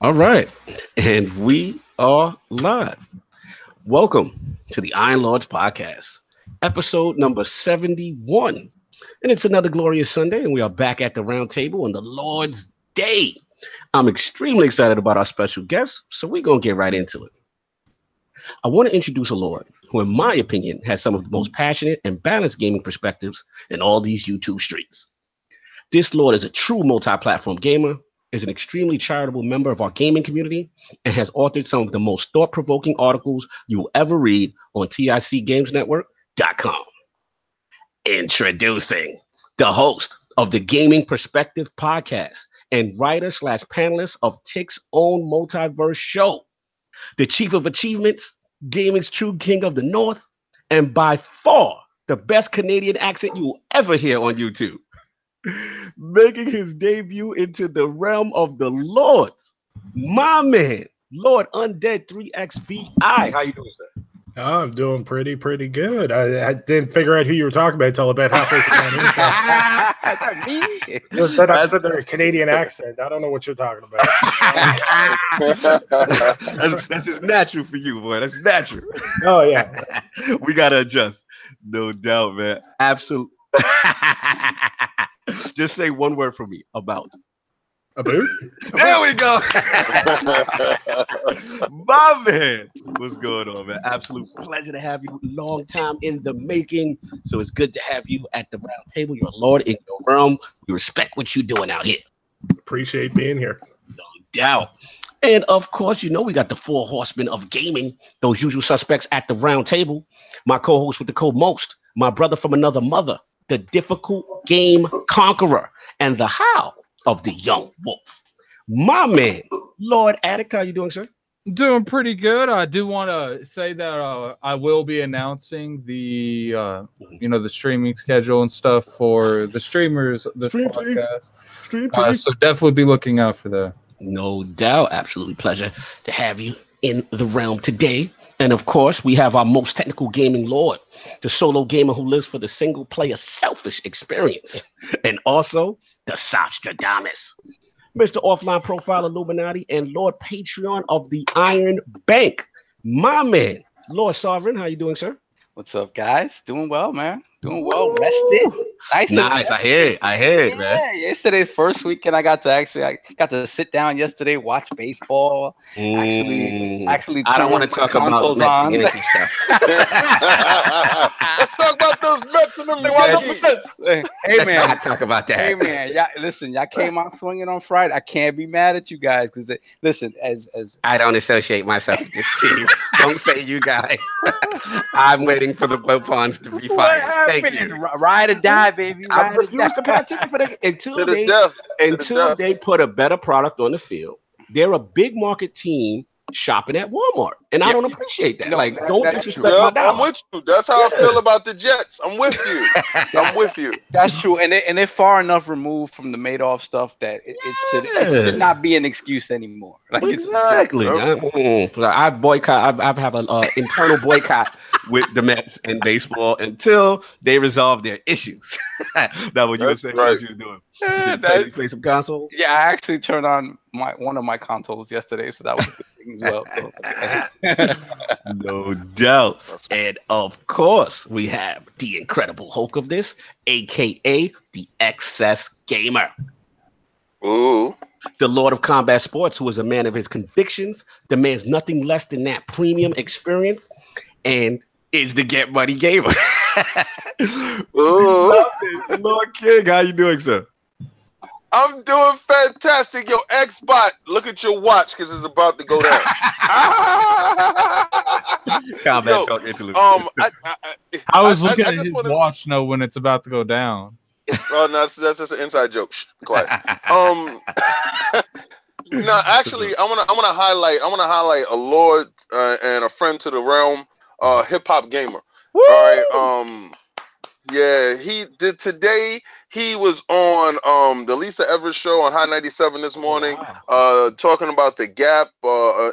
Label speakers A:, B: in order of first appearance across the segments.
A: All right, and we are live. Welcome to the Iron Lords podcast, episode number 71. And it's another glorious Sunday, and we are back at the round table on the Lord's Day. I'm extremely excited about our special guest, so we're going to get right into it. I want to introduce a Lord who, in my opinion, has some of the most passionate and balanced gaming perspectives in all these YouTube streets. This Lord is a true multi-platform gamer, is an extremely charitable member of our gaming community, and has authored some of the most thought-provoking articles you will ever read on TICGamesNetwork.com. Introducing the host of the Gaming Perspective podcast and writer/panelist of TIC's own Multiverse Show, the chief of achievements, gaming's true king of the North, and by far the best Canadian accent you will ever hear on YouTube. Making his debut into the realm of the Lords, my man, Lord Undead 3XVI. How you doing, sir?
B: Oh, I'm doing pretty good. I didn't figure out who you were talking about until about halfway through that intro. That I said their Canadian accent. I don't know what you're talking about.
A: that's just natural for you, boy. That's natural.
B: Oh, yeah.
A: We got to adjust. No doubt, man. Absolutely. Just say one word for me. About.
B: There
A: we go. My man. What's going on, man? Absolute pleasure to have you. Long time in the making. So it's good to have you at the round table. You're a Lord in your realm. We respect what you're doing out here.
B: Appreciate being here.
A: No doubt. And of course, you know, we got the four horsemen of gaming, those usual suspects at the round table. My co-host with the co-most, my brother from another mother, the difficult game conqueror, and the how of the young wolf. My man, Lord Attic, how you doing, sir?
C: Doing pretty good. I do want to say that I will be announcing the the streaming schedule and stuff for the streamers of this podcast. So definitely be looking out for that.
A: No doubt. Absolutely pleasure to have you in the realm today. And of course, we have our most technical gaming Lord, the solo gamer who lives for the single player selfish experience, and also the Sostradamus, Mr. Offline Profile Illuminati, and Lord Patreon of the Iron Bank. My man, Lord Sovereign, how you doing, sir?
D: What's up, guys? Doing well, man. Doing well. Rested.
A: Nice. I hear it, man.
D: Yeah, yesterday's first weekend. I got to sit down yesterday, watch baseball. Actually,
A: I don't want to talk about Mets and Yankee stuff.
E: Let's talk about those Mets and them Yankees.
D: Hey,
A: Let's
D: man.
A: not talk about that.
D: Hey, man. Y'all came out swinging on Friday. I can't be mad at you guys because listen, as
A: I don't associate myself with this team. Don't say you guys. I'm waiting for the Bopons to be fired. Thank you.
D: Ride or die, baby.
A: I refuse to pay attention for that until they put a better product on the field. They're a big market team shopping at Walmart, and I don't appreciate that. Don't disrespect my dollar.
E: I'm with you. That's how I feel about the Jets. I'm with you. I'm with you.
D: That's true, and they're far enough removed from the Madoff stuff that it should not be an excuse anymore.
A: Exactly. I boycott. I have an internal boycott with the Mets and baseball until they resolve their issues. That's what you were saying. Right. What you was doing. You play some consoles?
D: Yeah, I actually turned on one of my consoles yesterday, so that was a good thing as well.
A: No doubt. And of course, we have the incredible Hulk of this, aka the Excess Gamer.
E: Ooh.
A: The Lord of Combat Sports, who is a man of his convictions, demands nothing less than that premium experience, and is the Get Money Gamer.
E: Ooh.
A: Lord King, how you doing, sir?
E: I'm doing fantastic. Yo, Xbot, look at your watch because it's about to go down.
A: Combat talk interlude.
C: I was looking at his watch, when it's about to go down.
E: Oh, no, that's just an inside joke. Shh, quiet. No, actually, I want to highlight a Lord and a friend to the realm, hip hop gamer.
A: Woo!
E: All right. Yeah, he did today. he was on the Lisa Evers show on High 97 this morning, talking about the gap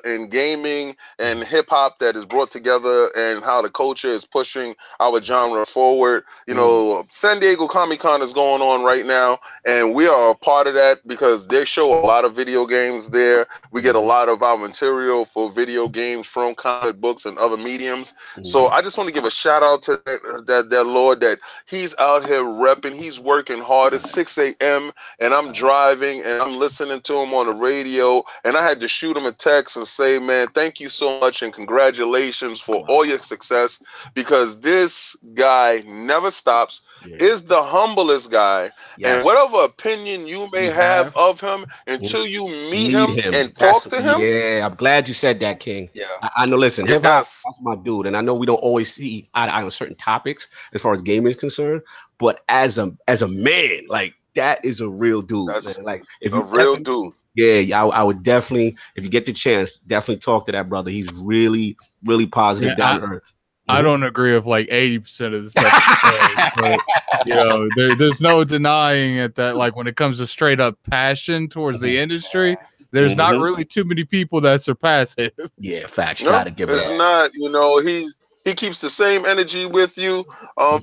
E: in gaming and hip hop that is brought together and how the culture is pushing our genre forward. You know, San Diego Comic-Con is going on right now, and we are a part of that because they show a lot of video games there. We get a lot of our material for video games from comic books and other mediums. So I just want to give a shout out to that Lord that he's out here repping. He's working hard. It's 6 a.m. and I'm driving and I'm listening to him on the radio, and I had to shoot him a text and say, man, thank you so much and congratulations for all your success, because this guy never stops, is the humblest guy, and whatever opinion you may have of him, until you meet him and talk to him.
A: Yeah, I'm glad you said that, King.
E: Yeah,
A: I know. Listen, hip hop, that's my dude, and I know we don't always see eye to eye on certain topics as far as gaming is concerned. But as a man, like, that is a real dude.
E: That's
A: like, if
E: a real dude.
A: Yeah, I would definitely, if you get the chance, definitely talk to that brother. He's really, really positive, down to earth.
C: I don't agree with like 80% of the stuff, but you know, there's no denying it that, like, when it comes to straight up passion towards the industry, there's not really too many people that surpass it.
A: Yeah, facts.
E: No,
A: gotta give it
E: it's
A: up.
E: not. You know, he keeps the same energy with you.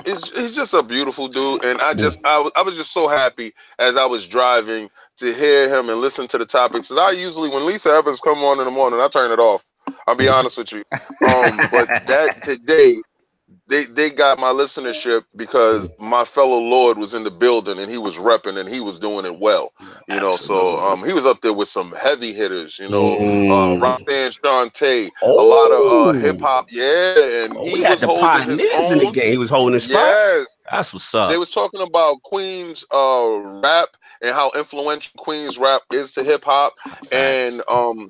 E: He's just a beautiful dude, and I was just so happy as I was driving to hear him and listen to the topics. I usually, when Lisa Evans come on in the morning, I turn it off. I'll be honest with you. But that today, they got my listenership because my fellow Lord was in the building and he was repping and he was doing it well. You know, so he was up there with some heavy hitters, you know, Roxanne Shante, a lot of hip hop, and he was holding his own.
A: In the game. He was holding his spot.
E: Yes.
A: That's what's up.
E: They was talking about Queen's rap and how influential Queen's rap is to hip hop, and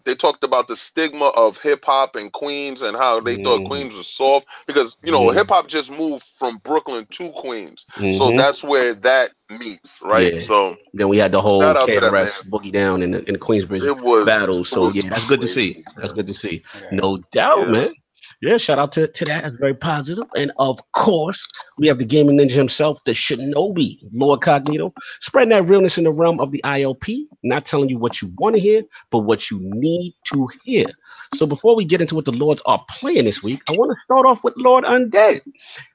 E: they talked about the stigma of hip hop and Queens and how they thought Queens was soft because, you know, hip hop just moved from Brooklyn to Queens, so that's where that meets, right? So
A: then we had the whole KRS Boogie Down in the Queensbridge battle. So that's good to see. That's good to see. No doubt, man. Yeah, shout out to that. That's very positive. And of course, we have the gaming ninja himself, the Shinobi, LordCognito, spreading that realness in the realm of the ILP, not telling you what you want to hear, but what you need to hear. So before we get into what the Lords are playing this week, I want to start off with Lord Undead,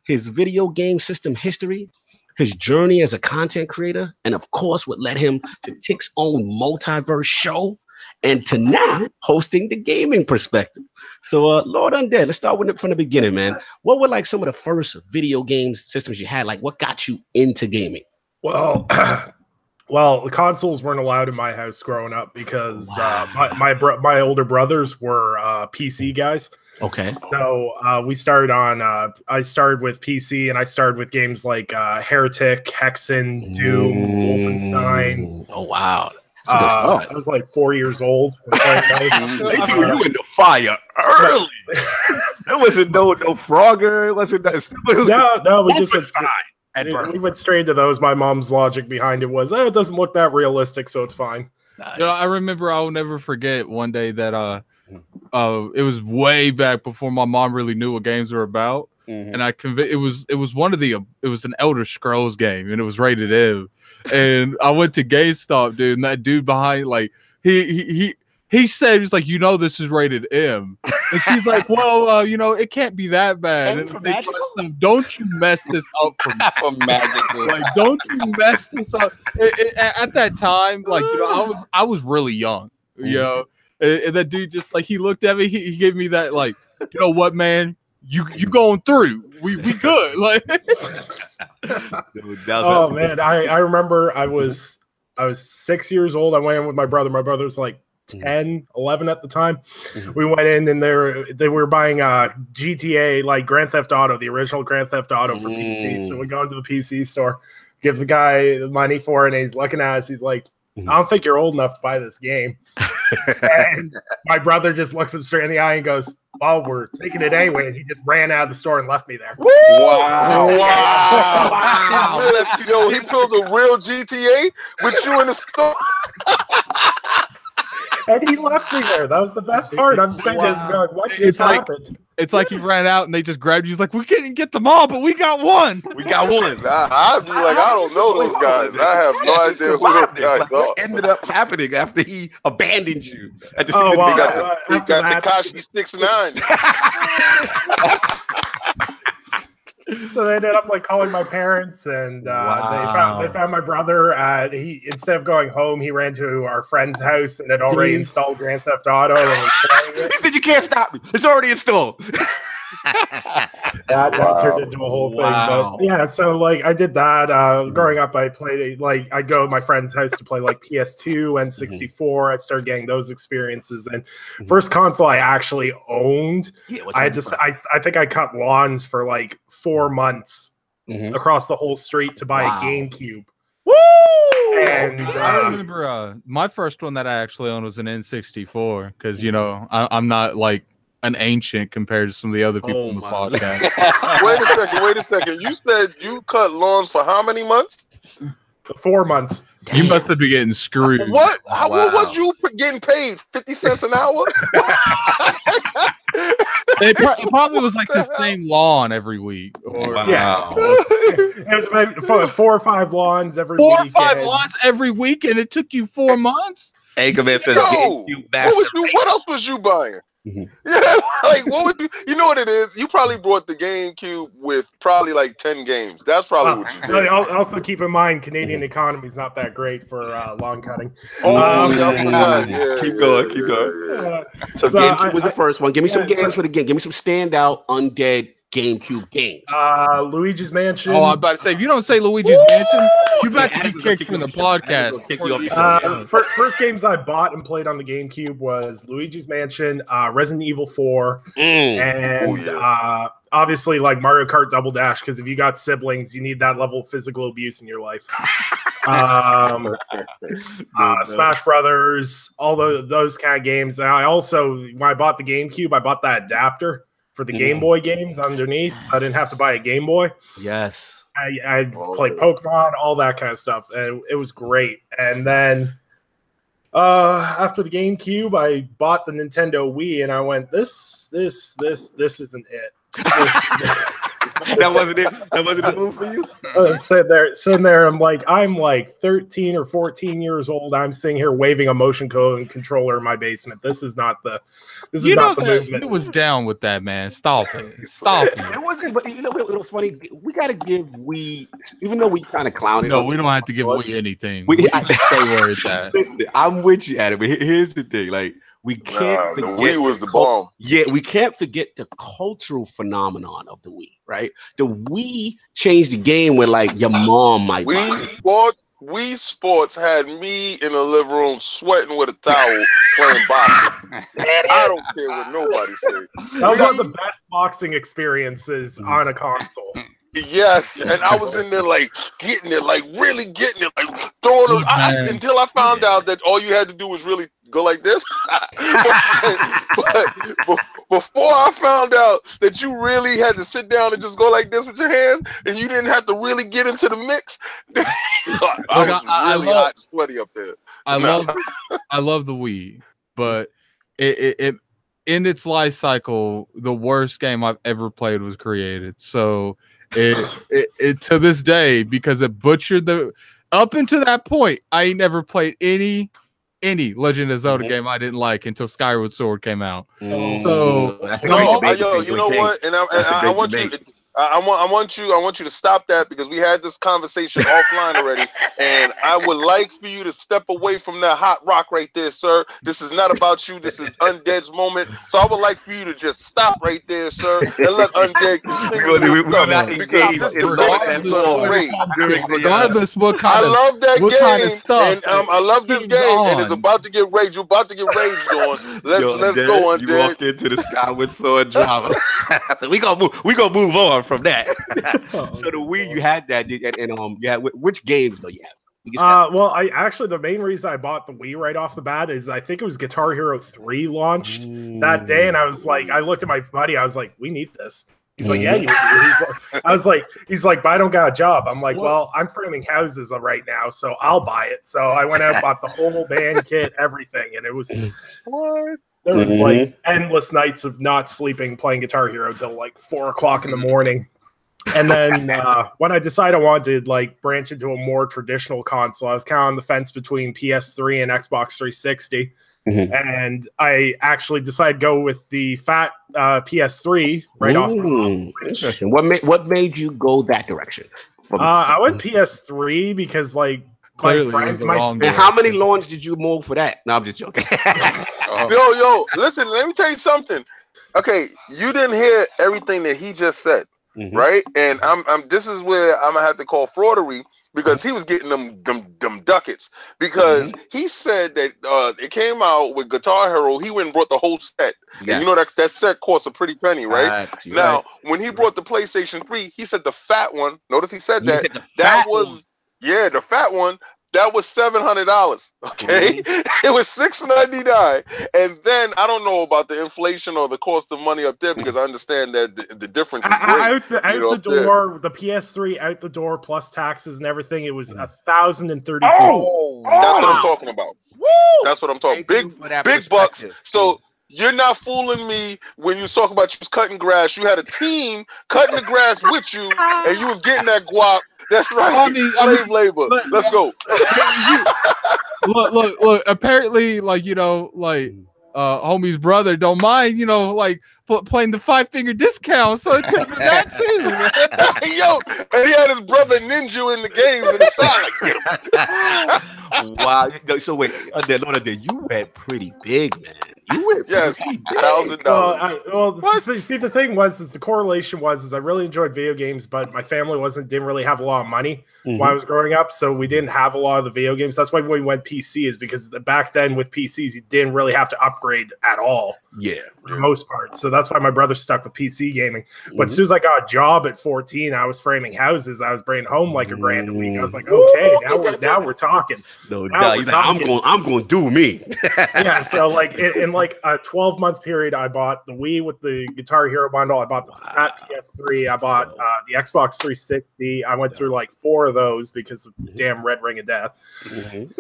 A: his video game system history, his journey as a content creator, and of course, what led him to Tick's own Multiverse Show, and to now hosting the gaming perspective. So Lord Undead, let's start with it from the beginning, man. What were like some of the first video game systems you had? Like, what got you into gaming?
B: Well, the consoles weren't allowed in my house growing up because my older brothers were PC guys.
A: Okay.
B: So we started on, I started with PC, and I started with games like Heretic, Hexen, Doom, Wolfenstein.
A: Oh, wow.
B: I was like 4 years old.
A: They threw you in the fire early. There wasn't no Frogger. It wasn't that.
B: No, we went straight to those. My mom's logic behind it was, it doesn't look that realistic, so it's fine.
C: Nice. You know, I remember, I will never forget one day that it was way back before my mom really knew what games were about, and it was an Elder Scrolls game, and it was rated M. And I went to GameStop, dude, and that dude behind, like, he said, he's like, you know, this is rated M. And she's like, well, you know, it can't be that bad. And I'm like, don't you mess this up for magical. Like, don't you mess this up. At that time, like, you know, I was really young, you know, and that dude just, like, he looked at me, he gave me that, like, you know what, man? You going through. We good. Like,
B: oh man, I remember I was 6 years old. I went in with my brother. My brother was like 10, 11 at the time. We went in and they were buying GTA, like Grand Theft Auto, the original Grand Theft Auto for PC. So we go into the PC store, give the guy the money for it, and he's looking at us. He's like, I don't think you're old enough to buy this game. And my brother just looks him straight in the eye and goes, well, we're taking it anyway. And he just ran out of the store and left me there.
E: Wow. You know, he pulled a real GTA with you in the store.
B: And he left me there. That was the best part. I'm sitting there going, what just happened?
C: It's like he ran out and they just grabbed you. He's like, we couldn't get them all, but we got one.
A: We got one.
E: I'd be like, I don't know those guys. I have no idea who those guys are.
A: What ended up happening after he abandoned you? At the
E: He got Tekashi 6ix9ine.
B: So they ended up like calling my parents, and they found my brother. He, instead of going home, he ran to our friend's house and had already installed Grand Theft Auto and was playing it.
A: He said, "You can't stop me. It's already installed."
B: That turned into a whole thing. But yeah, so like I did that. Growing up, I played I'd go to my friend's house to play like PS2 and 64. I started getting those experiences. And first console I actually owned, I had to. I think I cut lawns for like 4 months across the whole street to buy a GameCube.
A: Woo!
B: And
C: I remember my first one that I actually owned was an N64 because I'm not like an ancient compared to some of the other people in the podcast.
E: Wait a second. You said you cut lawns for how many months?
B: 4 months.
C: You must have been getting screwed.
E: What? What was you getting paid? 50 cents an hour?
C: It probably was like the same lawn every week.
B: It was about 4 or 5 lawns every week.
C: 4 or 5 lawns every week, and it took you 4 months?
A: Anchorman says,
E: what else was you buying? Yeah, like what would you know what it is? You probably brought the GameCube with probably like 10 games. That's probably what you did.
B: Also keep in mind, Canadian economy is not that great for lawn cutting.
A: Keep going. So GameCube was the first one. Give me some games for the game. Give me some standout Undead GameCube games.
B: Luigi's Mansion.
C: Oh, I'm about to say, if you don't say Luigi's Mansion, you're about to get kicked from the podcast.
B: First games I bought and played on the GameCube was Luigi's Mansion, Resident Evil 4, and obviously like Mario Kart Double Dash, because if you got siblings, you need that level of physical abuse in your life. Smash Brothers, all those kind of games. I also, when I bought the GameCube, I bought that adapter for the Game Boy games underneath, so I didn't have to buy a Game Boy.
A: Yes.
B: I played Pokemon, all that kind of stuff, and it was great. And then after the GameCube, I bought the Nintendo Wii, and I went, this isn't it.
A: That wasn't it. That wasn't the move for you.
B: Sitting there. I'm like 13 or 14 years old. I'm sitting here waving a motion controller in my basement. This is not the. This is not the movement.
C: It was down with that, man. Stop it. It
A: wasn't. But you know what was funny? We got to give Wii, even though we kind of clowned it.
C: No, we don't have to give Wii anything. We can stay where it's at.
A: Listen, I'm with you, Adam. But here's the thing, like. We can't forget
E: the Wii was the bomb.
A: Yeah, we can't forget the cultural phenomenon of the Wii, right? The Wii changed the game where like your mom might.
E: Wii Sports had me in the living room sweating with a towel playing boxing. I don't care what nobody says.
B: That was one of the best boxing experiences on a console.
E: Yes, and I was in there like getting it, like really getting it, like throwing it until I found out that all you had to do was really go like this. but before I found out that you really had to sit down and just go like this with your hands, and you didn't have to really get into the mix, I was really hot and sweaty up there.
C: I love the Wii, but it in its life cycle, the worst game I've ever played was created. So. It to this day, because it butchered up until that point, I ain't never played any Legend of Zelda game I didn't like until Skyward Sword came out. So
E: you know what? And I want you. I want you to stop that, because we had this conversation offline already, and I would like for you to step away from that hot rock right there, sir. This is not about you. This is Undead's moment. So I would like for you to just stop right there, sir, and let Undead continue.
C: Regardless what kind
E: I love that game,
C: kind of stuff,
E: and I love this game, and it's about to get rage. You're about to get rage going. Let's go, Undead.
A: You walked into the Skyward Sword drama. We gonna move on from that. So the Wii, you had that, and which games do you have?
B: Well, the main reason I bought the Wii right off the bat is I think it was Guitar Hero 3 launched that day, and I was like, I looked at my buddy, I was like, we need this. He's like, yeah, you do. He's like, but I don't got a job. I'm like, well, I'm framing houses right now, so I'll buy it. So I went out, bought the whole band kit, everything, and it was
E: What?
B: there was like endless nights of not sleeping, playing Guitar Hero till like 4 o'clock in the morning. And then when I decided I wanted to like branch into a more traditional console, I was kind of on the fence between PS3 and Xbox 360. And I actually decided to go with the fat PS3 right off.
A: Interesting. What made you go that direction?
B: I went PS3 because like
C: Clearly
B: my friend,
A: and how many lawns did you mow for that? No, I'm just joking.
E: Yo, listen, let me tell you something. Okay, you didn't hear everything that he just said, right? And I'm this is where I'm gonna have to call fraudery because he was getting them ducats because he said that it came out with Guitar Hero. He went and brought the whole set. Yes. And you know that set costs a pretty penny, right? Now, when he brought the PlayStation 3, he said the fat one. Notice he said that the fat one. That was $700. Okay, it was $699, and then I don't know about the inflation or the cost of money up there because I understand that the difference is great.
B: Out the door, the PS3 out the door plus taxes and everything. It was $1,032.
E: Oh, that's what I'm talking about. Woo! That's what I'm talking. Big bucks. So you're not fooling me when you talk about you was cutting grass. You had a team cutting the grass with you, and you was getting that guap. That's right. Slave labor. Let's go.
C: Look. Apparently, like homie's brother don't mind, like playing the 5-finger discount, so it could be that too.
E: Yo, and he had his brother Ninja in the games in the side. Get him.
A: Wow. So wait, Undead, you went pretty big, man. You went pretty big.
E: $1,000.
B: See, the thing was, the correlation was I really enjoyed video games, but my family didn't really have a lot of money when I was growing up, so we didn't have a lot of the video games. That's why we went PC, is because back then with PCs, you didn't really have to upgrade at all.
A: Yeah,
B: for the most part. So that's why my brother stuck with PC gaming. But as soon as I got a job at 14, I was framing houses. I was bringing home like $1,000 a week. I was like, okay, now we're talking.
A: No doubt. I'm going to do me.
B: Yeah. So like in like a 12-month period, I bought the Wii with the Guitar Hero bundle. I bought the fat PS3. I bought the Xbox 360. I went through like 4 of those because of damn Red Ring of Death. And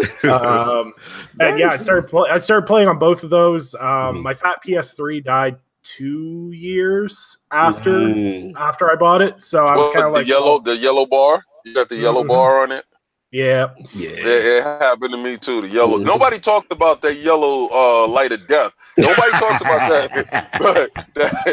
B: yeah, I started playing on both of those. My fat PS3 died 2 years after I bought it, so I was kind of like
E: the yellow bar. You got the yellow bar on it.
B: Yeah.
E: It happened to me too. The yellow. Nobody talked about that yellow light of death. Nobody talks about that, but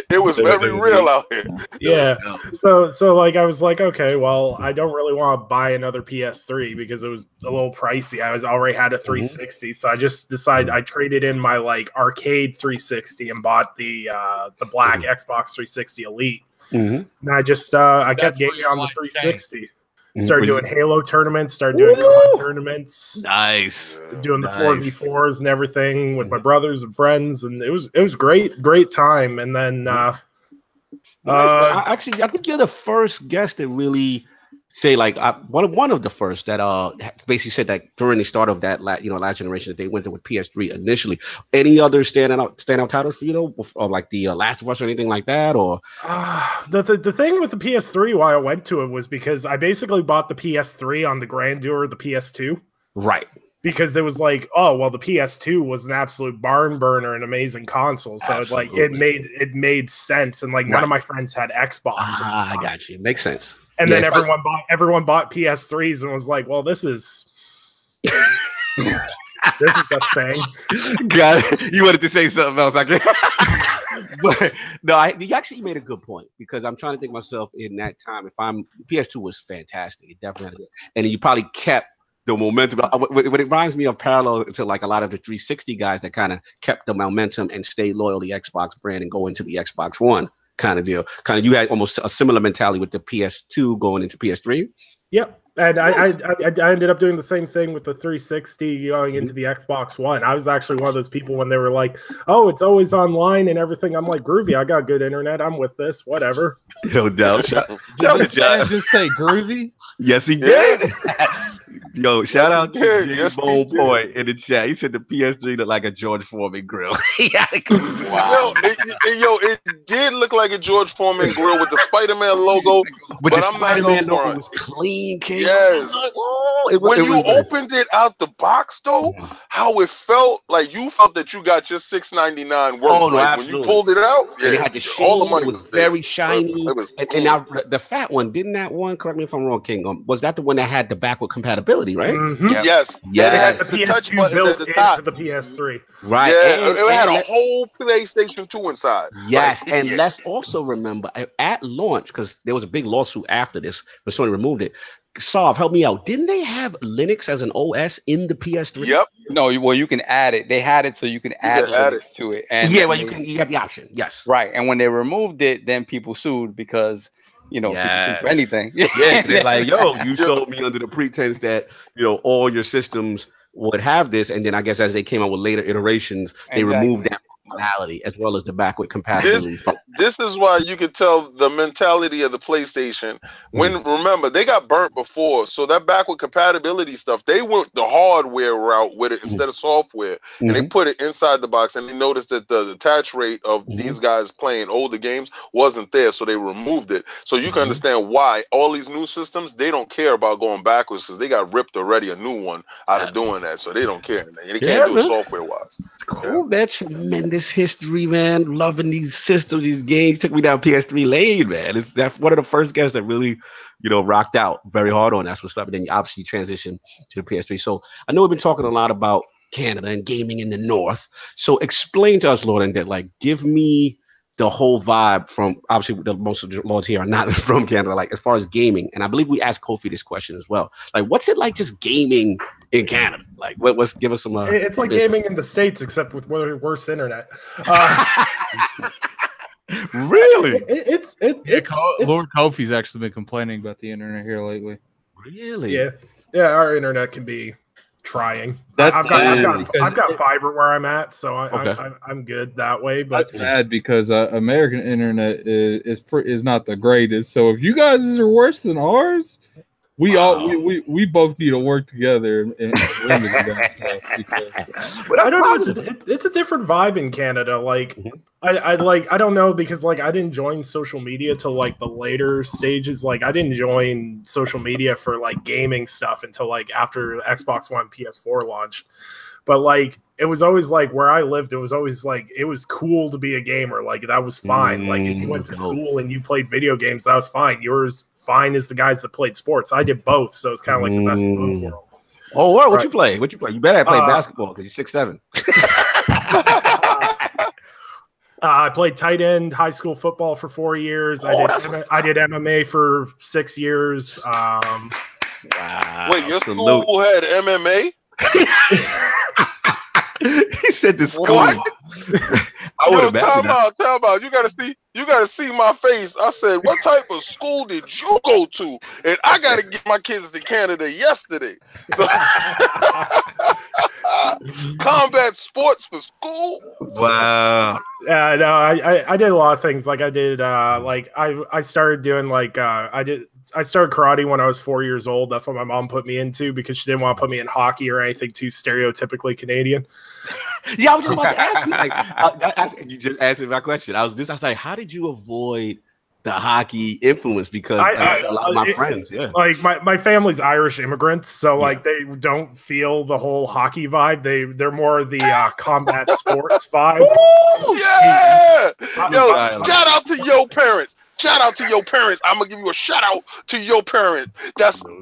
E: it was very real out here.
B: Yeah. So like I was like, okay, well, I don't really want to buy another PS3 because it was a little pricey. I already had a 360, so I just decided I traded in my like arcade 360 and bought the black Xbox 360 Elite. And I just I kept gaming on the 360. Started doing Halo tournaments, started doing COD tournaments.
A: Nice.
B: Doing the 4v4s and everything with my brothers and friends, and it was great time. And then
A: actually, I think you're the first guest to really say, like, one of the first that basically said that during the start of that last generation that they went there with PS3 initially. Any other standout titles for you, or like the Last of Us or anything like that, or
B: the thing with the PS3 why I went to it was because I basically bought the PS3 on the grandeur of the PS2,
A: right?
B: Because it was like, oh well, the PS2 was an absolute barn burner, an amazing console, so it made sense. And like none of my friends had Xbox.
A: I got you. Makes sense.
B: And then everyone bought PS3s and was like, well, this is the thing.
A: Got it. You wanted to say something else, I guess. But no, you actually made a good point, because I'm trying to think myself in that time. PS2 was fantastic. It definitely had and you probably kept the momentum. It reminds me of parallel to like a lot of the 360 guys that kind of kept the momentum and stayed loyal to the Xbox brand and go into the Xbox One kind of deal. Kind of, you had almost a similar mentality with the PS2 going into PS3.
B: Yep. And I ended up doing the same thing with the 360 going into the Xbox One. I was actually one of those people when they were like, oh, it's always online and everything. I'm like, groovy, I got good internet. I'm with this, whatever.
A: No doubt.
C: Did the man just say groovy?
A: Yes, he did. Yo, shout out to
E: did.
A: J
E: Yes, he
A: Bone
E: did.
A: Boy in the chat. He said the PS3 looked like a George Foreman grill.
D: Wow.
E: It did look like a George Foreman grill with the Spider-Man logo,
A: But
E: but
A: the
E: I'm not gonna
A: Spider-Man logo
E: front.
A: was clean, King.
E: Yes. When you
A: nice.
E: opened it out the box, though, how it felt like you felt that you got your $6.99 worth.
A: Oh, no,
E: like when you
A: absolutely.
E: pulled it out,
A: And it had the sheen,
E: all the money
A: it was
E: there.
A: very shiny.
E: It was
A: and
E: clean.
A: now the fat one, didn't that one, correct me if I'm wrong, King, was that the one that had the backward compatibility, right?
B: Mhm.
D: Yep.
E: Yes.
A: Yes.
E: It had
B: The
E: the touch
B: PS2
E: buttons
B: built
E: at the top.
B: into the PS3.
A: Right.
E: Yeah,
A: And
E: it had a
A: let-
E: whole PlayStation 2 inside.
A: Yes,
E: Like,
A: and
E: yeah.
A: let's also remember at launch, because there was a big lawsuit after this, but Sony removed it. Sov, help me out. Didn't they have Linux as an OS in the PS3?
E: Yep.
D: No, well, you can add it. They had it so you can add
E: can add
D: Linux to it. And
A: Yeah, well,
D: they-
A: you have the option. Yes.
D: Right, and when they removed it, then people sued because people sue
A: Yes.
D: for anything.
A: Yeah, they're like, yo, you sold me under the pretense that all your systems would have this, and then I guess as they came out with later iterations, they removed that functionality as well as the backward compatibility.
E: This is why you could tell the mentality of the PlayStation. When remember they got burnt before, so that backward compatibility stuff, they went the hardware route with it instead of software, and they put it inside the box. And they noticed that the attach rate of these guys playing older games wasn't there, so they removed it. So you can understand why all these new systems, they don't care about going backwards because they got ripped already a new one out of doing that, so they don't care. They can't do it software wise.
A: Cool, man. Tremendous history, man. Loving these systems, these games. Took me down PS3 lane, man. It's that one of the first guests that really, rocked out very hard on that stuff. And then you obviously transition to the PS3. So I know we've been talking a lot about Canada and gaming in the North. So explain to us, Lord Undead, like give me the whole vibe from, obviously the most of the Lords here are not from Canada, like as far as gaming. And I believe we asked Kofi this question as well. Like, what's it like just gaming in Canada? Like, what's give us some.
B: It's like gaming in the States, except with worse internet.
A: Really?
B: It's
C: Lord Kofi's actually been complaining about the internet here lately.
A: Really?
B: Yeah. Our internet can be trying.
C: That's
B: I've got fiber where I'm at, so I'm good that way. But
C: that's bad because American internet is not the greatest. So if you guys are worse than ours, we both need to work together and remedy that stuff.
B: But I don't know. It's a different vibe in Canada. Like I don't know, because like I didn't join social media till like the later stages. Like I didn't join social media for like gaming stuff until like after the Xbox One, PS4 launched. But like it was always like where I lived, it was always like it was cool to be a gamer. Like that was fine. Like if you went to school and you played video games, that was fine. Yours fine as the guys that played sports. I did both, so it's kind of like the best of both worlds.
A: Oh, what you play? What you play? You better play basketball because you're 6'7".
B: I played tight end high school football for 4 years. I did MMA for 6 years.
A: Wow.
E: Wait, your school had MMA?
A: He said the school.
E: What?
A: Yo,
E: time out. You gotta see my face. I said, what type of school did you go to? And I gotta get my kids to Canada yesterday. So, combat sports for school?
A: Wow.
B: No, I did a lot of things. Like I did I started doing I started karate when I was 4 years old. That's what my mom put me into because she didn't want to put me in hockey or anything too stereotypically Canadian.
A: Yeah, I was just about to ask you. You just answered my question. I was like, how did you avoid the hockey influence? Because a lot of my friends,
B: like my family's Irish immigrants, so like they don't feel the whole hockey vibe. They're more the combat sports vibe.
E: Ooh, yeah, yo, shout out to your parents. Shout out to your parents. I'm gonna give you a shout out to your parents.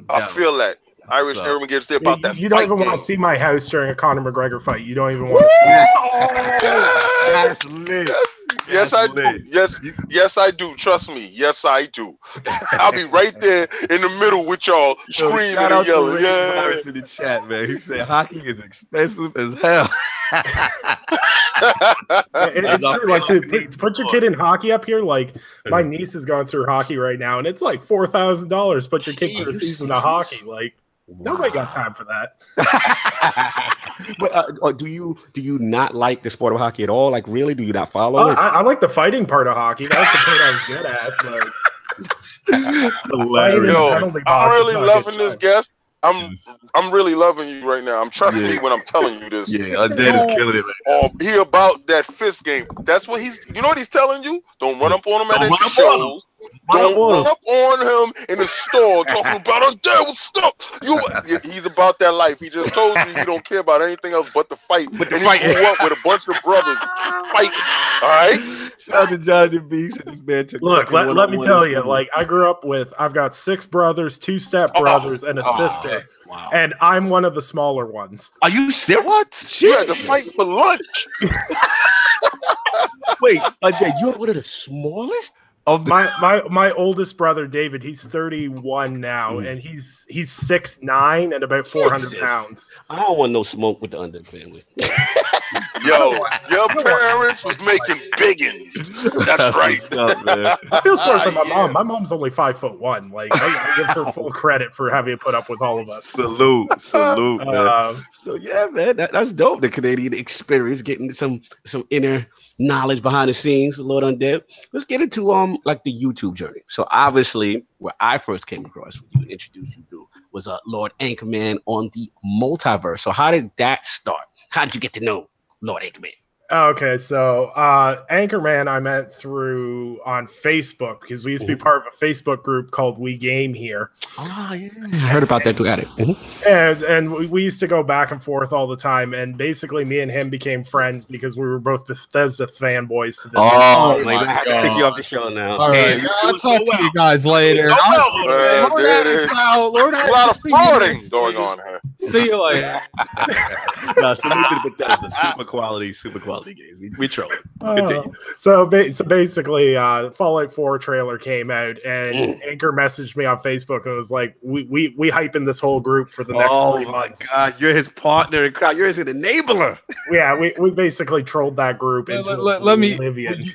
E: I feel that. Irish immigrants, they're about that.
B: You don't even want to see my house during a Conor McGregor fight. You don't even want to see it.
A: That's lit.
E: Yes, I do. Yes, I do. Trust me. Yes, I do. I'll be right there in the middle with y'all screaming and yelling. Yeah.
A: In the chat, man. He said hockey is expensive as hell.
B: It's true. Like to put your kid in hockey up here. Like my niece is going through hockey right now, and it's like $4,000. Put your kid through a season of hockey. Like nobody got time for that.
A: But do you not like the sport of hockey at all? Like really, do you not follow it?
B: I like the fighting part of hockey. That was the part I was good at. But
E: yo, I'm really loving this guest. I'm really loving you right now. I'm trusting me when I'm telling you this.
A: Yeah, Undead is killing it right now.
E: He about that fist game. That's what he's. You know what he's telling you? Don't run up on him at any shows. Don't run up on him in the store talking about Undead. What's up? He's about that life. He just told you he don't care about anything else but the fight. But he grew up with a bunch of brothers fighting. All right.
A: Shout out to Johnny Beast and this man took.
B: Look, let me tell you. Like, I grew up with. I've got 6 brothers, 2 stepbrothers, and a sister.
A: Wow.
B: And I'm one of the smaller ones.
A: Are you serious?
E: What? You had to fight for lunch.
A: Wait, you're one of the smallest of the...
B: my oldest brother David. He's 31 now, and he's 6'9" and about 400 pounds.
A: I don't want no smoke with the Undead family.
E: Yo, your parents was making biggins. That's right.
B: I feel sorry for my mom. My mom's only 5'1". Like, I give her full credit for having put up with all of us.
A: Salute, man. So yeah, man, that's dope. The Canadian experience, getting some inner knowledge behind the scenes with Lord Undead. Let's get into like the YouTube journey. So obviously, where I first came across you, introduced you to, was Lord Anchorman on the Multiverse. So how did that start? How did you get to know Lord Anchorman?
B: Okay, so Anchorman I met through on Facebook, because we used to be part of a Facebook group called We Game Here.
A: Oh yeah, I heard about that through Attic.
B: And we used to go back and forth all the time, and basically me and him became friends because we were both Bethesda fanboys. To
A: I have to pick you off the show now.
C: All right, I'll talk to you guys later.
E: A lot of flirting going on here.
C: See you later.
A: Salute to Bethesda, super quality games. We troll it. Continue.
B: So basically, Fallout 4 trailer came out, and Anchor messaged me on Facebook and was like, "We hyping this whole group for the next 3 months."
A: Oh my God, you're his partner in crowd. You're his enabler.
B: Yeah, we basically trolled that group into oblivion.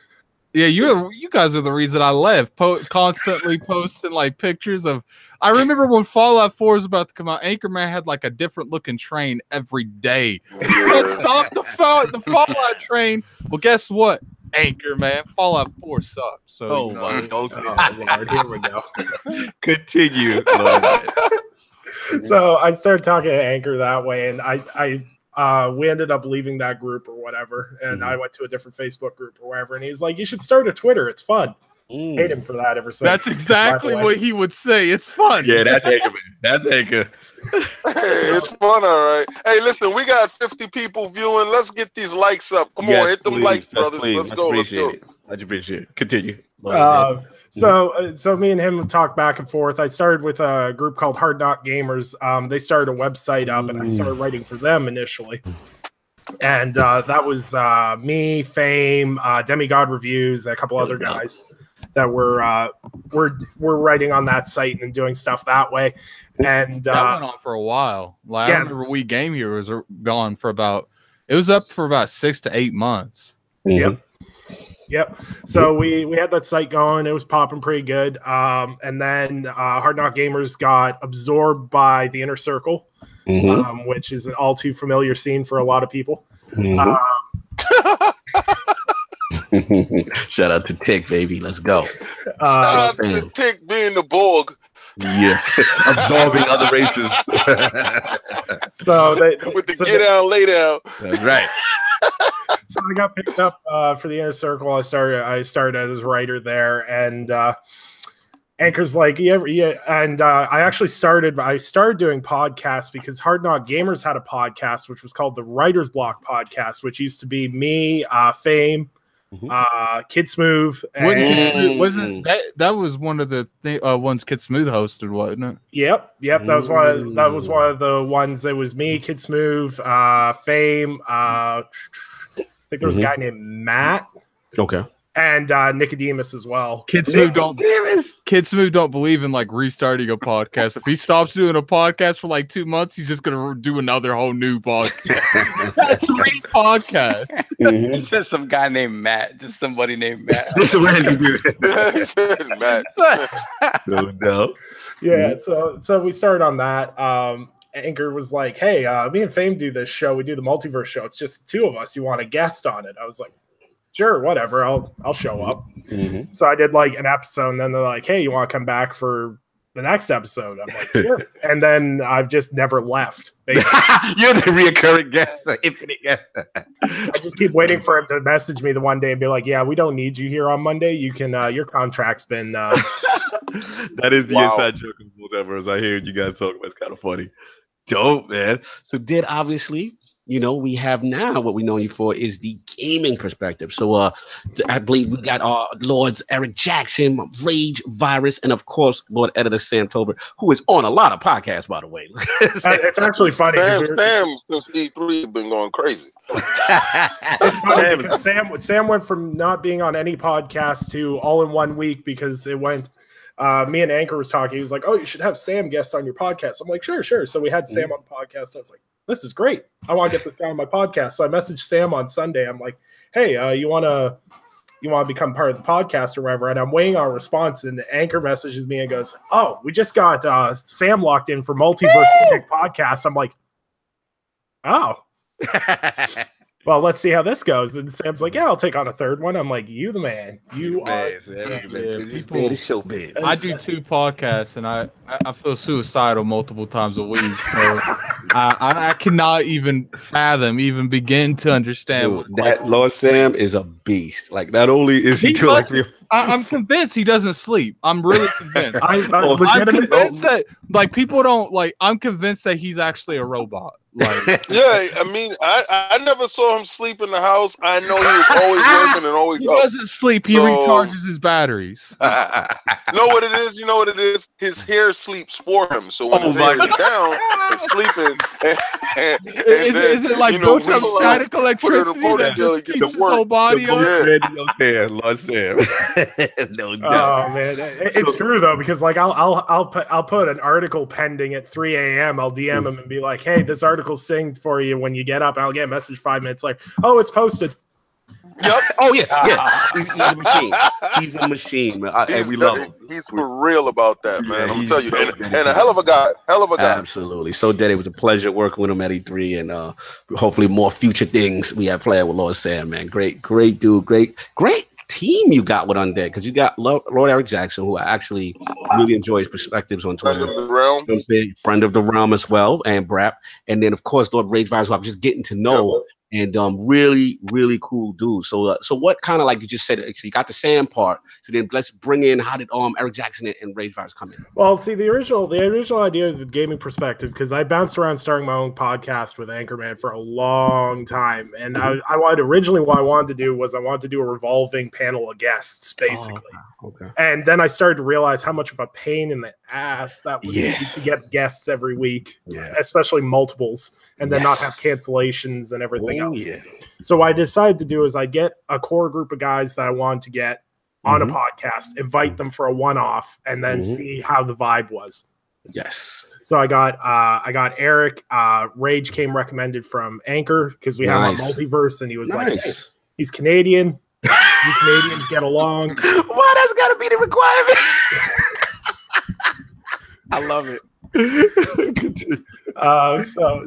C: You guys are the reason I left. Constantly posting like pictures of. I remember when Fallout 4 was about to come out, Anchorman had like a different looking train every day. Let's stop the Fallout train. Well, guess what? Anchorman, Fallout 4 sucked. So
B: Lord, here we go.
A: Continue.
B: So I started talking to Anchor that way, and we ended up leaving that group or whatever, and I went to a different Facebook group or whatever, and he's like, "You should start a Twitter. It's fun." Hate him for that ever since.
C: That's exactly what he would say. It's fun.
A: Yeah, that's Anchor, man. That's Anchor.
E: It's fun, all right. Hey, listen, we got 50 people viewing. Let's get these likes up. Come on, hit them likes, brothers. Let's go. Let's go.
A: I appreciate it. Continue.
B: So me and him talked back and forth. I started with a group called Hard Knock Gamers. They started a website up, and I started writing for them initially. And that was me, Fame, Demigod Reviews, a couple other guys that were writing on that site and doing stuff that way. And
C: that went on for a while. Like, I remember We Game Here was gone for about. It was up for about 6 to 8 months.
B: Yep. So we had that site going. It was popping pretty good. And then Hard Knock Gamers got absorbed by the Inner Circle, which is an all too familiar scene for a lot of people.
A: Shout out to Tick, baby. Let's go.
E: Shout out to Tick being the Borg.
A: Yeah, absorbing other races.
E: With the get down, lay down.
A: That's right.
B: So I got picked up for the Inner Circle. I started as a writer there, and Anchor's like, I actually started doing podcasts because Hard Knock Gamers had a podcast which was called the Writer's Block Podcast, which used to be me, Fame, Kid Smooth.
C: Wasn't that was one of the ones Kid Smooth hosted, wasn't it?
B: Yep. That was one of the ones. It was me, Kid Smooth, Fame. I think there was a guy named Matt.
A: Okay.
B: And Nicodemus as well.
C: Kid Smooth don't believe in like restarting a podcast. If he stops doing a podcast for like 2 months, he's just gonna do another whole new podcast. 3 podcasts.
D: It's just some guy named Matt. Just somebody named Matt.
A: It's a random dude.
E: He said Matt.
A: No.
B: Yeah. So we started on that. Anchor was like, "Hey, me and Fame do this show. We do the Multiverse Show. It's just the 2 of us. You want a guest on it?" I was like, "Sure, whatever. I'll show up." So I did like an episode, and then they're like, "Hey, you want to come back for the next episode. I'm like, sure. And then I've just never left. Basically.
A: You're the reoccurring guest, infinite guest.
B: I just keep waiting for him to message me the one day and be like, yeah, we don't need you here on Monday. You can, your contract's been.
A: That is the inside joke of Multiverse. I hear you guys talking about. It's kind of funny. Dope, man. So did obviously, you know, we have now what we know you for is the gaming perspective. So I believe we got our Lords Eric Jackson, Rage Virus, and of course Lord Editor Sam Tolbert, who is on a lot of podcasts, by the way.
B: It's actually funny.
E: Sam since E3 has been going crazy.
B: It's funny because Sam went from not being on any podcast to all in 1 week because it went. Me and Anchor was talking. He was like, "Oh, you should have Sam guest on your podcast." I'm like, "Sure." So we had Sam on the podcast. I was like, "This is great. I want to get this guy on my podcast." So I messaged Sam on Sunday. I'm like, "Hey, you want to become part of the podcast or whatever?" And I'm waiting on a response. And the Anchor messages me and goes, "Oh, we just got Sam locked in for Multiverse Tick podcast." I'm like, "Oh." Well, let's see how this goes. And Sam's like, "Yeah, I'll take on a third one." I'm like, "You the man. You are."
A: So big.
C: I do 2 podcasts, and I feel suicidal multiple times a week. So I cannot even begin to understand.
A: Dude, that Lord Sam is a beast. Like, not only is he doing like 3 or 4.
C: I'm convinced he doesn't sleep. I'm really convinced.
B: I'm
C: convinced that, like, people don't like. I'm convinced that he's actually a robot. Like,
E: yeah, I mean, I never saw him sleep in the house. I know he was always working and always
C: he
E: up.
C: doesn't sleep. He recharges his batteries.
E: Know what it is? You know what it is? His hair sleeps for him. So when his hair is down, it's sleeping.
C: Is it like built up static electricity that just keeps his whole body on?
A: Lord Sam. No doubt.
B: Oh man, it's true though, because like I'll put an article pending at 3 a.m. I'll DM him and be like, "Hey, this article synced for you when you get up." I'll get a message 5 minutes later. "Oh, it's posted."
E: Yep.
A: Oh yeah. He's a machine. He's a machine, man. And we love him.
E: He's for real about that, man.
A: Yeah,
E: I'm telling you, and a hell of a guy.
A: Absolutely. So Daddy, it was a pleasure working with him at E3, and hopefully more future things we have planned with Lord Sam, man. Great dude. Great team you got with Undead, because you got Lord Eric Jackson, who I actually really enjoy his perspectives on Twitter.
E: Friend of the realm.
A: You know, friend of the realm as well, and Brap. And then, of course, Lord Rage Virus, who I'm just getting to know. And really cool dude. So what kind of, like you just said, so you got the Sam part. So then let's bring in, how did Eric Jackson and Rage Virus come in?
B: Well, see, the original idea of the gaming perspective, because I bounced around starting my own podcast with Anchorman for a long time, and what I wanted to do was a revolving panel of guests, basically.
A: Okay.
B: And then I started to realize how much of a pain in the ass that would be to get guests every week, especially multiples, and then not have cancellations and everything else. Yeah. So what I decided to do is I get a core group of guys that I want to get on a podcast, invite them for a one-off, and then see how the vibe was.
A: Yes.
B: So I got Eric. Rage came recommended from Anchor because we have a Multiverse, and he was like, "Hey, he's Canadian. You Canadians get along."
A: Why that's got to be the requirement? I love it.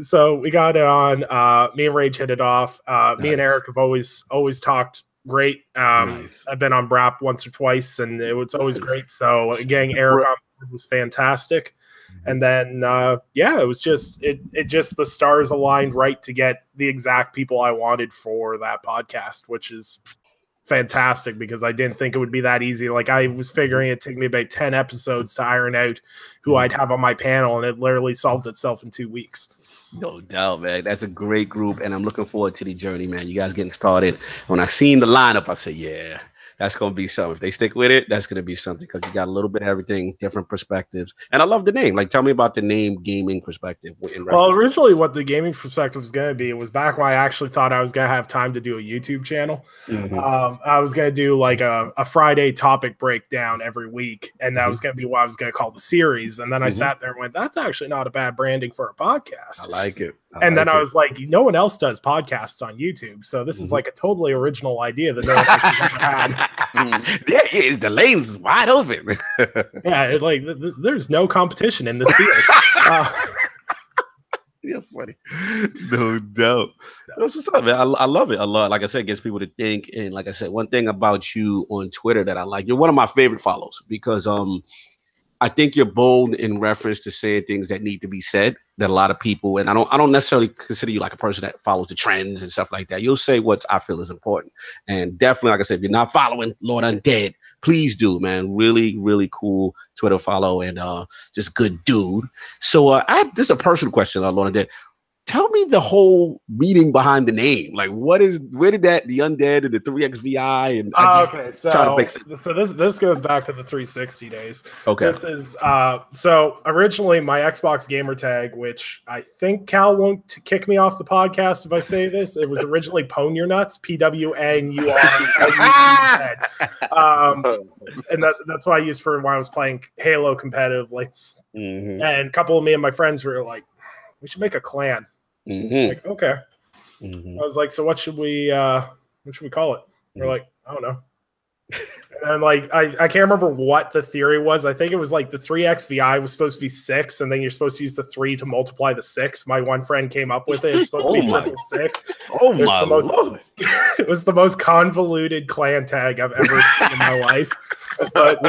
B: So we got it on. Me and Rage hit it off. Me and Eric have always talked great. I've been on Brap once or twice, and it was always great. So getting Eric on was fantastic. And then it was just the stars aligned right to get the exact people I wanted for that podcast, which is fantastic, because I didn't think it would be that easy. Like, I was figuring it'd take me about 10 episodes to iron out who I'd have on my panel, and it literally solved itself in 2 weeks.
A: No doubt, man. That's a great group, and I'm looking forward to the journey, man. You guys getting started. When I seen the lineup, I said, yeah, that's going to be something. If they stick with it, that's going to be something, because you got a little bit of everything, different perspectives. And I love the name. Like, tell me about the name Gaming Perspective.
B: Well, originally what the Gaming Perspective was going to be, it was back when I actually thought I was going to have time to do a YouTube channel. I was going to do like a Friday topic breakdown every week, and that was going to be what I was going to call the series. And then I sat there and went, that's actually not a bad branding for a podcast.
A: I like it.
B: I was like, no one else does podcasts on YouTube, so this is like a totally original idea that no one else has ever had.
A: Yeah, the lane's wide open.
B: There's no competition in this field.
A: Yeah, funny. No doubt. That's what's up, man. I love it a lot. Like I said, it gets people to think. And like I said, one thing about you on Twitter that I like, you're one of my favorite follows, because I think you're bold in reference to saying things that need to be said that a lot of people, and I don't necessarily consider you like a person that follows the trends and stuff like that. You'll say what I feel is important. And definitely, like I said, if you're not following Lord Undead, please do, man. Really, really cool Twitter follow and just good dude. So this is a personal question, Lord Undead. Tell me the whole meaning behind the name. Like, where did the Undead and the 3XVI and
B: okay, so this goes back to the 360 days.
A: Okay,
B: this is so originally my Xbox gamer tag, which I think Cal won't kick me off the podcast if I say this. It was originally Pwn Your Nuts, PWNURNUTZ, and that's why I used for when I was playing Halo competitively. And a couple of me and my friends were like, we should make a clan. Like, okay. I was like, so what should we call it? We're like, I don't know. And like I can't remember what the theory was. I think it was like the 3XVI was supposed to be 6, and then you're supposed to use the 3 to multiply the 6. My one friend came up with it. It's supposed to be 6.
A: Oh my Lord.
B: It was the most convoluted clan tag I've ever seen in my life. But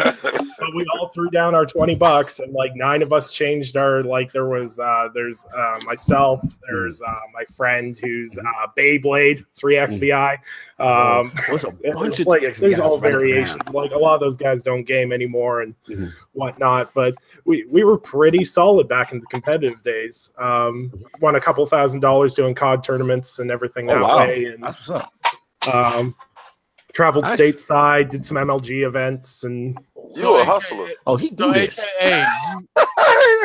B: we all threw down our $20, and like 9 of us changed our, like there's myself, there's my friend who's Beyblade 3XVI.
A: There's a bunch of
B: like, there's all variations. Like a lot of those guys don't game anymore and whatnot. But we were pretty solid back in the competitive days. Won a couple $1,000 doing COD tournaments and everything that way. And
A: that's what's up.
B: Traveled stateside, did some MLG events, and
E: you're a hustler.
A: Oh, he do this.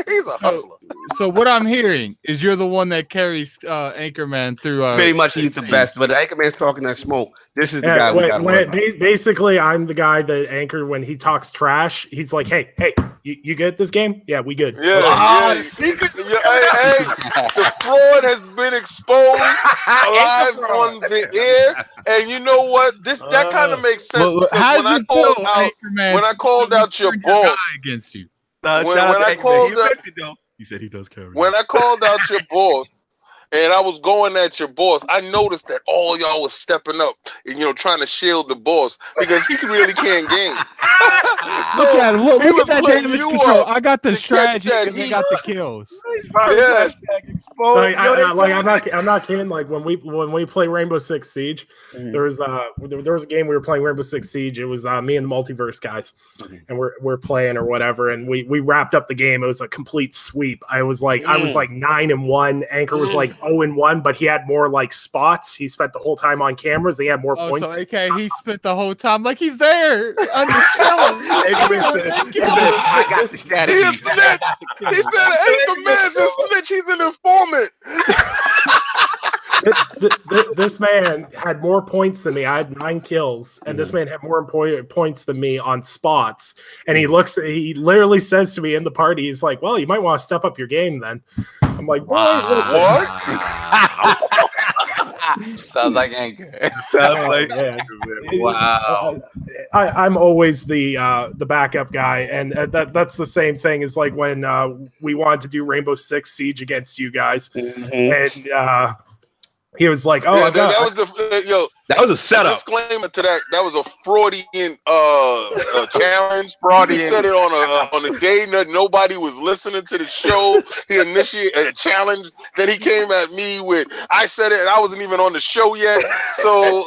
E: He's a hustler.
C: So what I'm hearing is you're the one that carries Anchorman through.
A: Pretty much, he's the best. But Anchorman's talking that smoke. This is the guy.
B: Basically, I'm the guy that Anchor when he talks trash. He's like, "Hey, you good at this game? Yeah, we good."
E: Yeah, the fraud has been exposed live on the air, and you know what? That kind of makes sense.
C: When
E: I called out your boss
C: against you.
A: He said he does carry.
E: When I called out your boss, and I was going at your boss, I noticed that all y'all was stepping up and trying to shield the boss because he really can't game.
C: Look at him. Look at that damage control. I got the strategy and he got the kills.
E: Yeah.
B: I'm not kidding. Like when we play Rainbow Six Siege, there was a game we were playing Rainbow Six Siege. It was me and the Multiverse guys, and we're playing or whatever, and we wrapped up the game. It was a complete sweep. I was like 9-1. Anchor was like 0-1, but he had more like spots. He spent the whole time on cameras. He had more points.
C: So he spent the whole time like he's there.
A: I got the strategy.
E: He said, Anchorman's a snitch. He's an informant.
B: This man had more points than me. I had 9 kills, and this man had more points than me on spots. And he literally says to me in the party, he's like, "Well, you might want to step up your game then." I'm like,
E: "What?"
D: Sounds like Anchor.
A: Wow.
B: I'm always the backup guy, and that's the same thing as like when we wanted to do Rainbow Six Siege against you guys, and he was like, "Oh,
E: yeah, that was
A: a setup."
E: Disclaimer to that was a Freudian challenge. He said it on a day that nobody was listening to the show. He initiated a challenge that he came at me with. I said it, and I wasn't even on the show yet. So,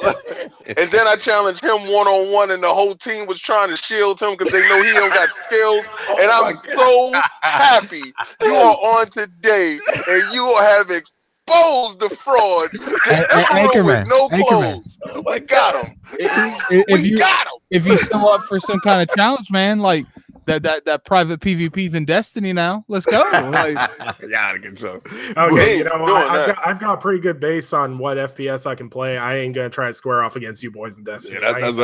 E: and then I challenged him 1-on-1, and the whole team was trying to shield him because they know he don't got skills. And I'm so happy you are on today, and you have exposed the fraud.
C: Anchorman,
E: with no clothes. We got him. Got him.
C: If he's still up for some kind of challenge, man, like that private PvP's in Destiny now. Let's go. Like,
A: yeah, I think so.
B: Okay, I've got pretty good base on what FPS I can play. I ain't gonna try to square off against you boys in Destiny.
A: Yeah, that's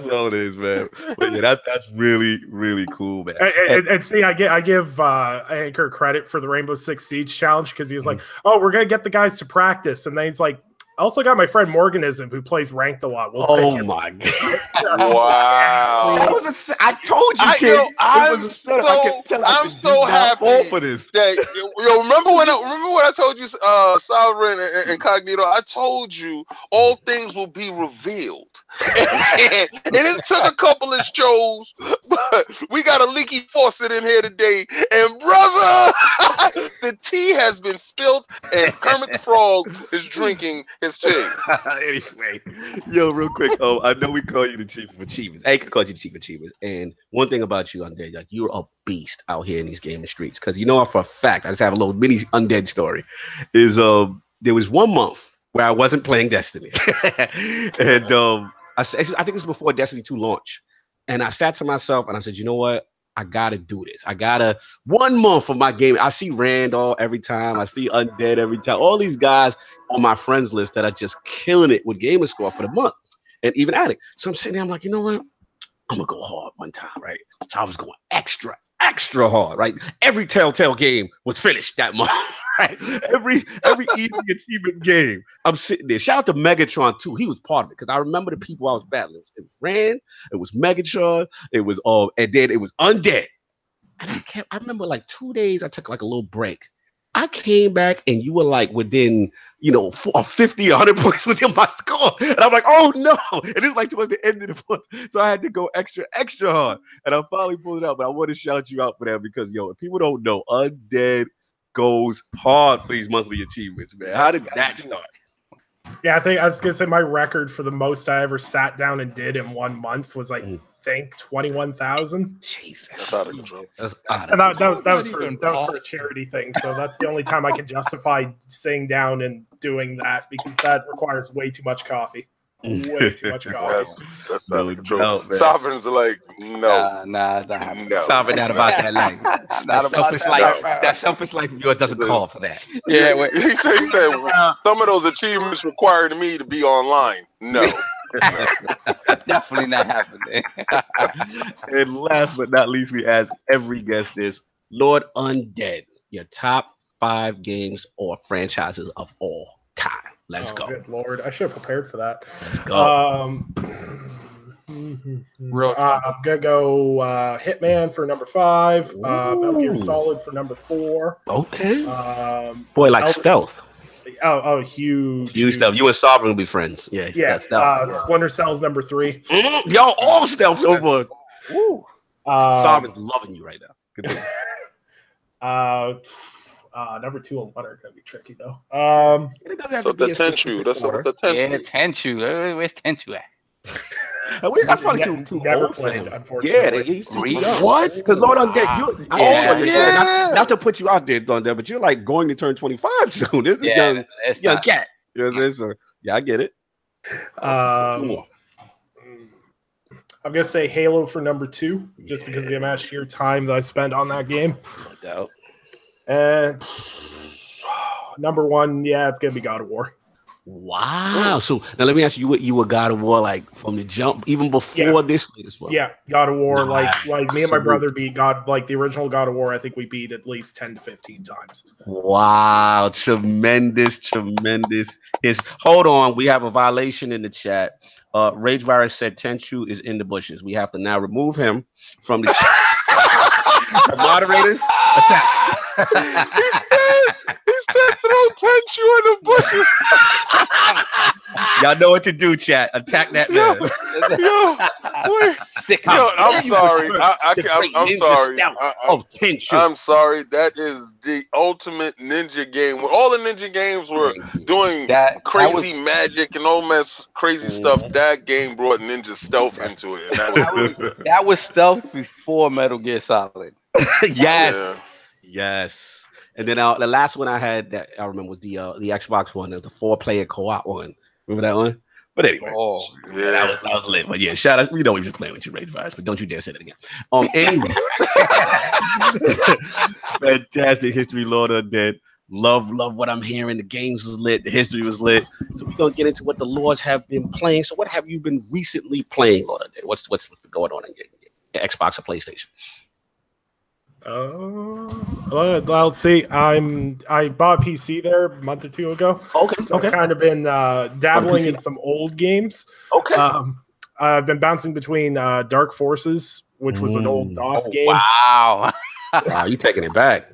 A: all it is, man. But yeah, that's really, really cool, man.
B: And see, I give Anchor credit for the Rainbow Six Siege challenge because he was like, "Oh, we're gonna get the guys to practice," and then he's like, also got my friend Morganism who plays ranked a lot.
A: Oh my god!
E: Wow!
A: I told you, kid.
E: I'm so happy
A: for this.
E: That remember when I told you, Sovereign and Incognito, I told you all things will be revealed, and it took a couple of shows, but we got a leaky faucet in here today, and brother, the tea has been spilled, and Kermit the Frog is drinking his tea.
A: Anyway, yo, real quick. I know we call you the chief of achievements. I can call you the chief of achievements. And one thing about you, Undead, like you're a beast out here in these gaming streets. Because you know for a fact, I just have a little mini Undead story. Is there was 1 month where I wasn't playing Destiny, and I think it was before Destiny 2 launch, and I sat to myself and I said, you know what? I gotta do this. I gotta 1 month of my game. I see Randall every time. I see Undead every time. All these guys on my friends list that are just killing it with gamer score for the month, and even Addict. So I'm sitting there. I'm like, you know what? I'm gonna go hard one time, right? So I was going extra hard, right? Every Telltale game was finished that month, right? Every easy achievement game, I'm sitting there. Shout out to Megatron too. He was part of it because I remember the people I was battling. It was Rand, it was Megatron, it was and then it was Undead. And I remember like 2 days. I took like a little break. I came back and you were like within, 50, 100 points within my score. And I'm like, oh no. And it's like towards the end of the month. So I had to go extra hard. And I finally pulled it out. But I want to shout you out for that because, if people don't know, Undead goes hard for these monthly achievements, man. How did that start?
B: Yeah, I think I was going to say my record for the most I ever sat down and did in 1 month was like, I think 21,000.
A: Jesus,
E: that's out of control.
B: And that was for a charity thing. So that's the only time I can justify sitting down and doing that because that requires way too much coffee. Way too much coffee.
E: That's out of control. Sovereigns are like, no,
D: no.
A: Sovereign not about that life. That selfish life of yours doesn't call for that.
E: Yeah, he said some of those achievements required me to be online. No.
D: Definitely not happening.
A: And last but not least, we ask every guest this: Lord Undead, your top 5 games or franchises of all time. Let's go. Good
B: Lord, I should have prepared for that.
A: Let's go.
B: I'm gonna go Hitman for number 5. Metal Gear Solid for number 4.
A: Okay. Boy, like stealth.
B: Oh, huge
A: stealth. You and Sovereign will be friends. Yeah. Stealth.
B: Splinter Cell's number 3.
A: Yo, all stealth over. Sovereign's loving you right now. Continue.
B: Number 2 and 1 are gonna be tricky though.
E: So the Tenchu. That's what the Tenchu.
D: Yeah, Tenchu. Where's Tenchu at?
A: That's probably too
B: never
A: old
B: played,
A: for him.
B: unfortunately.
A: Yeah, he's too young. What? Because Lord Undead, not to put you out there, Undead, but you're like going to turn 25 soon. This is young cat. You know what I'm saying? So yeah, I get it.
B: I'm gonna say Halo for number 2, just because of the amount of sheer time that I spent on that game.
A: No doubt.
B: And number 1, it's gonna be God of War.
A: Wow. So now let me ask you, you were God of War like from the jump, even before this latest one?
B: Yeah, God of War. Like me and my brother beat the original God of War. I think we beat at least 10 to 15 times.
A: Wow, tremendous. Hold on, we have a violation in the chat. Rage Virus said Tenchu is in the bushes. We have to now remove him from the chat. The moderators attack.
E: He said throw Tenchu in the bushes.
A: Y'all know what to do, chat. Attack that man.
E: I'm sorry. I'm sorry. That is the ultimate ninja game. When all the ninja games were doing crazy magic and all crazy stuff, that game brought ninja stealth into it. And
D: that was stealth before Metal Gear Solid.
A: Yes. And then the last one I had that I remember was the Xbox one. It was the 4-player co-op one. Remember that one? But anyway, that was lit. But yeah, shout out. We know we just playing with you, Rage Virus, but don't you dare say that again. Anyway, fantastic history, Lord Undead. Love what I'm hearing. The games was lit. The history was lit. So we're gonna get into what the Lords have been playing. So what have you been recently playing, Lord Undead? What's been going on in your Xbox or PlayStation?
B: Well, see, I bought a PC there a month or two ago.
A: Okay,
B: so I've kind of been dabbling in some old games.
A: Okay.
B: I've been bouncing between Dark Forces, which was an old DOS game.
D: Wow.
A: Wow, you taking it back.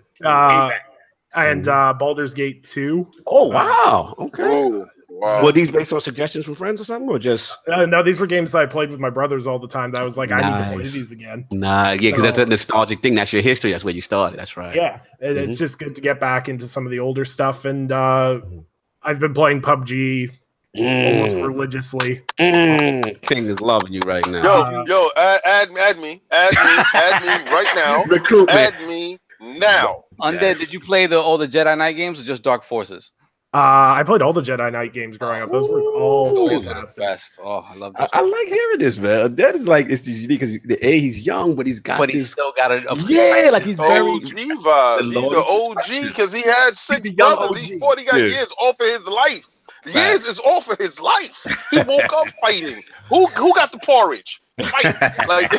B: And Baldur's Gate 2.
A: Oh, wow. Okay.
E: Oh, wow.
A: Were these based on suggestions from friends or something, or just?
B: No, these were games that I played with my brothers all the time. That I was like, I need to play these again.
A: Yeah, because that's a nostalgic thing. That's your history. That's where you started. That's right.
B: Yeah, it's just good to get back into some of the older stuff. And I've been playing PUBG almost religiously.
A: King is loving you right now.
E: Yo, add me right now.
A: Recruitment.
E: Add me now.
D: Undead,
A: Yes.
D: did you play all the Jedi Knight games or just Dark Forces?
B: I played all the Jedi Knight games growing up. Those were all
D: Those are the
B: fantastic.
D: best. Oh, I love that.
A: I like hearing this, man. That is like it's unique because he's young, but he's got
D: But
A: this.
D: he's still got it.
A: Yeah, like he's very.
E: OG vibe. He's
A: Lord
E: the OG because he had 6
A: He's the young
E: brothers.
A: OG.
E: He thought he got years off of his life. Years is off of his life. He woke up fighting. Who got the porridge? Fight. Like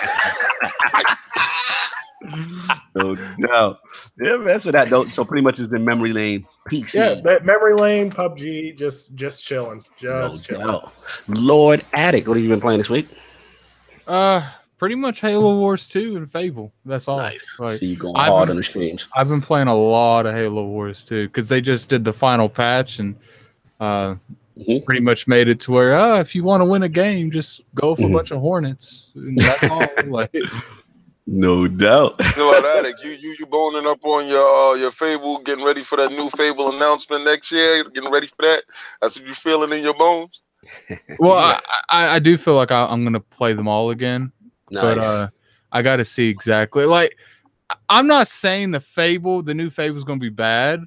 A: No doubt. Yeah, man. So that so pretty much has been memory lane PC.
B: Yeah, memory lane, PUBG, just chilling, chilling.
A: Doubt. Lord Addict, what have you been playing this week?
C: Pretty much Halo Wars 2 and Fable. That's all.
A: Nice.
C: Like,
A: See you going hard on the streams.
C: I've been playing a lot of Halo Wars 2 because they just did the final patch and pretty much made it to where if you want to win a game, just go for a bunch of Hornets. And that's all. Like,
A: no doubt.
E: Lord Addict, you boning up on your Fable, getting ready for that new Fable announcement next year, getting ready for that. That's what you feeling in your bones.
C: well, I do feel like I'm gonna play them all again.
A: Nice.
C: But I got to see exactly. Like, I'm not saying the new Fable is going to be bad.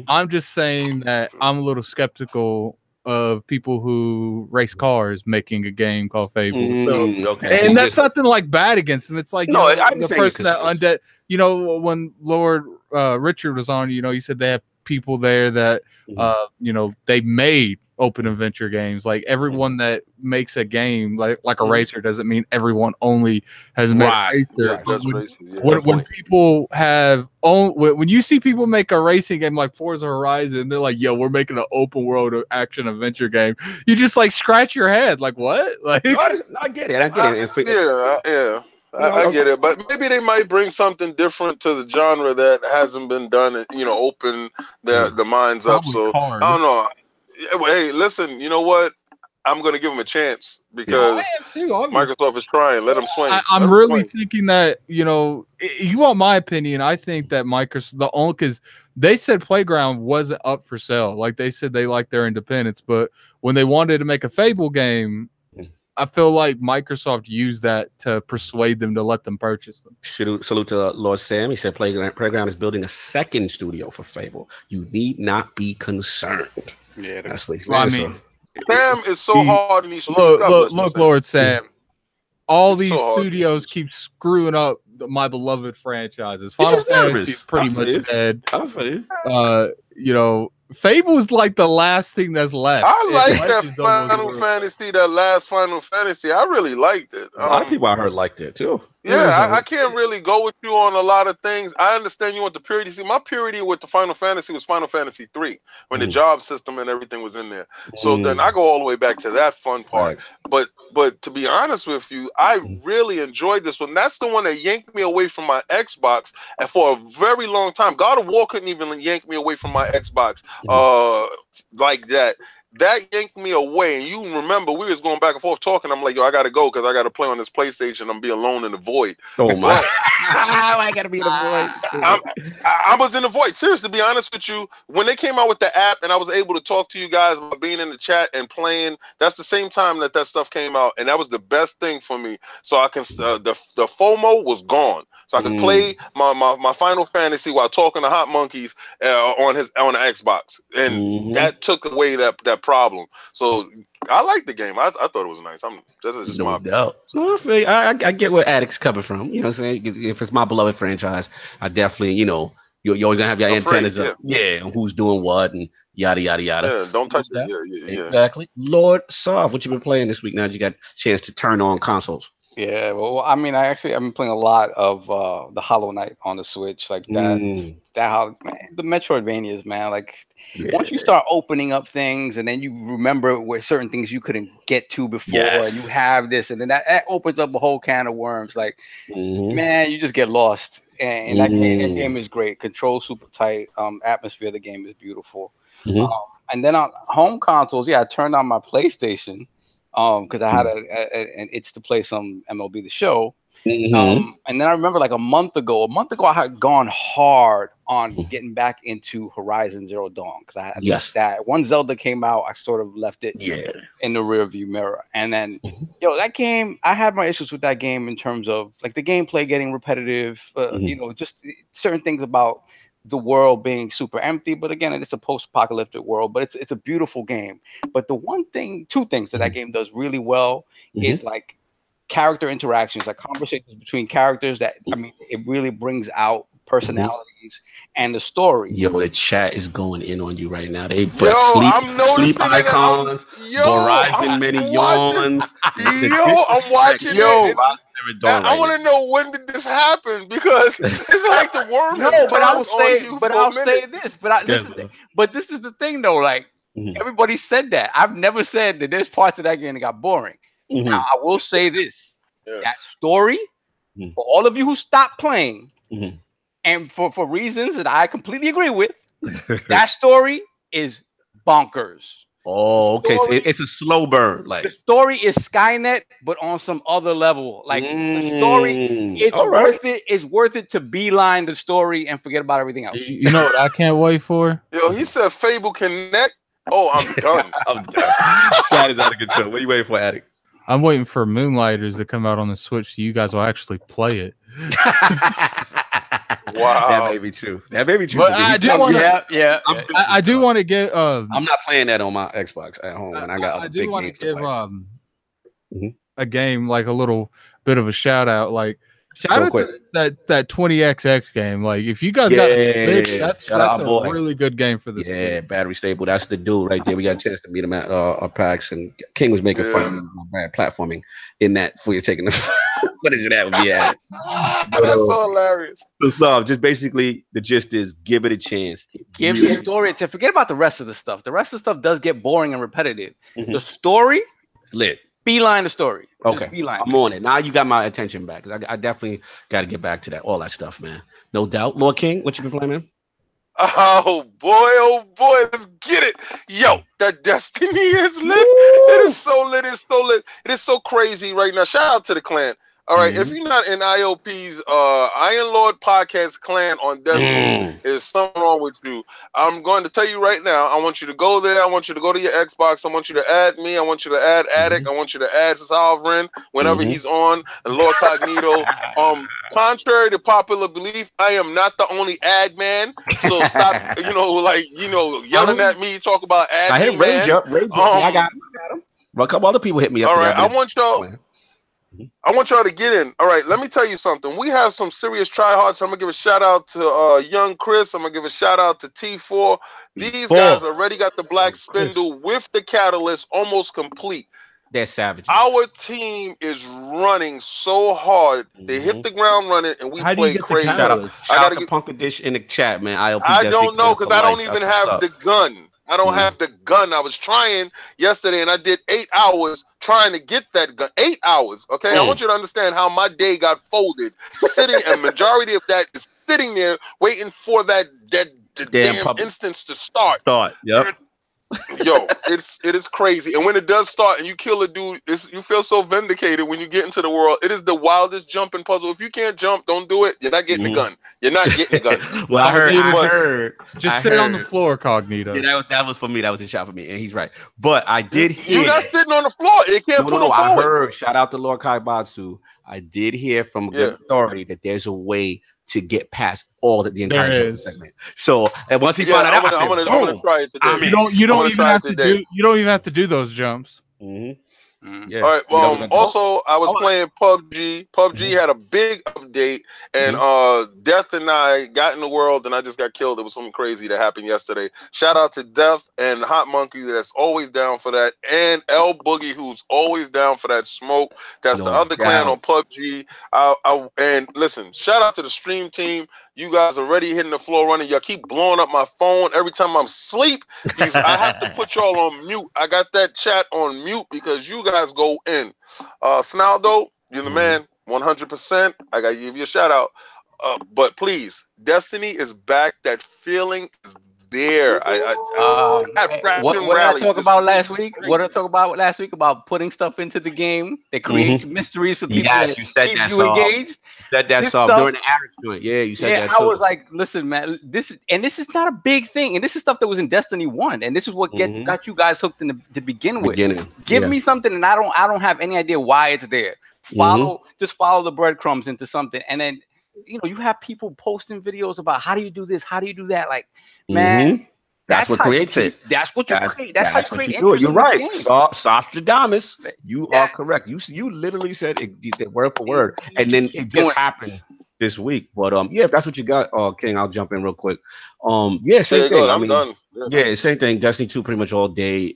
C: I'm just saying that I'm a little skeptical of people who race cars making a game called Fable. And that's nothing like bad against them. It's like the person that Undead. You know, when Lord Richard was on, he said they have people there that they made open adventure games. Like everyone that makes a game like a racer doesn't mean everyone only has made a racer. When people have when you see people make a racing game like Forza Horizon, they're like, yo, we're making an open world action adventure game. You just like scratch your head like, what? Like
A: I get it.
E: Yeah. I get it, but maybe they might bring something different to the genre that hasn't been done and open the minds up. So I don't know. Hey, listen, you know what? I'm going to give them a chance because Microsoft is trying. Let them swing.
C: I'm really thinking that, you want my opinion. I think that Microsoft, because they said Playground wasn't up for sale. Like they said they liked their independence, but when they wanted to make a Fable game, I feel like Microsoft used that to persuade them to let them purchase them.
A: Salute to Lord Sam. He said Playground is building a second studio for Fable. You need not be concerned. Yeah, that's what he said.
E: I mean, Sam is so hard in these
C: look, Lord Sam. All these studios keep screwing up my beloved franchises. Final Fantasy is pretty much dead. Fable is like the last thing that's left.
E: I like that last Final Fantasy. I really liked it.
A: A lot of people I heard liked it too.
E: Yeah, I can't really go with you on a lot of things. I understand you want the purity. See, my purity with the Final Fantasy was Final Fantasy 3 when the job system and everything was in there. So then I go all the way back to that fun part. But to be honest with you, I really enjoyed this one. That's the one that yanked me away from my Xbox, and for a very long time, God of War couldn't even yank me away from my Xbox like that. That yanked me away, and you remember we was going back and forth talking. I'm like, yo, I gotta go because I gotta play on this PlayStation. I'm be alone in the void.
A: Oh my! I gotta be in the void.
E: I was in the void. Seriously, to be honest with you, when they came out with the app and I was able to talk to you guys about being in the chat and playing, that's the same time that stuff came out, and that was the best thing for me. So I can the FOMO was gone. So I could play my Final Fantasy while talking to Hot Monkeys on the Xbox, and that took away that problem. So I like the game. I thought it was nice. This is just my
A: doubt. No, I get where Addict's coming from. You know what I'm saying? If it's my beloved franchise, I definitely, you're always gonna have your antennas up. Yeah, who's doing what and yada yada yada.
E: Yeah, don't touch that.
A: Yeah. Exactly. Lord Sov, what you been playing this week? Now that you got a chance to turn on consoles.
D: Yeah, well, I mean, I've been playing a lot of the Hollow Knight on the Switch, like that. How the Metroidvanias, man. Like once you start opening up things, and then you remember where certain things you couldn't get to before, and you have this, and then that opens up a whole can of worms. Like, man, you just get lost. And that game is great. Control super tight. Atmosphere of the game is beautiful. And then on home consoles, I turned on my PlayStation. Because I had an itch to play some MLB The Show, and then I remember like a month ago, I had gone hard on getting back into Horizon Zero Dawn because I had left that. Once Zelda came out, I sort of left it in the rearview mirror, and then that game, I had my issues with that game in terms of like the gameplay getting repetitive, just certain things about the world being super empty. But again, it's a post-apocalyptic world, but it's a beautiful game. But the two things that game does really well is like character interactions, like conversations between characters that, I mean, it really brings out personalities and the story.
A: Yo, the chat is going in on you right now. They
E: put
A: sleep icons, Verizon many yawns.
E: I'm watching it. I want to know, when did this happen? Because it's like the worm.
D: But I'll say this. But this is the thing, though. Like everybody said that. I've never said that there's parts of that game that got boring. Now I will say this: that story, for all of you who stopped playing, and for reasons that I completely agree with, that story is bonkers.
A: Oh, okay. So it's a slow burn. Like
D: the story is Skynet, but on some other level. Like the story, it's worth it to beeline the story and forget about everything else.
C: You know what I can't wait for?
E: Yo, he said Fable Connect. Oh, I'm done.
A: I'm done. That is out of control. What are you waiting for, Attic?
C: I'm waiting for Moonlighters to come out on the Switch so you guys will actually play it.
E: Wow,
A: that may be true. But
C: I do want to get.
A: I'm not playing that on my Xbox at home, and I got.
C: I do want to give a game like a little bit of a shout out. Like shout out to that 20XX game. Like if you guys got that's a really good game for this.
A: Yeah, battery stable. That's the dude right there. We got a chance to meet him at our PAX, and King was making fun of my bad platforming in that before you're taking the footage of that would be at it.
E: That's so hilarious.
A: So just basically the gist is give it a chance.
D: Give the story to forget about the rest of the stuff. The rest of the stuff does get boring and repetitive. The story,
A: it's lit.
D: Beeline the story.
A: Okay, I'm on it. Now you got my attention back. I definitely got to get back to that. All that stuff, man. No doubt. Lord King, what you been playing, man?
E: Oh boy, let's get it. Yo, that Destiny is lit. It is so lit. It's so lit. It is so crazy right now. Shout out to the clan. All right, if you're not in ILP's Iron Lord podcast clan on Destiny, there's something wrong with you. I'm going to tell you right now, I want you to go there. I want you to go to your Xbox. I want you to add me. I want you to add Attic. I want you to add Sovereign whenever he's on, and LordCognito. Contrary to popular belief, I am not the only ad man. So stop, yelling at me, talk about ad.
A: I hit Rage up. I got him. Well, a couple other people hit me up.
E: All right, I want y'all to get in. All right, let me tell you something. We have some serious tryhards. I'm gonna give a shout out to young Chris. I'm gonna give a shout out to T4. These guys already got the Black Spindle with the catalyst almost complete.
A: They're savages.
E: Our team is running so hard. They hit the ground running, and we play crazy.
A: Shout out to Punk Edition in the chat, man.
E: I don't know because I don't even have the gun. I don't have the gun. I was trying yesterday, and I did 8 hours trying to get that gun. 8 hours, okay? I want you to understand how my day got folded. And majority of that is sitting there waiting for that damn instance to start.
A: Yep.
E: Yo, it is crazy. And when it does start and you kill a dude, you feel so vindicated when you get into the world. It is the wildest jumping puzzle. If you can't jump, don't do it. You're not getting the gun. You're not getting the gun.
A: Well, I heard.
C: Just sit on the floor, Cognito.
A: Yeah, that was for me. That was a shot for me, and he's right. But I did hear.
E: You're not sitting on the floor. It can't put no
A: I heard. Shout out to Lord Kaibatsu. I did hear from a good authority that there's a way to get past all the entire segment. So, and once he found out,
E: I'm gonna try it today.
C: You don't even have to do those jumps.
A: Yeah.
E: All right. Also, I was playing PUBG. PUBG had a big update, and Death and I got in the world, and I just got killed. It was something crazy that happened yesterday. Shout out to Death and Hot Monkey that's always down for that, and L Boogie who's always down for that smoke. That's the other clan on PUBG. And listen, shout out to the stream team. You guys already hitting the floor running. Y'all keep blowing up my phone every time I'm asleep. I have to put y'all on mute. I got that chat on mute because you guys go in. Snaldo, you're the man, 100%. I gotta give you a shout out. But please, Destiny is back. That feeling is there.
D: What did I talk about last week? What did I talk about last week about putting stuff into the game that creates mysteries for people?
A: Yes, you said that.
D: You engaged.
A: Said that during the average joint. Yeah, you said that too.
D: I was like, listen, man, this is not a big thing, and this is stuff that was in Destiny 1, and this is what got you guys hooked in to begin with. Give me something, and I don't have any idea why it's there. Just follow the breadcrumbs into something, and then you have people posting videos about how do you do this, how do you do that, like. Man,
A: that's what creates it.
D: That's what you create. That's how you
A: do it. You're right. Sostradamus, you are correct. You literally said it word for word, and then it just happened this week. But yeah, if that's what you got, King, I'll jump in real quick. Yeah, same thing.
E: I'm done.
A: Yeah, same thing. Destiny 2 pretty much all day.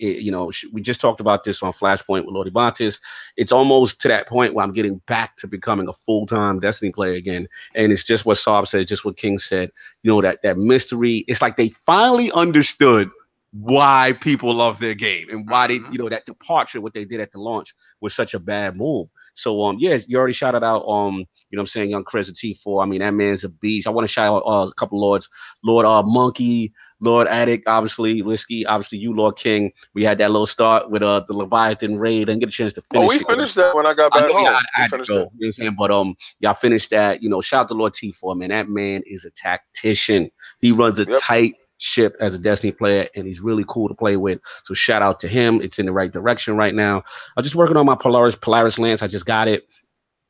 A: We just talked about this on Flashpoint with Lordy Bontis. It's almost to that point where I'm getting back to becoming a full-time Destiny player again. And it's just what Saab said, just what King said. That mystery. It's like they finally understood why people love their game and why they, that departure, what they did at the launch was such a bad move. So, yeah, you already shouted out, Young Chris at T4. I mean, that man's a beast. I want to shout out a couple lords, Lord Monkey, Lord Addict, obviously, Whiskey, obviously you, Lord King. We had that little start with the Leviathan raid. Didn't get a chance to finish.
E: We finished that when I got back home.
A: I finished it. You know what I'm saying? But y'all finished that. Shout out to Lord T4, man. That man is a tactician. He runs a tight ship as a Destiny player, and he's really cool to play with. So shout out to him. It's in the right direction right now. I'm just working on my Polaris Lance. I just got it.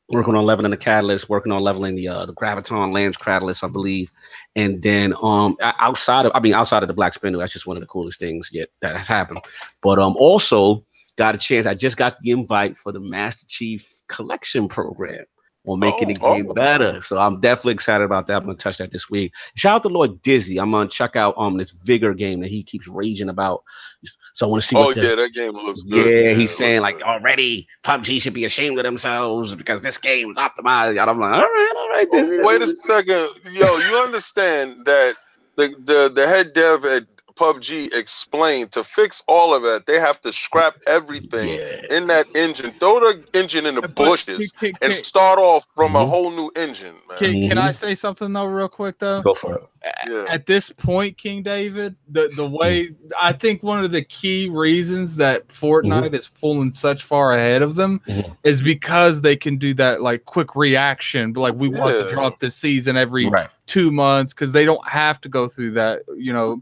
A: Working on leveling the Catalyst, working on leveling the Graviton Lance Catalyst, I believe. And then outside of the Black Spindle, that's just one of the coolest things yet that has happened. But also got a chance. I just got the invite for the Master Chief Collection program on making the game better. So I'm definitely excited about that. I'm gonna touch that this week. Shout out to Lord Dizzy. I'm gonna check out this Vigor game that he keeps raging about. So I want to see
E: that game looks good.
A: Yeah, he's saying like already PUBG should be ashamed of themselves because this game is optimized. And I'm like, all right.
E: Wait a second. Yo, you understand that the head dev at PUBG explained to fix all of that, they have to scrap everything in that engine, throw the engine in the bushes, and start off from a whole new engine, man.
C: Can I say something though, real quick though?
A: Go for it.
C: At this point, King David, the way I think one of the key reasons that Fortnite is pulling such far ahead of them is because they can do that like quick reaction, but like we want to drop the season every 2 months because they don't have to go through that,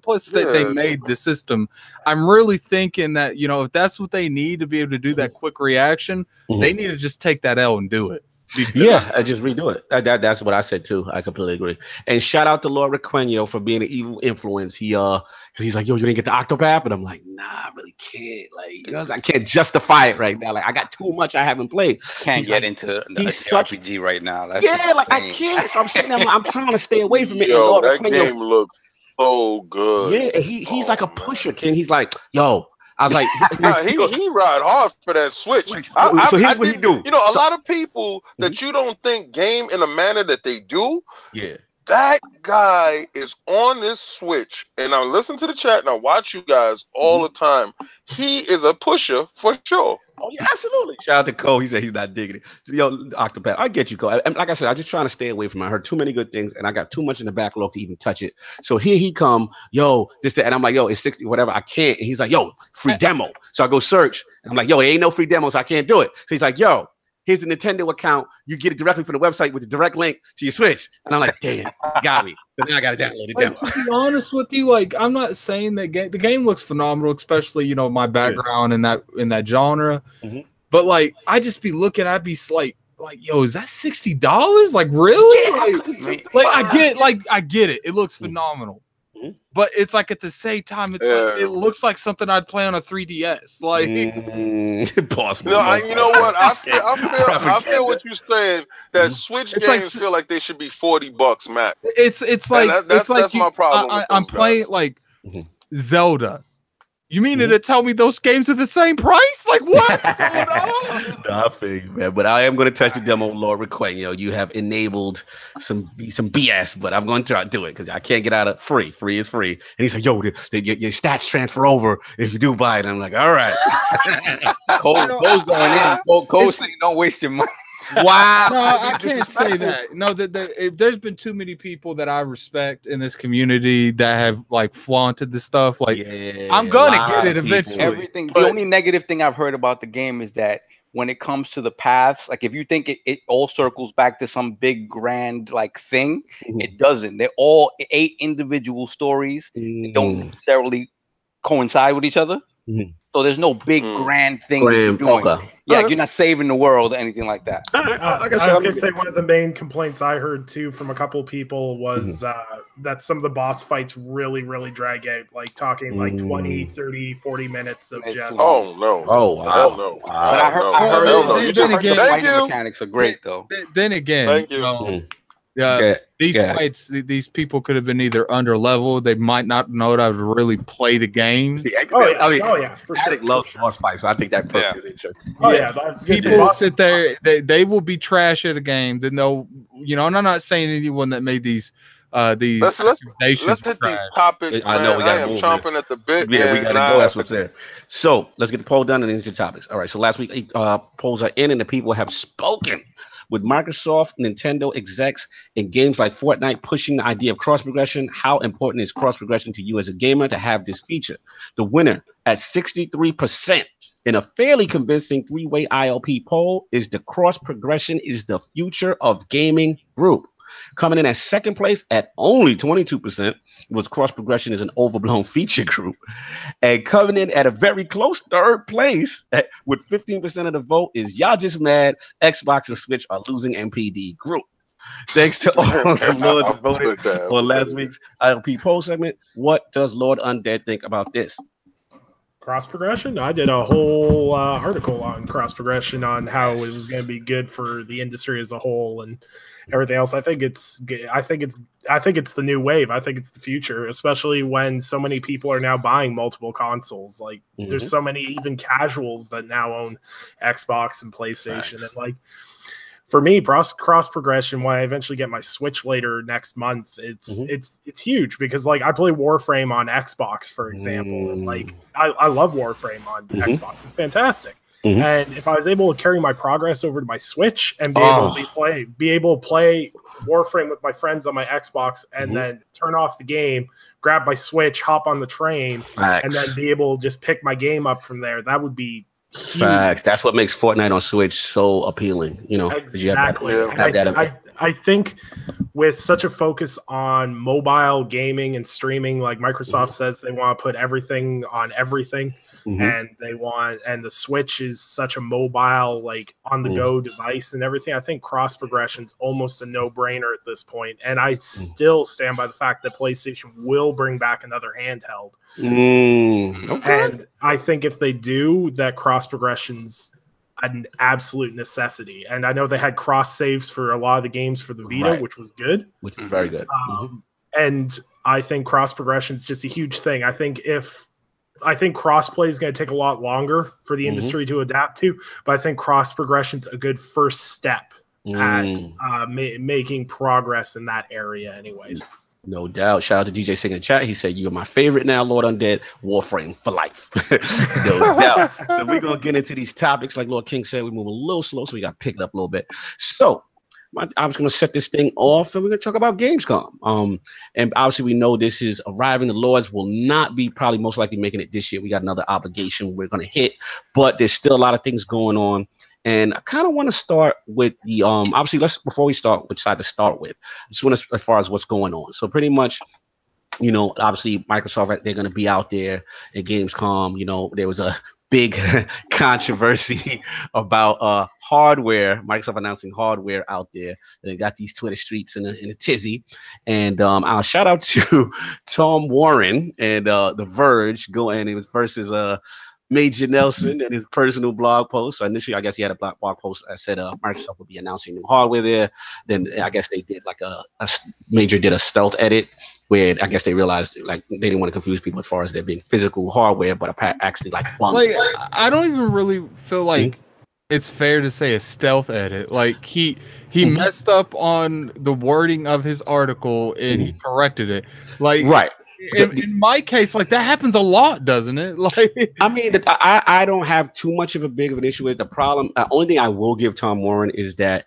C: plus they made the system. I'm really thinking that, if that's what they need to be able to do that quick reaction, they need to just take that L and do it.
A: I just redo it. That's what I said too. I completely agree. And shout out to LordCognito for being an evil influence. Because he's like, yo, you didn't get the Octopath, and I'm like, nah, I really can't. Like, I can't justify it right now. Like, I got too much I haven't played.
D: Can't get into the RPG right now. That's
A: I can't. So I'm saying I'm trying to stay away from it.
E: Yo, that game looks so good.
A: Yeah, he's like a pusher, King. He's like, yo. I was like,
E: he ride hard for that Switch.
A: So here's what he do.
E: A lot of people that you don't think game in a manner that they do.
A: Yeah.
E: That guy is on this Switch, and I listen to the chat and I watch you guys all the time. He is a pusher for sure.
A: Oh yeah, absolutely. Shout out to Cole. He said he's not digging it. Yo, Octopath, I get you, Cole. And like I said, I'm just trying to stay away from it. I heard too many good things, and I got too much in the backlog to even touch it. So here he come, yo, and I'm like, yo, it's 60, whatever. I can't. And he's like, yo, free demo. So I go search, and I'm like, yo, it ain't no free demo, so I can't do it. So he's like, yo, here's the Nintendo account. You get it directly from the website with the direct link to your Switch. And I'm like, damn, got me. But then I got to download the demo.
C: To be honest with you, like, I'm not saying that the game looks phenomenal, especially, my background in that genre. But like, I just be looking, I'd be like, yo, is that $60? Like, really?
A: Yeah.
C: Like I get it. It looks phenomenal. but it's like at the same time, it's like it looks like something I'd play on a 3DS. Like,
A: possible.
E: No, you know what? I feel what you're saying. That Switch
C: It's
E: games
C: like-
E: feel like they should be $40 max.
C: it's like
E: that's my problem. with
C: I'm
E: those
C: playing
E: guys.
C: like Zelda. You mean to tell me those games are the same price? Like, what's going on?
A: I feel you, man. But I am going to touch the demo, Lord Requang. You have enabled some BS, but I'm going to try to do it because I can't get out of free. Free is free. And he's like, yo, your stats transfer over if you do buy it. I'm like, all right.
D: Cole's going in. Cole's saying, don't waste your money.
A: Wow.
C: No, I can't say that. No, there's been too many people that I respect in this community that have like flaunted the stuff. Like, I'm gonna get it eventually.
D: Everything. The only negative thing I've heard about the game is that when it comes to the paths, like if you think it all circles back to some big grand like thing, it doesn't. They're all 8 individual stories that don't necessarily coincide with each other. So there's no big grand thing you're doing. Yeah, you're not saving the world or anything like that.
B: Like I was gonna say, one of the main complaints I heard too from a couple of people was that some of the boss fights really drag out, like talking like 20, 30, 40 minutes of just
E: Oh no.
A: Oh wow.
E: Hell no.
D: But I heard the fighting mechanics are great though.
C: Then again,
E: Thank you.
C: These fights, these people could have been either under level. They might not know how to really play the game.
A: See,
B: for sure.
A: Addict loves boss fights, so I think that perk is interesting.
C: People sit there, they will be trash at a game. Then they'll, and I'm not saying anyone that made these
E: let's hit these topics.
A: I know we got.
E: I am chomping at the bit.
A: Yeah, we got to go. That's what's there. So let's get the poll done and into the topics. All right. So last week polls are in, and the people have spoken. With Microsoft, Nintendo execs in games like Fortnite pushing the idea of cross progression, how important is cross progression to you as a gamer to have this feature? The winner at 63% in a fairly convincing 3-way ILP poll is the cross progression is the future of gaming group. Coming in at second place at only 22% was cross progression is an overblown feature group. And coming in at a very close third place with 15% of the vote is y'all just mad Xbox and Switch are losing MPD group. Thanks to all the Lords who voted on last week's ILP poll segment. What does Lord Undead think about this?
B: Cross progression. I did a whole article on cross progression on how it was going to be good for the industry as a whole and everything else. I think it's the new wave. I think it's the future, especially when so many people are now buying multiple consoles. Like there's so many even casuals that now own Xbox and PlayStation. And like for me, cross progression, when I eventually get my Switch later next month, it's huge because like I play Warframe on Xbox, for example, and like I love Warframe on Xbox. It's fantastic. And if I was able to carry my progress over to my Switch and be able to play Warframe with my friends on my Xbox and then turn off the game, grab my Switch, hop on the train, and then be able to just pick my game up from there, that would be huge.
A: Facts. That's what makes Fortnite on Switch so appealing.
B: Exactly. I think with such a focus on mobile gaming and streaming, like Microsoft says they want to put everything on everything. And the Switch is such a mobile, like on the go device and everything. I think cross progression is almost a no-brainer at this point. And I still stand by the fact that PlayStation will bring back another handheld. And I think if they do, that cross progression's an absolute necessity. And I know they had cross saves for a lot of the games for the Vita, which was good.
A: Which was very good.
B: And I think cross progression is just a huge thing. I think crossplay is going to take a lot longer for the industry to adapt to, but I think cross progression is a good first step at making progress in that area anyways.
A: No doubt. Shout out to DJ Singh in the chat. He said, "You are my favorite now, Lord Undead. Warframe for life." No doubt. So we're going to get into these topics. Like Lord King said, we move a little slow, so we got to pick it up a little bit. So I'm just going to set this thing off, and we're going to talk about Gamescom. And obviously, we know this is arriving. The Lords will not be probably most likely making it this year. We got another obligation we're going to hit, but there's still a lot of things going on. And I kind of want to start with the obviously before we start which side to start with, I just want to as far as what's going on. So pretty much, obviously Microsoft, they're going to be out there at Gamescom. There was a big controversy about hardware. Microsoft announcing hardware out there, and they got these Twitter streets in a tizzy. And I'll shout out to Tom Warren and The Verge going it was versus Major Nelson and his personal blog post. So initially, I guess he had a blog post that said Microsoft would be announcing new hardware there. Then I guess they did like a Major did a stealth edit where I guess they realized like they didn't want to confuse people as far as there being physical hardware, but actually like bundled.
C: Like I don't even really feel like it's fair to say a stealth edit. Like he messed up on the wording of his article and he corrected it. Like
A: right.
C: In my case, like that happens a lot, doesn't it? Like,
A: I mean, I don't have too much of a big of an issue with the problem. The only thing I will give Tom Warren is that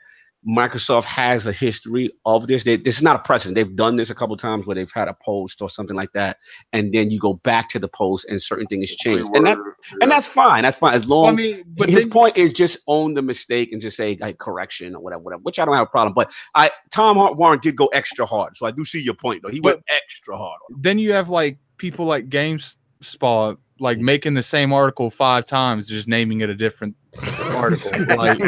A: Microsoft has a history of this. This is not a precedent. They've done this a couple of times where they've had a post or something like that, and then you go back to the post and certain things change, and that's fine. That's fine as long. But his point is just own the mistake and just say like correction or whatever, which I don't have a problem. But Tom Warren did go extra hard, so I do see your point though. He went extra hard.
C: Then you have like people like GameSpot like making the same article 5 times, just naming it a different article. Like,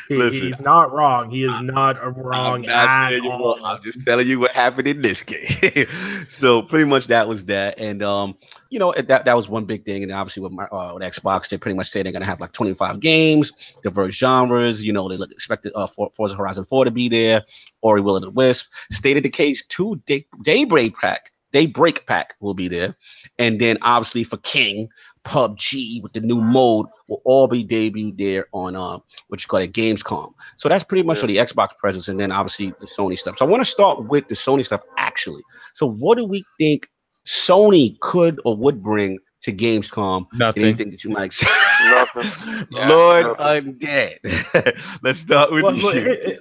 B: he's not wrong. He is not wrong at all.
A: I'm just telling you what happened in this case. So pretty much that was that, and you know that was one big thing. And obviously with Xbox, they pretty much say they're gonna have like 25 games, diverse genres. You know they expected Forza Horizon 4 to be there, Ori Will of the Wisp, State of Decay 2, Daybreak Pack will be there, and then obviously for King, PUBG with the new mode will all be debuted there on what you call it Gamescom. So that's pretty much for the Xbox presence, and then obviously the Sony stuff. So I want to start with the Sony stuff actually. So what do we think Sony could or would bring to Gamescom?
C: Nothing.
A: Anything that you might say?
E: Nothing.
A: Lord Undead. Let's start with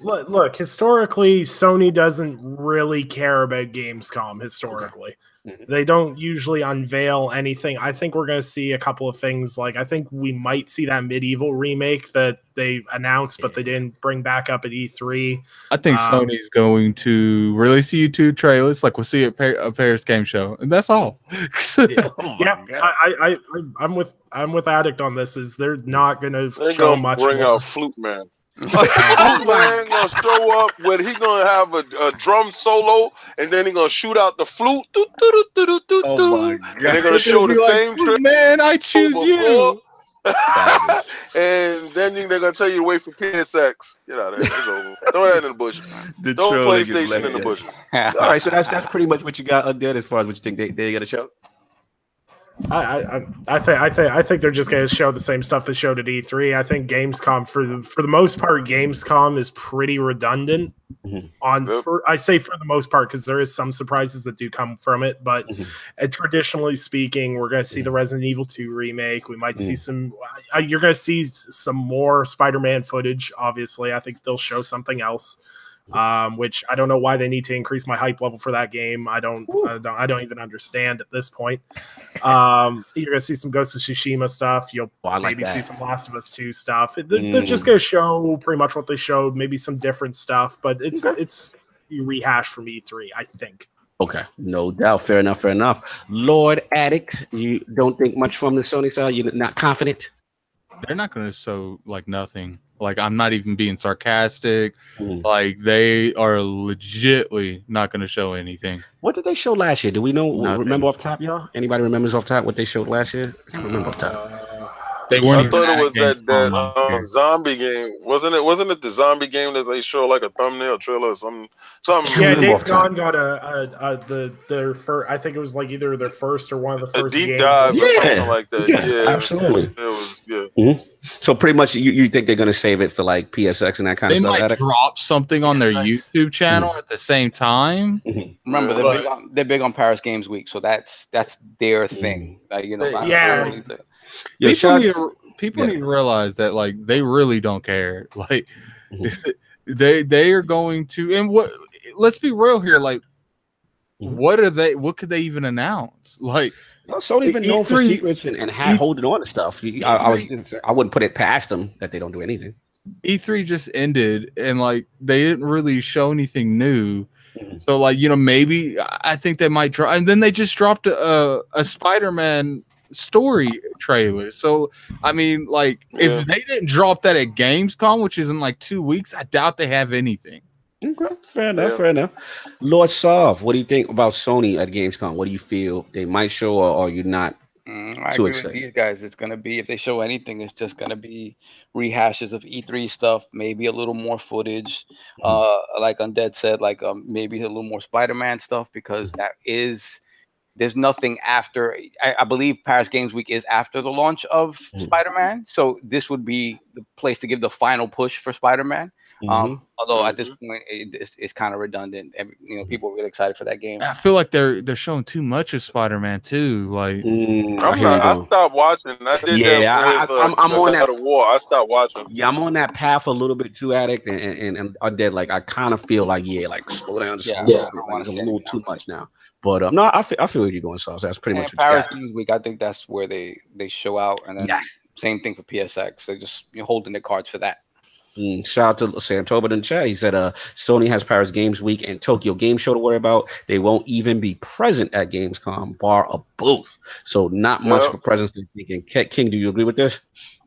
B: look, historically, Sony doesn't really care about Gamescom historically.
A: Okay.
B: They don't usually unveil anything. I think we're going to see a couple of things. Like I think we might see that Medieval remake that they announced, but they didn't bring back up at E3.
C: I think Sony's going to release YouTube trailers, like we'll see at Paris Game Show, and that's all.
B: I'm with Addict on this. Is they're not going to show much.
E: Bring out Flute Man. Flute Man gonna show up where he gonna have a drum solo, and then he gonna shoot out the flute. And they're gonna show the same trick.
C: Man, I choose you.
E: And then they're gonna tell you to wait for PSX. Get out of there. It's over. Throw that in the bush. Don't PlayStation in the bush.
A: All right, so that's pretty much what you got Undead as far as what you think they got to show.
B: I think they're just going to show the same stuff they showed at E3. I think Gamescom for the most part, Gamescom is pretty redundant. I say for the most part because there is some surprises that do come from it, but traditionally speaking, we're going to see the Resident Evil 2 remake. We might see some. You're going to see some more Spider-Man footage. Obviously, I think they'll show something else. Which I don't know why they need to increase my hype level for that game. I don't even understand at this point. You're gonna see some Ghost of Tsushima stuff. You'll maybe see some Last of Us 2 stuff. They're just gonna show pretty much what they showed, maybe some different stuff, but it's rehash from E3, I think.
A: Okay, no doubt. Fair enough. Lord Addict, you don't think much from the Sony side? You're not confident?
C: They're not going to show like nothing. Like I'm not even being sarcastic. Like they are legitly not going to show anything.
A: What did they show last year? Do we know?
C: Nothing.
A: Remember off top, y'all? Anybody remembers off top what they showed last year? I can't remember off top.
C: They weren't.
E: I thought it was that zombie game. Wasn't it the zombie game that they show like a thumbnail trailer or something?
B: Yeah, Days Gone got their first. I think it was like either their first or one of the first
E: deep
B: games.
E: dive or something like that. Yeah,
A: absolutely.
E: It was
A: So pretty much, you think they're gonna save it for like PSX and that kind of stuff?
C: They might drop something on their YouTube channel at the same time.
D: Remember, they're big on Paris Games Week, so that's their thing.
C: People need to realize that like they really don't care. Like they are going to, and what? Let's be real here. Like, what could they even announce? Like,
A: Sony's been known for secrets and holding on to stuff. I wouldn't put it past them that they don't do anything.
C: E3 just ended, and like they didn't really show anything new. So like maybe I think they might drop, and then they just dropped a Spider-Man story trailers. So I mean, like, if they didn't drop that at Gamescom, which is in like 2 weeks, I doubt they have anything.
A: Okay, fair enough, fair enough. Lord Sov, what do you think about Sony at Gamescom? What do you feel they might show, or are you not
D: I
A: too
D: agree
A: excited?
D: with these guys. It's gonna be, if they show anything, it's just gonna be rehashes of E3 stuff, maybe a little more footage. Like Undead said, like maybe a little more Spider-Man stuff, because there's nothing after. I believe Paris Games Week is after the launch of Spider-Man, so this would be the place to give the final push for Spider-Man. Although at this point it's kind of redundant. You know, people are really excited for that game.
C: I feel like they're showing too much of Spider-Man too. Like,
E: I stopped watching. I did that with
A: I'm on that
E: war. I stopped watching.
A: Yeah, I'm on that path a little bit too, Addict, and Undead. Like, I kind of feel like, like slow down just a little bit. Like, it's a little too much now. But no, I feel where you're going, so that's pretty much what
D: Paris Games Week. I think that's where they show out, and then same thing for PSX. They're just holding their cards for that.
A: Shout out to Santoba in the chat. He said, Sony has Paris Games Week and Tokyo Game Show to worry about. They won't even be present at Gamescom, bar a booth. So not much of a presence to thinking. King, do you agree with this?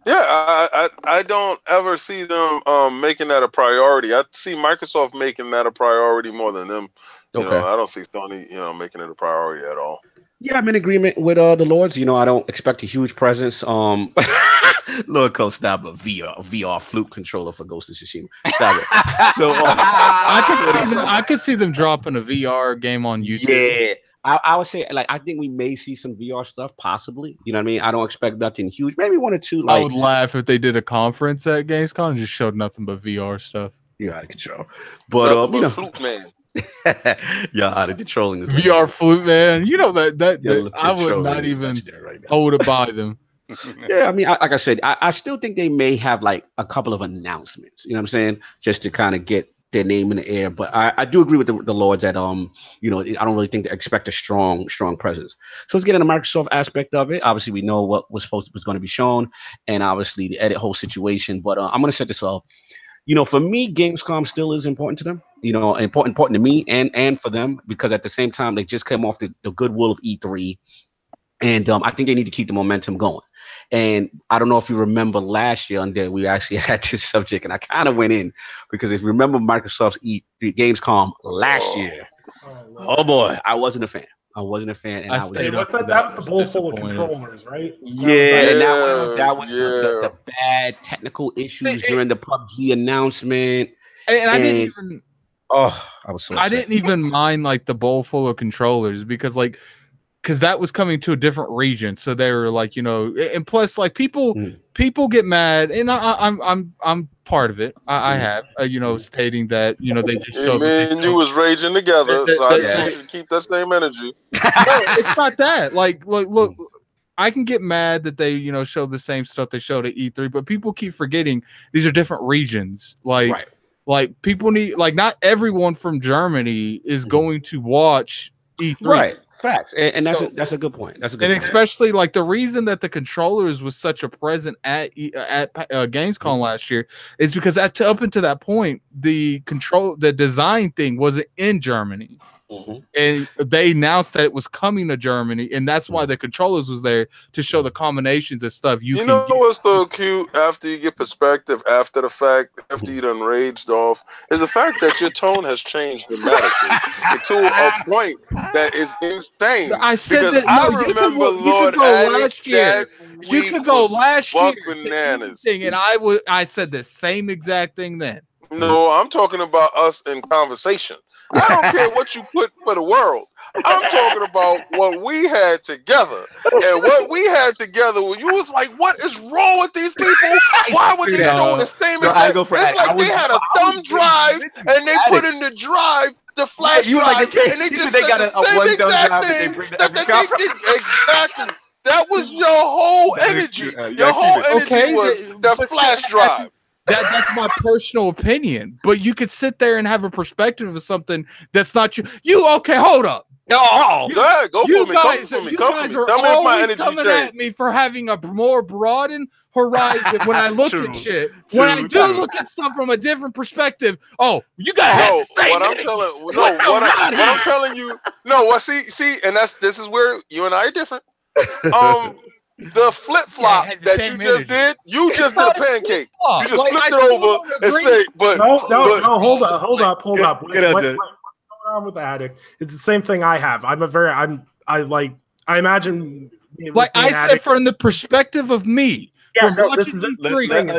E: Yeah, I don't ever see them making that a priority. I see Microsoft making that a priority more than them. You know, I don't see Sony, making it a priority at all.
A: Yeah, I'm in agreement with the Lords. I don't expect a huge presence. Lord Co, stop a VR flute controller for Ghost of Tsushima. Stop it. So
C: I could see them dropping a VR game on YouTube.
A: Yeah. I would say, like, I think we may see some VR stuff, possibly. You know what I mean? I don't expect nothing huge. Maybe one or two. Like,
C: I would laugh if they did a conference at Gamescom and just showed nothing but VR stuff.
A: You're out of control. But
E: Flute Man.
A: You're out of controlling this
C: VR flute man. You know that I would not even hold it by them.
A: Yeah, I mean, like I said, I still think they may have like a couple of announcements. You know what I'm saying? Just to kind of get their name in the air. But I do agree with the Lords that I don't really think they expect a strong presence. So let's get into the Microsoft aspect of it. Obviously, we know what was going to be shown, and obviously the edit whole situation. But I'm going to set this up. For me, Gamescom still is important to them. Important to me and for them, because at the same time they just came off the goodwill of E3, and I think they need to keep the momentum going. And I don't know if you remember last year, Undead, we actually had this subject, and I kind of went in because if you remember Microsoft's Gamescom last year, oh boy, I wasn't a fan. And
B: that was the bowl full of controllers, right?
A: Yeah, that was the bad technical issues during the PUBG announcement.
C: And I didn't even.
A: Oh, I was so upset.
C: I didn't even mind like the bowl full of controllers because that was coming to a different region, so they were like, and plus like people get mad, and I'm part of it. I have stating that they just showed
E: you was raging together, so I just keep that same energy.
C: No, it's not that. Like, look, I can get mad that they show the same stuff they showed at E3, but people keep forgetting these are different regions. Like people need, like, not everyone from Germany is going to watch E3.
A: Right. Facts. And that's a good point. That's a good point.
C: Especially like the reason that the controllers was such a present at Gamescom last year is because up until that point, the design thing wasn't in Germany. And they announced that it was coming to Germany, and that's why the controllers was there to show the combinations of stuff you can get.
E: What's so cute after you get perspective after the fact, after you done raged off, is the fact that your tone has changed dramatically to a point that is insane.
C: I said that
E: I remember Lord
C: last year. You could go last year
E: bananas.
C: And I said the same exact thing then.
E: No, I'm talking about us in conversation. I don't care what you put for the world. I'm talking about what we had together. And what we had together when you was like, what is wrong with these people? Why would they do the same exact? It's like they had a thumb drive and they put in the drive the flash drive, and they just said the same exact thing that they did. Exactly. That was your whole energy. Your whole energy was the flash drive.
C: That's my personal opinion, but you could sit there and have a perspective of something that's not you. Okay, hold up.
E: No, go ahead, go for me.
C: Guys are always coming at me for having a more broadened horizon when I look at shit. When I do look at stuff from a different perspective, you gotta have the same
E: what I'm telling you. No, see, and this is where you and I are different. The flip flop that you just did, you just did a pancake. You just flipped it over and say, but
B: no, hold up.
A: Get out there.
B: What's going on with the addict? It's the same thing I have. I imagine
C: like I said from the perspective of me.
B: Yeah, no, this is the thing.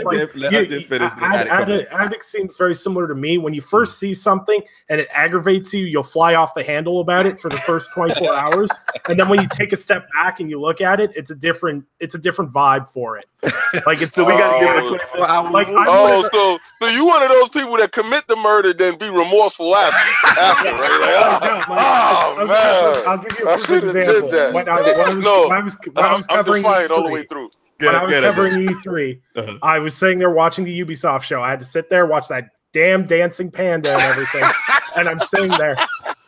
B: Addict seems very similar to me. When you first see something and it aggravates you, you'll fly off the handle about it for the first 24 hours, and then when you take a step back and you look at it, it's a different vibe for it. Like it's
A: so we got to give it a 24 hour.
E: Like so you one of those people that commit the murder then be remorseful after right? Like, man,
B: I'll give you a quick example. When I was covering
E: defiant all the way through.
B: When I was covering E3, I was sitting there watching the Ubisoft show. I had to sit there, watch that damn dancing panda and everything. And I'm sitting there.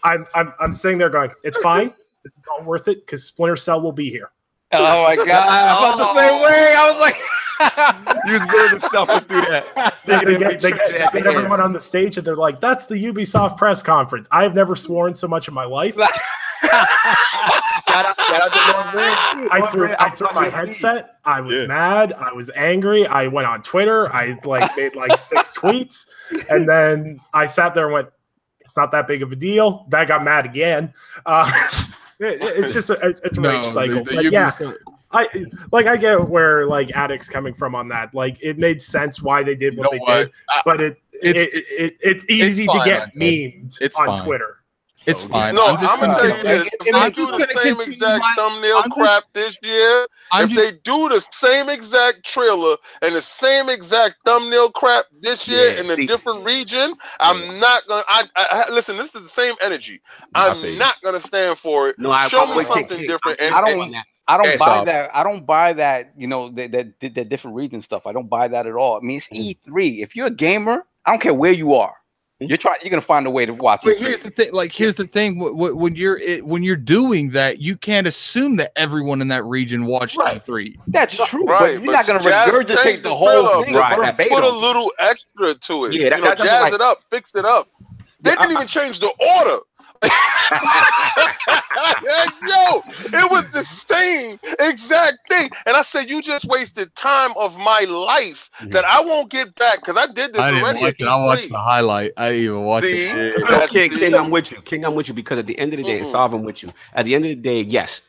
B: I'm sitting there going, it's fine. It's all worth it because Splinter Cell will be here.
D: Oh my god. I felt the same way. I was like
A: you was willing to suffer through that.
B: They get everyone on the stage and they're like, that's the Ubisoft press conference. I have never sworn so much in my life. I threw my headset. I was mad. I was angry. I went on Twitter. I made 6 tweets, and then I sat there and went, "It's not that big of a deal." Then I got mad again. It's just it's a rage cycle. I get where Addict's coming from on that. It made sense why they did what they did, but it's easy to get memed on Twitter.
C: It's fine.
E: No, I'm gonna tell you this. If they do the same exact thumbnail crap this year, if they do the same exact trailer and the same exact thumbnail crap this year in a different region, I'm not gonna. Listen. This is the same energy. I'm not gonna stand for it. No, show me something different.
D: I don't buy that. I don't buy that. You know, that different region stuff. I don't buy that at all. I mean, it's E3. If you're a gamer, I don't care where you are. You're gonna find a way to watch it.
C: But here's the thing. Here's the thing. When you're doing that, you can't assume that everyone in that region watched E3.
D: That's true. Right, but you're not gonna regurgitate the whole thing.
E: Right. Put a little extra to it. Yeah, jazz it up, fix it up. They didn't even change the order. Yo, it was the same exact thing, and I said you just wasted time of my life that I won't get back because I did this already.
C: I watched the highlight. I didn't even watch it.
A: King, I'm with you. King, I'm with you because at the end of the day, I'm with you. At the end of the day, yes,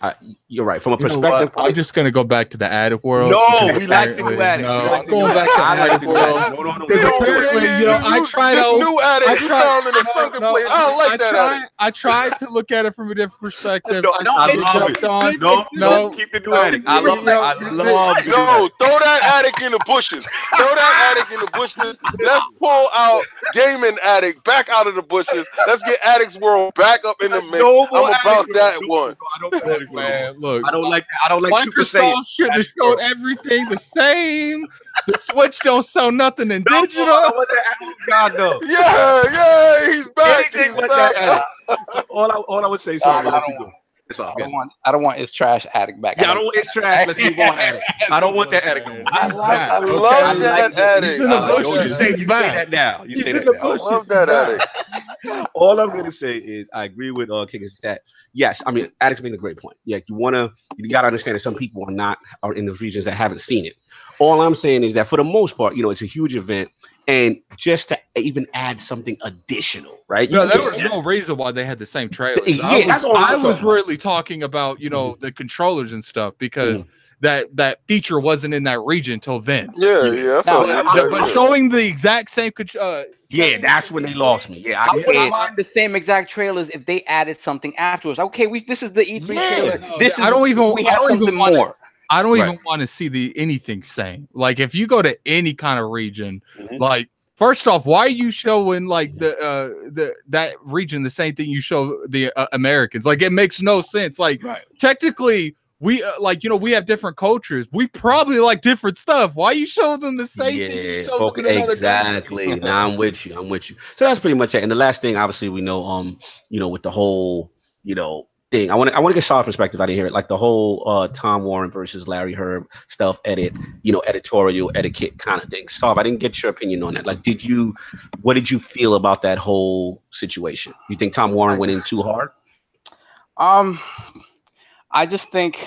A: you're right. From a perspective,
C: I'm just gonna go back to the Addict world.
A: No, we like to do Addict.
C: No, I'm going back to Addict world. Because apparently, I tried
E: out. New Addict. You found in a fucking place. I don't like that Addict.
C: I tried to look at it from a different perspective.
A: No, I love it. No, keep the new Addict. I love that. I love it.
E: No, throw that Addict in the bushes. Throw that Addict in the bushes. Let's pull out Gaming Addict back out of the bushes. Let's get Addict's World back up in the mix. I'm about that one.
C: Man, look,
A: I don't like that. I don't like Super Saiyan.
C: Microsoft should have showed everything the same. The Switch don't sell nothing in digital.
A: God no.
E: Yeah, he's back. He's back.
A: All I would say, so
D: I don't want his trash Addict back.
A: Yeah, I don't want his trash. Let's move on, Addict. I don't want that Addict.
E: I love that Addict.
A: You say that now. You say that now.
E: I love that Addict.
A: All I'm gonna say is I agree with King's stat. Yes, I mean Addict's making a great point. Yeah, you gotta understand that some people are in those regions that haven't seen it. All I'm saying is that for the most part, it's a huge event, and just to even add something additional, right?
C: No, there was no reason why they had the same trailers.
A: Yeah, that's all
C: I was really talking about, the controllers and stuff because that feature wasn't in that region until then.
E: Yeah.
C: But showing the exact same
A: that's when they lost me. Yeah,
D: I wouldn't mind the same exact trailers if they added something afterwards. Okay, this is the E3 trailer.
C: I don't even want to see anything same. Like if you go to any kind of region, first off, why are you showing that region the same thing you show the Americans? Like it makes no sense. Like technically, we we have different cultures. We probably like different stuff. Why you show them the same thing? You show them
A: exactly. Now I'm with you. So that's pretty much it. And the last thing, obviously, we know, with the whole, thing. I want to get Saul's perspective out of here. Like the whole Tom Warren versus Larry Herb stuff, editorial etiquette kind of thing. Saul, I didn't get your opinion on that. Like, what did you feel about that whole situation? You think Tom Warren went in too hard?
D: I just think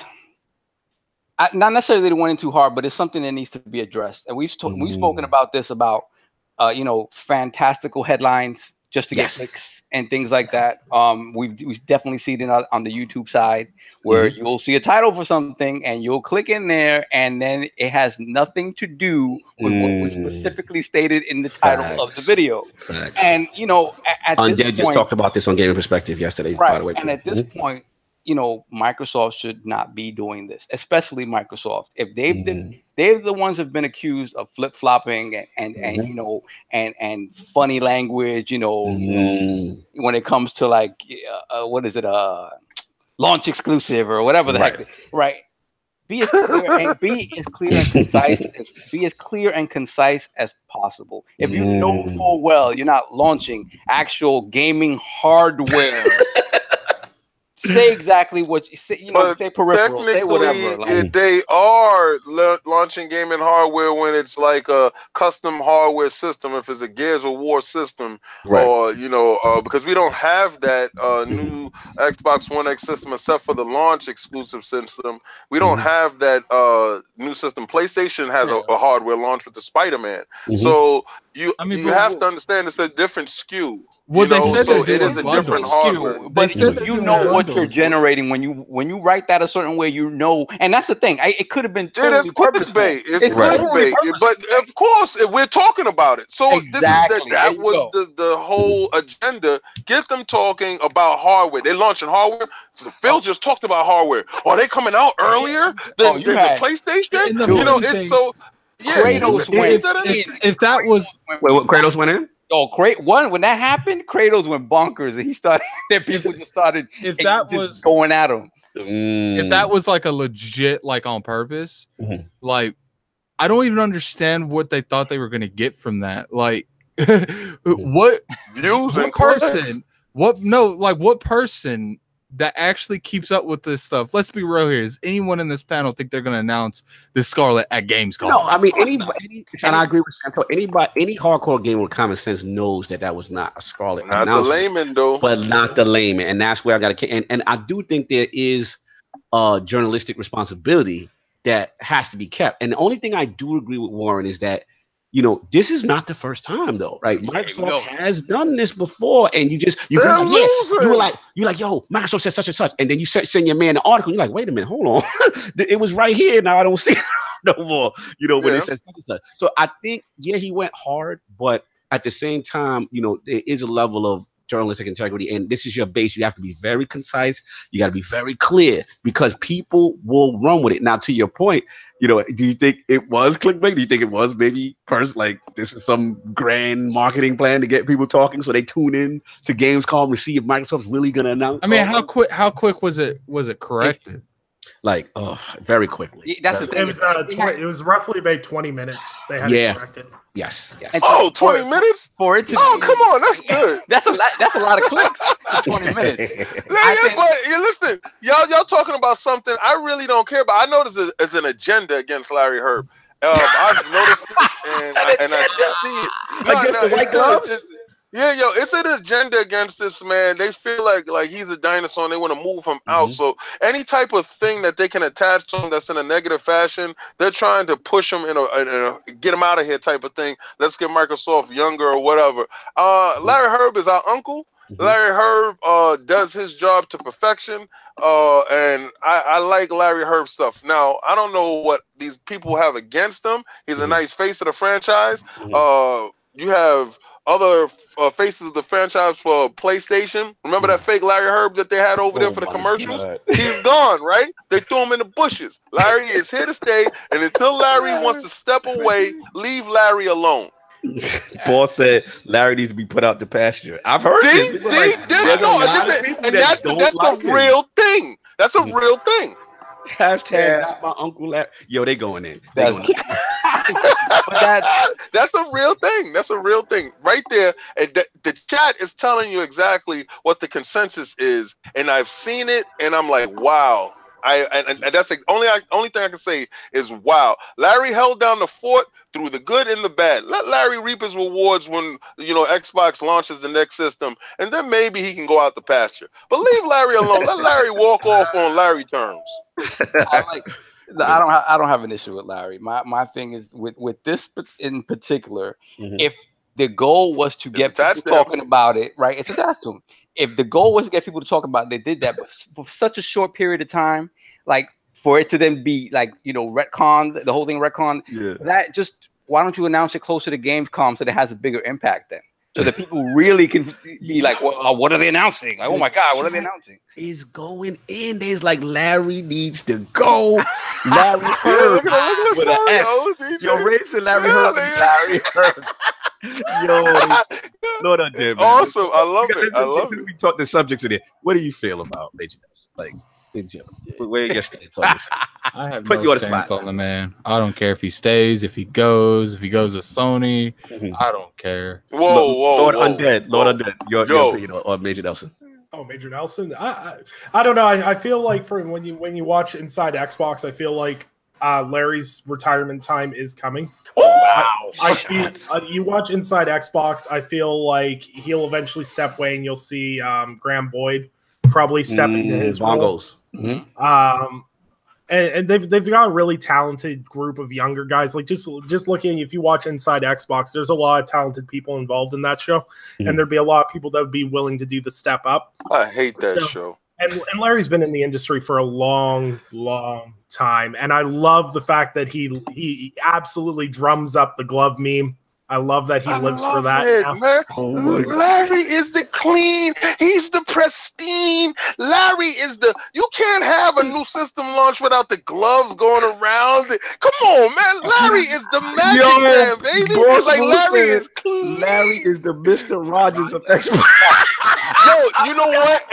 D: not necessarily they went in too hard, but it's something that needs to be addressed. And we've spoken about this about fantastical headlines just to get clicks and things like that. We've definitely seen it on the YouTube side where you'll see a title for something and you'll click in there and then it has nothing to do with what was specifically stated in the title of the video. And at
A: Undead
D: this point,
A: just talked about this on Gaming Perspective yesterday, by the way.
D: And at this point, Microsoft should not be doing this, especially Microsoft. If they're the ones have been accused of flip flopping and funny language, when it comes to like what is it, launch exclusive or whatever the heck, right? Be as clear and concise as possible. If you know full well you're not launching actual gaming hardware. Say exactly what you say. Say peripheral. Say whatever.
E: Like, they are launching gaming hardware when it's like a custom hardware system. If it's a Gears of War system, or because we don't have that new Xbox One X system except for the launch exclusive system. We don't have that new system. PlayStation has a hardware launch with the Spider-Man. So you have to understand it's a different SKU.
C: Well,
E: so it is a different hardware.
D: But you know what you're generating when you write that a certain way, and that's the thing. It could have been totally purposeful.
E: It's clickbait. But of course, if we're talking about it. So that was the whole agenda. Get them talking about hardware. They're launching hardware. So Phil just talked about hardware. Are they coming out earlier than the PlayStation? It's so. Yeah,
D: Kratos went.
C: If that was
A: what Kratos went in.
D: Oh, when that happened, Kratos went bonkers, and he started. People just started.
C: If that was
D: going at him,
C: if that was like a legit, like on purpose, like I don't even understand what they thought they were going to get from that. Like, what
E: views and
C: person? What person that actually keeps up with this stuff? Let's be real here. Does anyone in this panel think they're going to announce the Scarlet at Gamescom?
A: No, I mean anybody, and I agree with Santo. Any hardcore gamer with common sense knows that was not a Scarlet.
E: Not the layman, though.
A: But not the layman, and that's where I got to. And I do think there is a journalistic responsibility that has to be kept. And the only thing I do agree with Warren is that this is not the first time though, right? Microsoft has done this before, and you're like, yo, Microsoft said such and such, and then you send your man the article. You're like, wait a minute, hold on, it was right here. Now I don't see it no more. When it says such and such. So I think he went hard, but at the same time, there is a level of journalistic integrity, and this is your base. You have to be very concise. You got to be very clear because people will run with it. Now, to your point, do you think it was clickbait? Do you think it was maybe this is some grand marketing plan to get people talking so they tune in to Gamescom to see if Microsoft's really going to announce?
C: I mean, how quick was it corrected?
A: Like, very quickly.
B: That's the thing. It was roughly about 20 minutes. They had to correct it.
A: Yes.
E: 20 minutes
D: for it to.
E: Oh, come on, that's good.
D: That's a lot of clicks. 20 minutes.
E: But listen, y'all talking about something I really don't care about. I know there's an agenda against Larry Herb. I've noticed this, and I see it.
A: Against the white gloves.
E: Yeah, it's an agenda against this man. They feel like he's a dinosaur and they want to move him out. So any type of thing that they can attach to him that's in a negative fashion, they're trying to push him in a get him out of here type of thing. Let's get Microsoft younger or whatever. Larry Herb is our uncle. Larry Herb does his job to perfection, and I like Larry Herb stuff. Now, I don't know what these people have against him. He's a nice face of the franchise. You have other faces of the franchise for PlayStation. Remember that fake Larry Herb that they had over there for the commercials? God. He's gone, right? They threw him in the bushes. Larry is here to stay, and until Larry wants to step away, leave Larry alone.
A: Paul said Larry needs to be put out to pasture. I've heard this. That's the real thing. That's a real thing.
E: Hashtag
A: not my uncle Larry. Yo, they going in.
E: That's the real thing. That's a real thing right there. And the chat is telling you exactly what the consensus is, and I've seen it, and I'm like, wow. And that's the only thing I can say is wow. Larry held down the fort through the good and the bad. Let Larry reap his rewards when Xbox launches the next system, and then maybe he can go out the pasture. But leave Larry alone. Let Larry walk off on Larry terms.
D: I don't have an issue with Larry. My thing is with this in particular. If the goal was to get people talking about it, right? It's attached to him. If the goal was to get people to talk about it, they did that, but for such a short period of time, like for it to then be like, retcon, the whole thing retcon. Yeah. That just, why don't you announce it closer to Gamescom so that it has a bigger impact then? So that people really can be like, well, what are they announcing? Like, oh my God, what are they announcing?
A: Is going in. There's like, Larry needs to go. Larry Heard.
E: Look at
A: with an S. Yo, racing Larry Heard. Larry Heard. Yo, Lord Undead.
E: Awesome. I love it. I love it.
A: We talked the subjects in there. What do you feel about Major Nelson? Like, in general, where your stance on this?
C: I have no stance on the man. I don't care if he stays, if he goes to Sony. I don't care.
E: Whoa,
A: Lord Undead, your opinion on Major Nelson.
B: Oh, Major Nelson. I don't know. I feel like when you watch Inside Xbox, I feel like Larry's retirement time is coming.
A: Oh, wow!
B: I feel you watch Inside Xbox. I feel like he'll eventually step away, and you'll see Graham Boyd probably step into his
A: bongos.
B: And they've got a really talented group of younger guys. Like just looking, if you watch Inside Xbox, there's a lot of talented people involved in that show, and there'd be a lot of people that would be willing to do the step up.
E: I hate that show.
B: And Larry's been in the industry for a long time, and I love the fact that he absolutely drums up the glove meme. I love that he lives for that.
E: Man. Larry is the clean. He's the pristine. Larry is the. You can't have a new system launch without the gloves going around. Come on, man. Larry is the magic man, baby. Like Larry is clean.
A: Larry is the Mr. Rogers of Xbox.
E: Yo, you know what?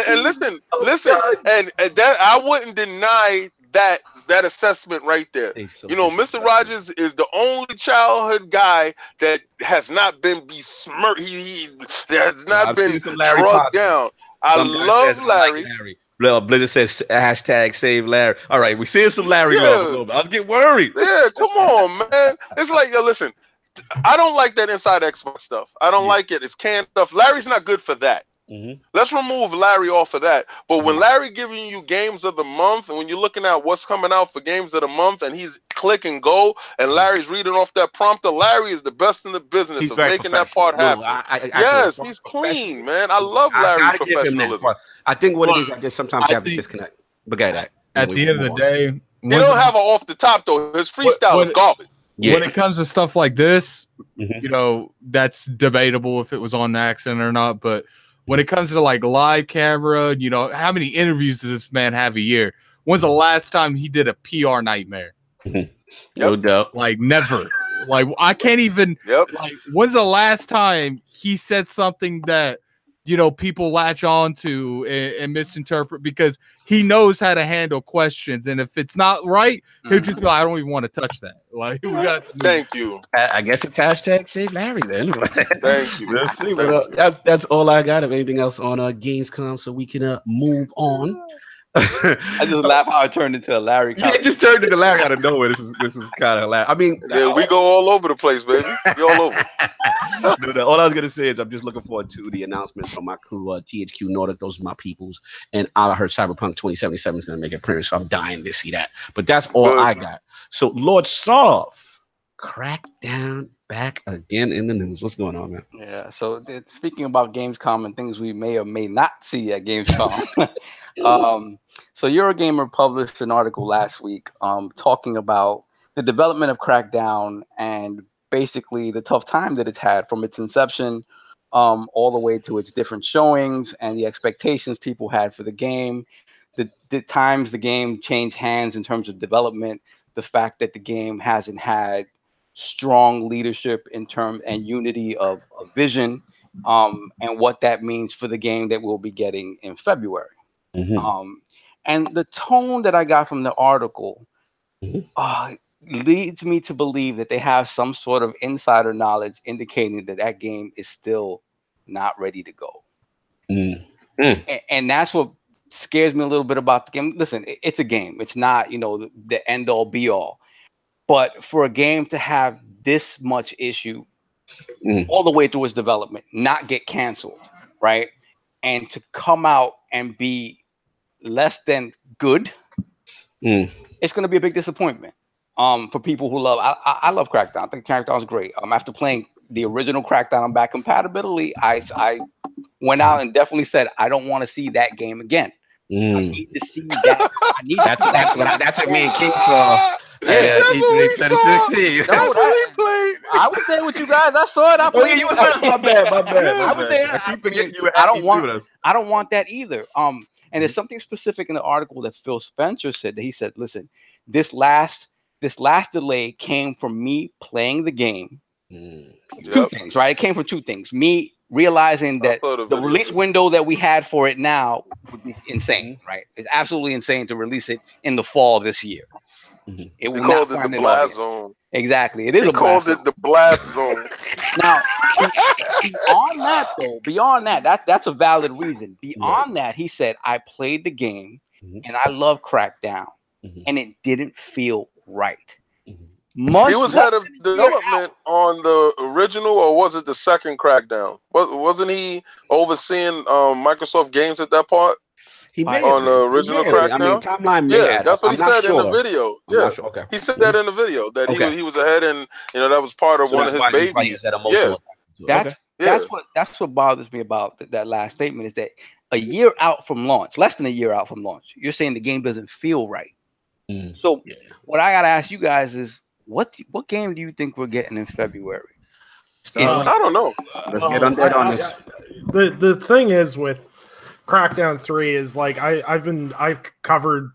E: And listen, and that I wouldn't deny that assessment right there. Mr. Rogers is the only childhood guy that has not been besmirched. He has not been drugged down. I love Larry.
A: Blizzard says hashtag save Larry. All right, we're seeing some Larry love a little bit. I was getting worried.
E: Yeah, come on, man. It's like, listen, I don't like that Inside Xbox stuff. I don't like it. It's canned stuff. Larry's not good for that. Let's remove Larry off of that. But when Larry giving you games of the month, and when you're looking at what's coming out for games of the month, and he's click and go, and Larry's reading off that prompter, Larry is the best in the business of making that part happen. Yes, he's clean, man. I love Larry's professionalism.
A: I think what it is, I guess sometimes you have to disconnect. But at
C: the end of the day,
E: he don't have an off the top though. His freestyle is garbage.
C: When it comes to stuff like this, that's debatable if it was on accident or not, but when it comes to like live camera, how many interviews does this man have a year? When's the last time he did a PR nightmare?
A: No doubt.
C: Like never. Like I can't even. Like when's the last time he said something that people latch on to and misinterpret because he knows how to handle questions, and if it's not right, he'll just be like, I don't even want to touch that. Like we got.
E: Thank you.
A: I guess it's hashtag save Larry then.
E: Thank you.
A: Let's see. That's all I got. If anything else on Gamescom, so we can move on.
D: I just laugh how it turned into a Larry.
A: Yeah, it just turned into Larry out of nowhere. This is kind of hilarious. I mean,
E: we go all over the place, baby. We all over.
A: All I was gonna say is I'm just looking forward to the announcement from my crew, THQ Nordic. Those are my peoples, and I heard Cyberpunk 2077 is gonna make an appearance, so I'm dying to see that. But that's all I got. So LordSov, Crackdown back again in the news. What's going on, man?
D: Yeah. So speaking about Gamescom and things we may or may not see at Gamescom. So Eurogamer published an article last week talking about the development of Crackdown and basically the tough time that it's had from its inception all the way to its different showings and the expectations people had for the game, the times the game changed hands in terms of development, the fact that the game hasn't had strong leadership in term and unity of vision, and what that means for the game that we'll be getting in February. And the tone that I got from the article leads me to believe that they have some sort of insider knowledge indicating that game is still not ready to go. And that's what scares me a little bit about the game. Listen, it's a game. It's not, the end all be all. But for a game to have this much issue all the way through its development, not get canceled, right? And to come out and be less than good, it's going to be a big disappointment. For people who love, I love Crackdown. I think Crackdown is great. After playing the original Crackdown on back compatibility, I went out and definitely said I don't want to see that game again. I need to see that.
A: That's what me and King saw.
E: Yeah, that's what we saw. That's what we played.
D: I was there with you guys. I saw it. I played.
A: You was my bad.
D: I was there. I forget you. I don't want that either. And there's something specific in the article that Phil Spencer said that he said, listen, this last delay came from me playing the game. Two things, right? It came from two things. Me realizing that the release window that we had for it now would be insane, right? It's absolutely insane to release it in the fall of this year. It
E: we called it the blast zone.
D: Exactly. It is
E: a blast zone. The blast zone.
D: Now, beyond that, that's a valid reason. Beyond that, he said, I played the game and I love Crackdown and it didn't feel right.
E: He was head of development on the original, or was it the second Crackdown? Wasn't he overseeing Microsoft games at that part?
A: He may
E: on the original Crackdown.
A: Timeline
E: that's what he said in the video. Yeah,
A: okay.
E: He said that in the video that he was ahead, and that was part of one of his babies.
D: That's what bothers me about that last statement is that a year out from launch, less than a year out from launch, you're saying the game doesn't feel right. So what I gotta ask you guys is, what game do you think we're getting in February?
E: I don't know.
A: Let's get Undead on this.
B: The thing is with Crackdown 3 is like I've covered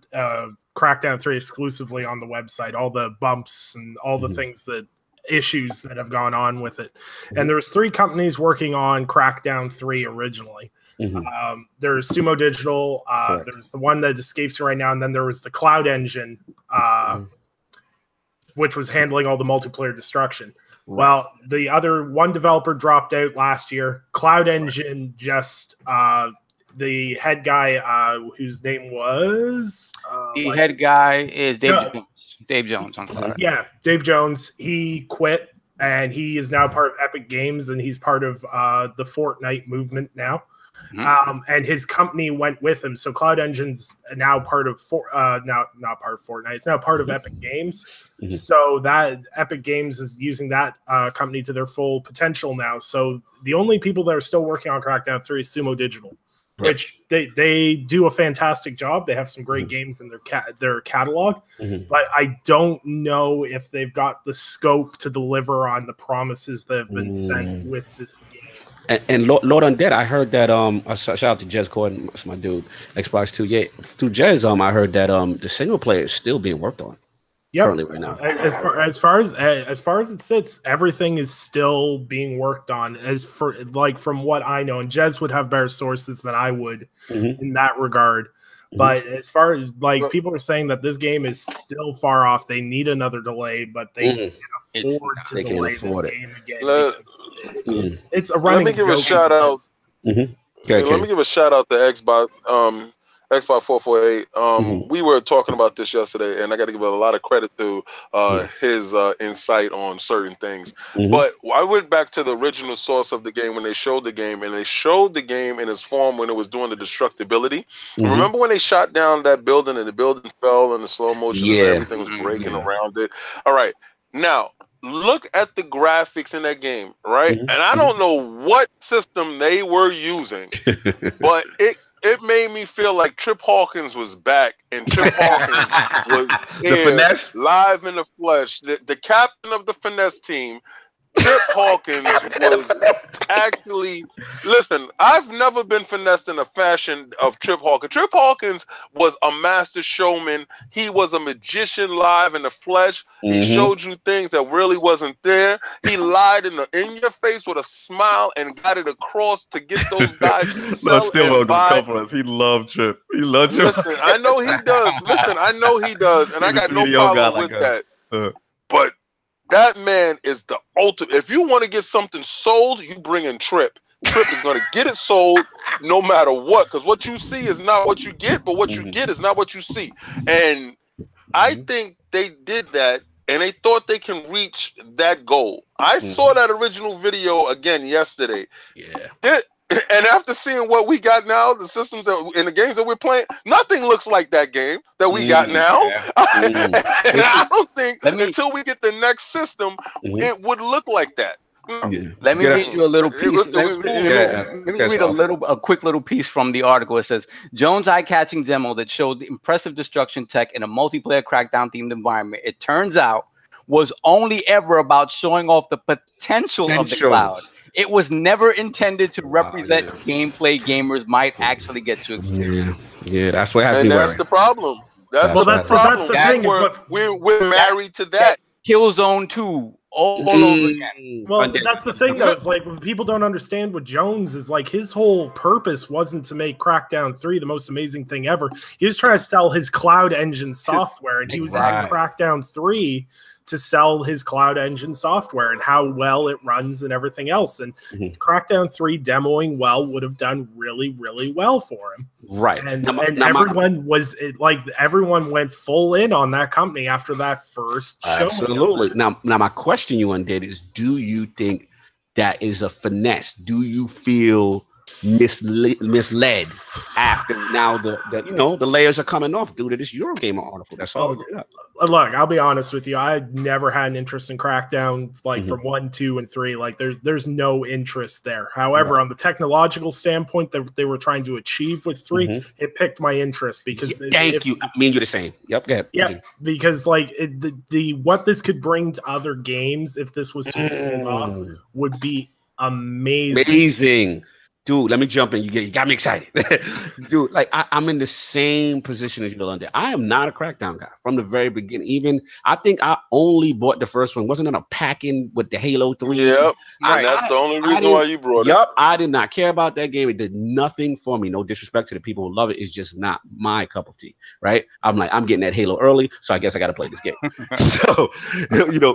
B: Crackdown 3 exclusively on the website, all the bumps and all the things issues that have gone on with it. And there was 3 companies working on Crackdown 3 originally. There's Sumo Digital, there's the one that escapes me right now, and then there was the Cloud Engine, which was handling all the multiplayer destruction. Well, the other one developer dropped out last year. Cloud Engine just the head guy, whose name was
D: head guy is Dave Jones. Dave Jones on Cloud.
B: Yeah, Dave Jones. He quit, and he is now part of Epic Games, and he's part of the Fortnite movement now. And his company went with him. So Cloud Engine's now part of not part of Fortnite. It's now part of Epic Games. So that Epic Games is using that company to their full potential now. So the only people that are still working on Crackdown 3 is Sumo Digital, which they do a fantastic job. They have some great games in their catalog, but I don't know if they've got the scope to deliver on the promises that have been sent with this game.
A: And Lord Undead, I heard that shout out to Jez Gordon, that's my dude, Xbox 2. Yeah, through Jez, I heard that the single player is still being worked on. Currently right now.
B: As far as it sits, everything is still being worked on. From what I know, and Jez would have better sources than I would in that regard. But as far as people are saying that this game is still far off, they need another delay, but they can afford to delay this game again. It's a running.
E: Let me give a shout out. Let me give a shout out to Xbox 448. We were talking about this yesterday, and I got to give a lot of credit to his insight on certain things. But I went back to the original source of the game when they showed the game, and they showed the game in its form when it was doing the destructibility. Remember when they shot down that building and the building fell in the slow motion and everything was breaking around it? All right. Now, look at the graphics in that game, right? And I don't know what system they were using, but it made me feel like Trip Hawkins was back, and Trip Hawkins was
A: finesse
E: live in the flesh. The captain of the finesse team, Trip Hawkins, was actually. Listen, I've never been finessed in the fashion of Trip Hawkins. Trip Hawkins was a master showman. He was a magician live in the flesh. He showed you things that really wasn't there. He lied in your face with a smile and got it across to get those guys to sell and buy.
F: He loved Trip. He loved Trip.
E: Listen, I know he does. And I got no problem with that. But that man is the ultimate. If you want to get something sold, you bring in Trip. Trip is going to get it sold no matter what, because what you see is not what you get, but what you get is not what you see. And I think they did that, and they thought they can reach that goal. I saw that original video again yesterday. And after seeing what we got now, the systems that in the games that we're playing, nothing looks like that game that we got now. And I don't think until we get the next system, it would look like that.
D: Let me read you a little piece. Let me read a quick little piece from the article. It says, Jones' eye-catching demo that showed the impressive destruction tech in a multiplayer Crackdown-themed environment, it turns out, was only ever about showing off the potential of the cloud. It was never intended to represent gameplay gamers might actually get to experience.
A: Yeah, that's what has me
E: worried.
A: worried.
E: That's the problem. That's the problem. We're married to that.
D: Killzone 2 all over again.
B: Well, that's the thing, though. Is like when people don't understand what Jones is like. His whole purpose wasn't to make Crackdown 3 the most amazing thing ever. He was trying to sell his cloud engine software, and he was using Crackdown 3 to sell his cloud engine software and how well it runs and everything else. And Crackdown 3 demoing well would have done really, really well for him. Right. And everyone everyone went full in on that company after that first show.
A: Absolutely. Now my question you Undead is, do you think that is a finesse? Do you feel misled after now the layers are coming off due to this Eurogamer article? That's all.
B: Look, I'll be honest with you. I never had an interest in Crackdown from 1, 2, and 3. Like there's no interest there. However, on the technological standpoint that they were trying to achieve with 3, it picked my interest because
A: thank you. I mean, you're the same. Yep. Go ahead.
B: Yeah, because like the what this could bring to other games if this was to pull off would be amazing.
A: Dude, let me jump in. You got me excited. Dude, like I'm in the same position as you, Undead. I am not a Crackdown guy from the very beginning. Even I think I only bought the first one. Wasn't it a pack-in with the Halo 3?
E: Yep. And that's the only reason why you brought it.
A: Yep. I did not care about that game. It did nothing for me. No disrespect to the people who love it. It's just not my cup of tea. Right? I'm like, I'm getting that Halo early, so I guess I got to play this game. So,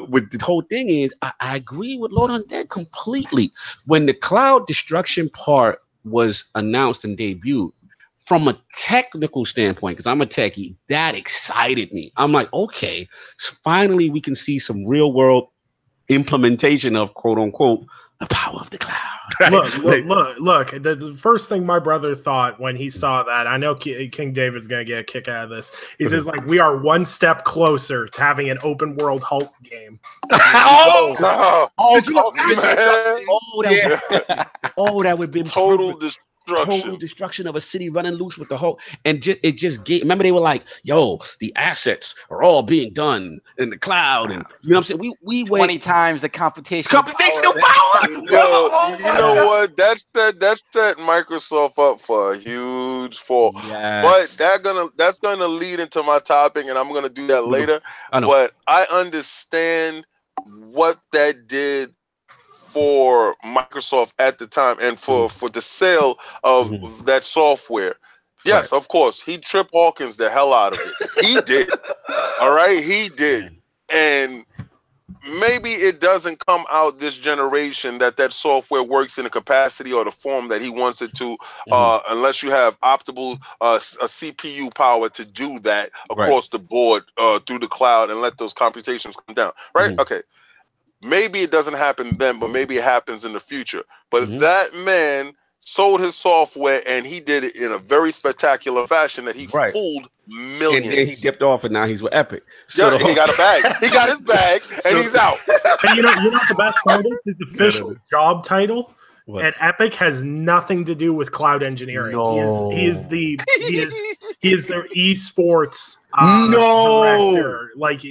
A: with the whole thing is, I agree with Lord Undead completely. When the cloud destruction part was announced and debuted, from a technical standpoint, because I'm a techie, that excited me. I'm like, okay, so finally we can see some real world implementation of quote unquote the power of the cloud. Right?
B: Look. The first thing my brother thought when he saw that, I know King David's gonna get a kick out of this. He says, like, we are one step closer to having an open world Hulk game.
A: That would be
E: total
A: destruction of a city running loose with the whole, and it just gave. Remember, they were like, "Yo, the assets are all being done in the cloud," and you know what I'm saying. We
D: 20 times the computational
A: power.
E: Yo, you know what? That set Microsoft up for a huge fall. Yes. But that's gonna lead into my topic, and I'm gonna do that later. But I understand what that did for Microsoft at the time and for the sale of that software. Yes, of course, he Trip Hawkins the hell out of it. He did. All right, he did. And maybe it doesn't come out this generation that software works in the capacity or the form that he wants it to, unless you have optimal a CPU power to do that across the board through the cloud and let those computations come down. Right? Okay. Maybe it doesn't happen then, but maybe it happens in the future. But that man sold his software, and he did it in a very spectacular fashion that he fooled millions.
A: And then he dipped off, and now he's with Epic.
E: So he got a bag. He got his bag, and he's out.
B: And you know the best part is his official job title at Epic has nothing to do with cloud engineering.
A: No.
B: He is their esports director. Like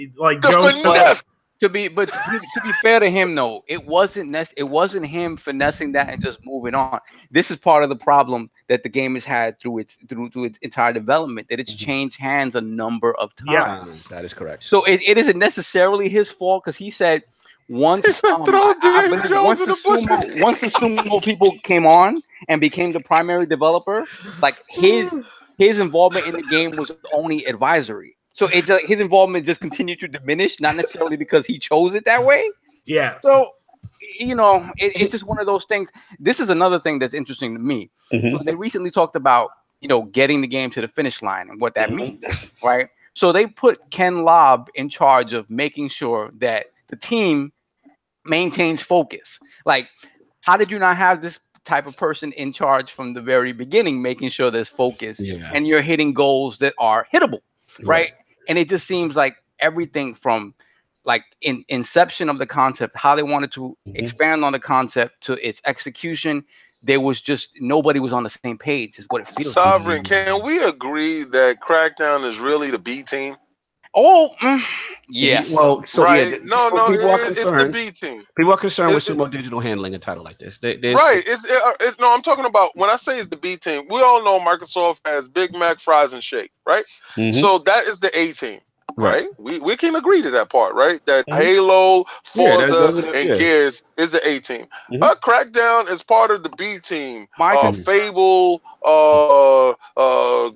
B: Jones.
D: To be fair to him, though, it wasn't him finessing that and just moving on. This is part of the problem that the game has had through its entire development, that it's changed hands a number of times.
A: Yeah, that is correct.
D: So it isn't necessarily his fault, because he said once the Sumo people came on and became the primary developer, like his involvement in the game was only advisory. So his involvement just continued to diminish, not necessarily because he chose it that way.
B: Yeah.
D: So, it's just one of those things. This is another thing that's interesting to me. So they recently talked about, getting the game to the finish line and what that means, right? So they put Ken Lobb in charge of making sure that the team maintains focus. Like, how did you not have this type of person in charge from the very beginning, making sure there's focus and you're hitting goals that are hittable, right? And it just seems like everything from like in inception of the concept, how they wanted to expand on the concept to its execution, there was just nobody was on the same page is what it feels
E: Sovereign,
D: like.
E: can we agree that Crackdown is really the B team?
D: Oh, yes.
A: Well, so
E: right.
A: yeah,
E: No,
A: people are
E: it's
A: concerned.
E: the B team.
A: People are concerned with sumo digital handling a title like this.
E: Right. No, I'm talking about when I say it's the B team. We all know Microsoft has Big Mac, fries, and shake, right? So that is the A team. Right, we can agree to that part, right? That Halo, Forza, and Gears is the A team. Crackdown is part of the B team. Fable,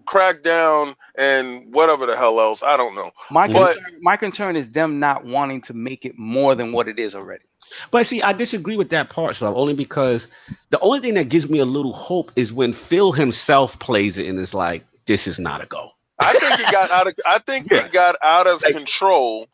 E: Crackdown, and whatever the hell else. I don't know.
D: My concern is them not wanting to make it more than what it is already.
A: But see, I disagree with that part, so only because the only thing that gives me a little hope is when Phil himself plays it and is like, "This is not a go."
E: I think it got out of. I think it got out of control.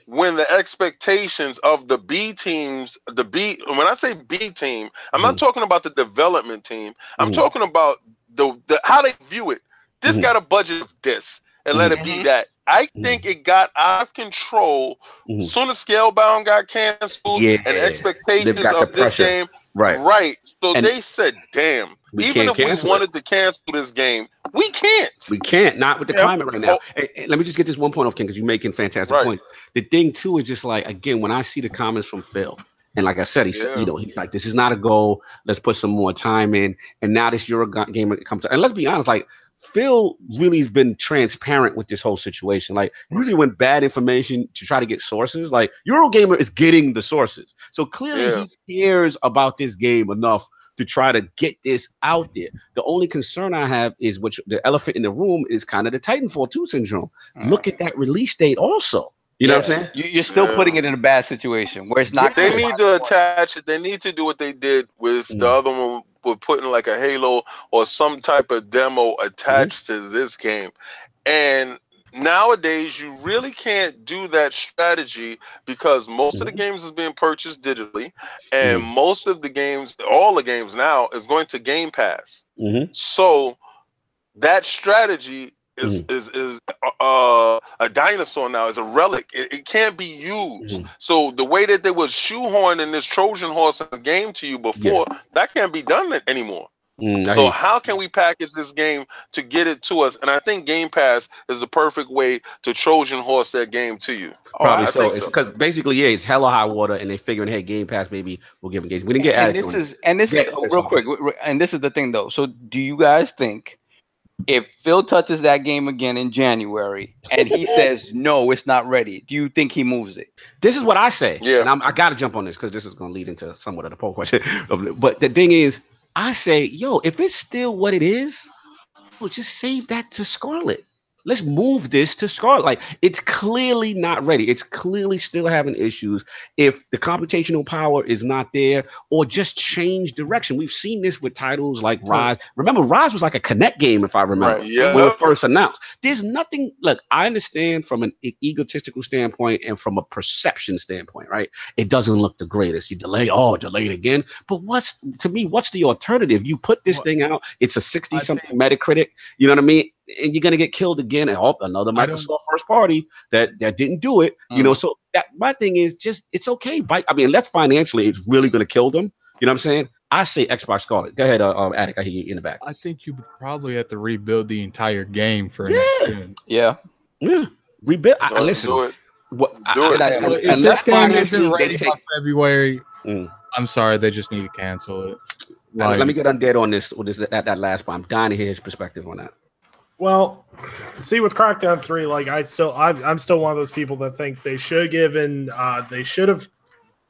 E: When the expectations of the B teams, when I say B team, I'm not talking about the development team. I'm talking about the how they view it. This got a budget of this, and let it be that. I think it got out of control. Soon as Scalebound got canceled and expectations of this game, right. So they said, "Damn, even if we wanted to cancel this game, we can't.
A: We can't. Not with the climate right now." And let me just get this one point off, Ken, because you're making fantastic points. The thing too is just like, again, when I see the comments from Phil, and like I said, he said, he's like, "This is not a goal. Let's put some more time in." And now this Euro game comes to, and let's be honest, like, Phil really has been transparent with this whole situation. Like, usually when bad information to try to get sources, like Eurogamer is getting the sources. So clearly he cares about this game enough to try to get this out there. The only concern I have is which the elephant in the room is kind of the Titanfall 2 syndrome. Look at that release date also. You know what I'm saying?
D: You're still putting it in a bad situation where it's not.
E: They need to attach it. They need to do what they did with the other one, with putting like a Halo or some type of demo attached to this game. And nowadays, you really can't do that strategy because most of the games is being purchased digitally, and most of the games, all the games now, is going to Game Pass. So that strategy is a dinosaur now, is a relic. It can't be used. So the way that they was shoehorning this Trojan horse game to you before, that can't be done anymore. So how can we package this game to get it to us? And I think Game Pass is the perfect way to Trojan horse that game to you.
A: Probably so. It's because basically, it's hella high water, and they're figuring, hey, Game Pass, maybe we'll give them games. We didn't get added.
D: This is real quick. And this is the thing, though. So do you guys think if Phil touches that game again in January and he says no, it's not ready, do you think he moves it?
A: This is what I say. And I got to jump on this because this is going to lead into somewhat of the poll question. But the thing is, I say, yo, if it's still what it is, we'll just save that to Scarlet. Let's move this to Scarlet. Like, it's clearly not ready. It's clearly still having issues. If the computational power is not there, or just change direction. We've seen this with titles like Rise. Remember, Rise was like a Connect game, if I remember, when it first announced. There's nothing. Look, I understand from an egotistical standpoint and from a perception standpoint, right? It doesn't look the greatest. You delay it again. But what's the alternative? You put this thing out. It's a 60-something Metacritic. You know what I mean? And you're gonna get killed again. And another Microsoft first party that didn't do it. You know, so that my thing is just it's okay. I mean, unless financially it's really gonna kill them. You know what I'm saying? I say Xbox Scarlet. Go ahead, Attic. I hear you in the back.
C: I think you would probably have to rebuild the entire game for
A: rebuild. Listen.
E: Do it.
C: If this game isn't ready by February, I'm sorry, they just need to cancel it.
A: Like, let me get Undead on this. That last part. I'm dying to hear his perspective on that.
B: Well, see, with Crackdown 3, like I'm still one of those people that think they should have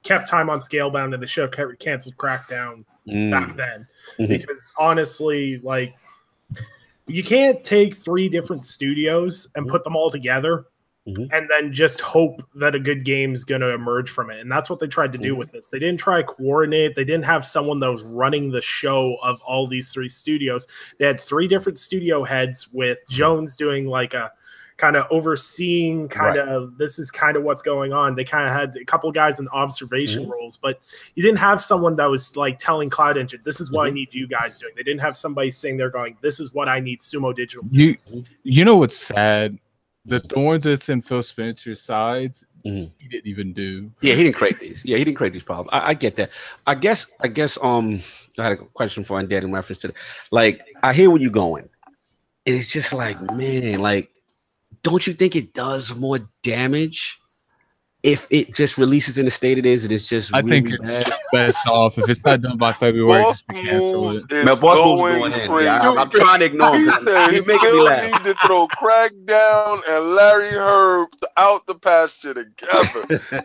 B: kept time on Scalebound and they should have canceled Crackdown back then. Because honestly, like, you can't take 3 different studios and put them all together and then just hope that a good game is going to emerge from it. And that's what they tried to do with this. They didn't try to coordinate. They didn't have someone that was running the show of all these 3 studios. They had 3 different studio heads, with Jones doing like a kind of overseeing this is kind of what's going on. They kind of had a couple of guys in observation roles, but you didn't have someone that was like telling Cloud Engine, this is what I need you guys doing. They didn't have somebody sitting there going, this is what I need Sumo Digital doing.
C: You know what's sad? The thorns that's in Phil Spencer's sides, he didn't even do.
A: Yeah, he didn't create these. Yeah, he didn't create these problems. I get that. I guess I had a question for Undead in reference to like, I hear where you're going. It's just like, man, like, don't you think it does more damage if it just releases in the state it is? It is just really
C: think it's
A: bad.
C: best off if it's not done by February.
E: Boss
C: Just cancel
E: Moves
C: it.
E: is
A: Man, Boss Moves
E: going
A: going in.
E: crazy.
A: Yeah, I'm trying to ignore
E: He
A: him.
E: said
A: He's
E: he
A: making me
E: still
A: laugh.
E: need to throw Crackdown and Larry Herb out the pasture together.
A: I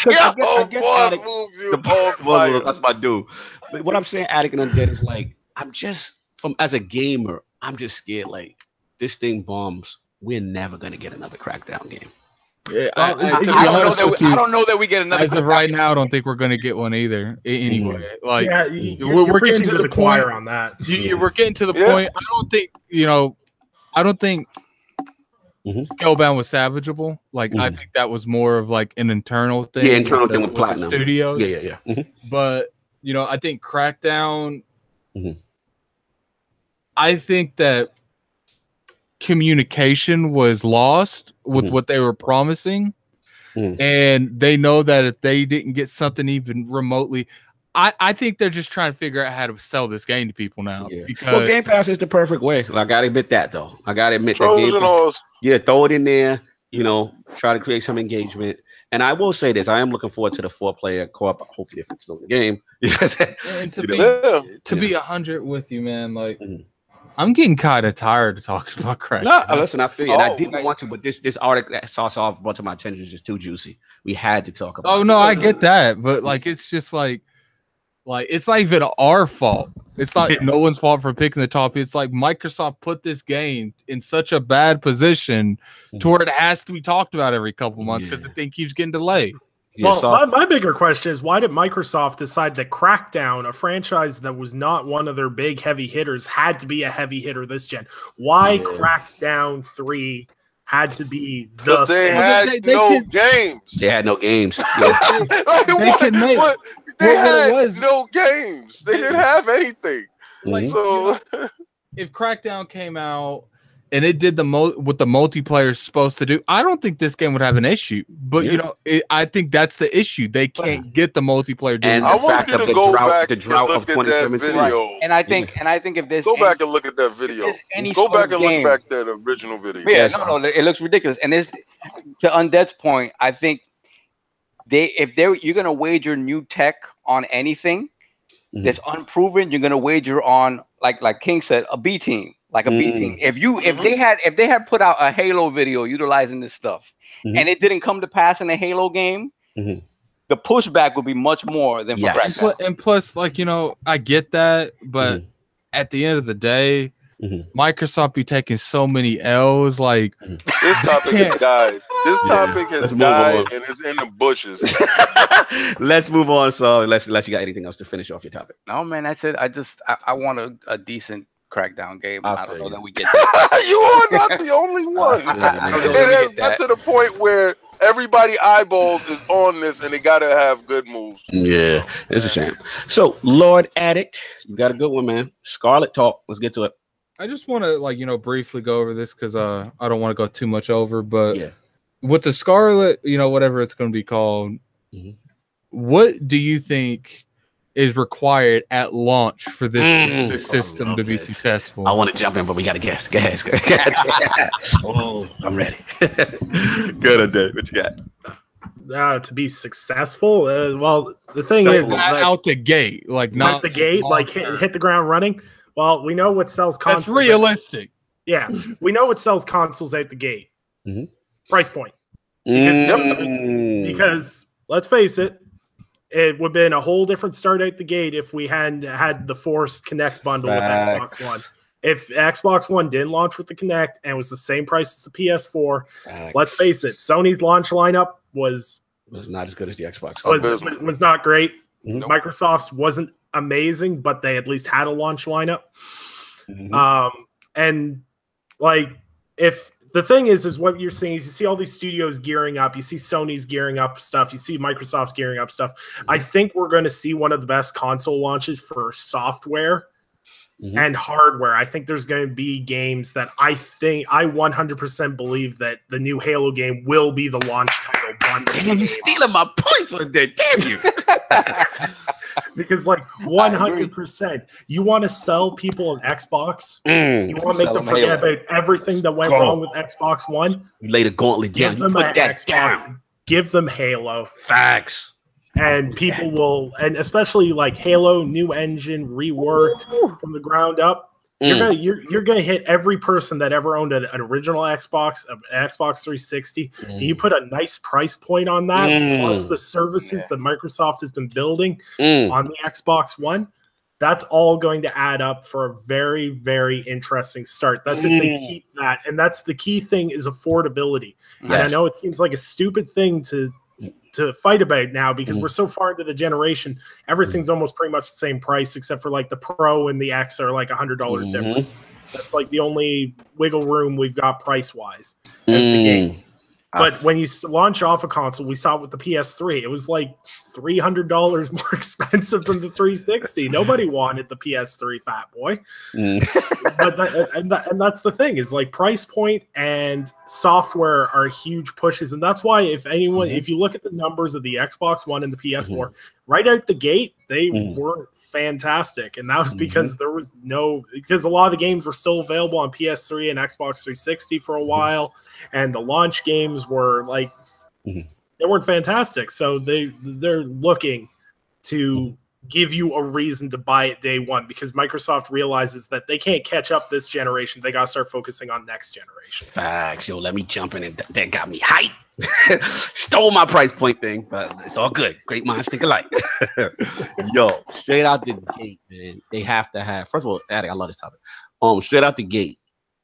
A: guess
E: Boss
A: Attic-
E: Moves, you
A: the
E: on
A: Boss
E: fire.
A: Moves, that's my dude. But what I'm saying, Attic and Undead, is like, I'm just as a gamer, I'm just scared. Like, this thing bombs, we're never gonna get another Crackdown game.
C: Yeah,
B: Well,
C: to be
D: I
C: honest with you,
D: don't know that we get another.
C: as of right now, I don't think we're going to get one either. Anyway, like
B: Yeah, you're preaching to the choir on that.
C: We're getting to the point. I don't think Scalebound was salvageable. Like I think that was more of like an internal thing.
A: Yeah, internal thing with
C: the
A: Platinum
C: studios.
A: Yeah.
C: But I think Crackdown. I think that communication was lost with what they were promising, and they know that if they didn't get something even remotely, I think they're just trying to figure out how to sell this game to people now.
A: Yeah.
C: Because
A: Well, Game Pass is the perfect way. I gotta admit that, though. I gotta admit that Game
E: Trojan
A: Pass,
E: horse.
A: throw it in there. Try to create some engagement. And I will say this: I am looking forward to the 4-player co-op. Hopefully, if it's still in the game.
C: and to be 100 with you, man, like. I'm getting kind of tired of talking about Crackdown.
A: No, listen, I feel you. And I didn't want to, but this article that saw brought to my attention is just too juicy. We had to talk about it.
C: Oh no, I get that, but like it's just like it's not even our fault. It's not no one's fault for picking the top. It's like Microsoft put this game in such a bad position to where it has to be talked about every couple months because the thing keeps getting delayed.
B: Well, my bigger question is, why did Microsoft decide that Crackdown, a franchise that was not one of their big heavy hitters, had to be a heavy hitter this gen? Why Crackdown 3 had to be the
E: Because they had no games.
A: They had no games.
E: They had no games. They didn't have anything. So
C: if Crackdown came out and it did what the multiplayer is supposed to do, I don't think this game would have an issue. But I think that's the issue. They can't get the multiplayer.
A: And
E: I want you to go back and look
A: of
E: at that video.
D: And I think if there's
E: back and look at that video. Go back and look back at that original video.
D: Yeah, no, it looks ridiculous. And this, to Undead's point, I think you're gonna wager new tech on anything that's unproven, you're gonna wager on like King said, a B team. Like a B team. If they had put out a Halo video utilizing this stuff and it didn't come to pass in the Halo game, the pushback would be much more than for Crackdown.
C: And plus, I get that, but at the end of the day, Microsoft be taking so many L's. Like
E: this topic has died. This topic has died and it's in the bushes.
A: Let's move on. So unless you got anything else to finish off your topic.
D: No, man, that's it. I want a decent Crackdown game. I don't know that we get
E: that. You are not the only one. It has got to the point where everybody eyeballs is on this and they gotta have good moves.
A: Yeah, it's a shame. So Lord Addict, you got a good one, man. Scarlet talk. Let's get to it.
C: I just want to briefly go over this because I don't want to go too much over, but with the Scarlet, whatever it's going to be called, what do you think is required at launch for this system to be successful?
A: I want to jump in, but we got to guess. Go ahead. Oh, I'm ready. Good, Undead. What you got?
B: To be successful, well, the thing is
C: out the gate, not
B: the gate, hit the ground running. Well, we know what sells consoles.
C: That's realistic.
B: We know what sells consoles at the gate. Price point. Because let's face it, it would have been a whole different start at the gate if we hadn't had the Force Connect bundle with Xbox One. If Xbox One didn't launch with the Kinect and was the same price as the PS4, let's face it, Sony's launch lineup was
A: not as good as the Xbox.
B: Was not great. Microsoft's wasn't amazing, but they at least had a launch lineup. And if the thing is what you're seeing is you see all these studios gearing up. You see Sony's gearing up stuff. You see Microsoft's gearing up stuff. I think we're going to see one of the best console launches for software and hardware. I think there's going to be games that I 100% believe that the new Halo game will be the launch title.
A: Damn, you stealing my points on that. Damn you.
B: Because like 100%, you want to sell people an Xbox. You want to make them forget about everything that went wrong with Xbox One.
A: You lay the gauntlet down.
B: Give them an Xbox. Give them Halo.
A: Facts.
B: And people will, and especially like Halo, new engine, reworked from the ground up. You're gonna hit every person that ever owned an original Xbox, an Xbox 360. And you put a nice price point on that, plus the services that Microsoft has been building on the Xbox One. That's all going to add up for a very, very interesting start. That's if they keep that, and that's the key thing is affordability. And I know it seems like a stupid thing to fight about now because we're so far into the generation. Everything's almost pretty much the same price except for like the Pro and the X are like $100 difference. That's like the only wiggle room we've got price wise at the game. But when you launch off a console, we saw it with the PS3. It was like $300 more expensive than the 360. Nobody wanted the PS3, fat boy. But that's the thing is like price point and software are huge pushes, and that's why if you look at the numbers of the Xbox One and the PS4 right out the gate, they weren't fantastic, and that was because because a lot of the games were still available on PS3 and Xbox 360 for a while, and the launch games were like they weren't fantastic. So they're looking to give you a reason to buy it day one because Microsoft realizes that they can't catch up this generation. They got to start focusing on next generation.
A: Facts. Yo, let me jump in, and that got me hyped. Stole my price point thing, but it's all good. Great minds think alike. Yo, straight out the gate, man. They have to have, first of all, Addy, I love this topic. Straight out the gate,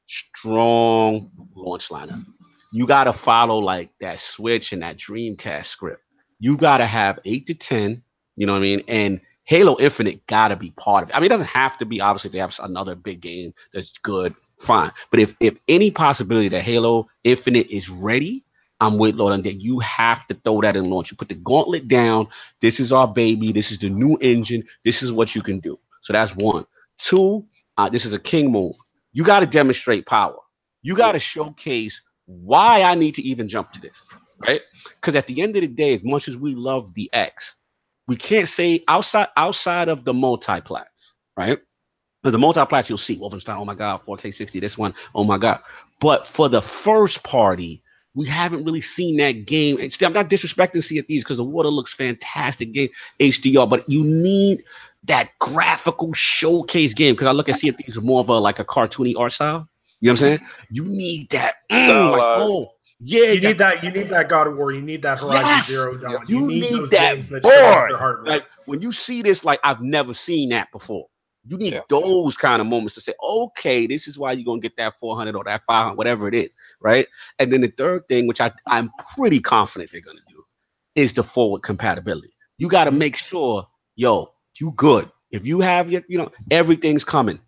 A: strong launch lineup. You got to follow like that Switch and that Dreamcast script. You got to have 8 to 10, you know what I mean? And Halo Infinite got to be part of it. I mean, it doesn't have to be, obviously, if they have another big game that's good, fine. But if any possibility that Halo Infinite is ready, I'm with Lord Undead. You have to throw that in launch. You put the gauntlet down. This is our baby. This is the new engine. This is what you can do. So that's one. Two, this is a king move. You got to demonstrate power. You got to showcase why I need to even jump to this, right? Because at the end of the day, as much as we love the X, we can't say outside of the multiplats, right? Because the multiplats you'll see, Wolfenstein, oh my God, 4K 60, this one, oh my God. But for the first party, we haven't really seen that game. And still, I'm not disrespecting Sea of Thieves because the water looks fantastic, game HDR, but you need that graphical showcase game because I look at Sea of Thieves as more of a cartoony art style. You know what I'm saying? You need that. You need
B: that God of War. You need that Horizon Zero Dawn.
A: You need
B: those
A: that
B: games that show off their hardware.
A: Like when you see this, like I've never seen that before. You need those kind of moments to say, okay, this is why you're gonna get that 400 or that 500, whatever it is, right? And then the third thing, which I'm pretty confident they're gonna do, is the forward compatibility. You got to make sure, yo, you good. If you have your, everything's coming.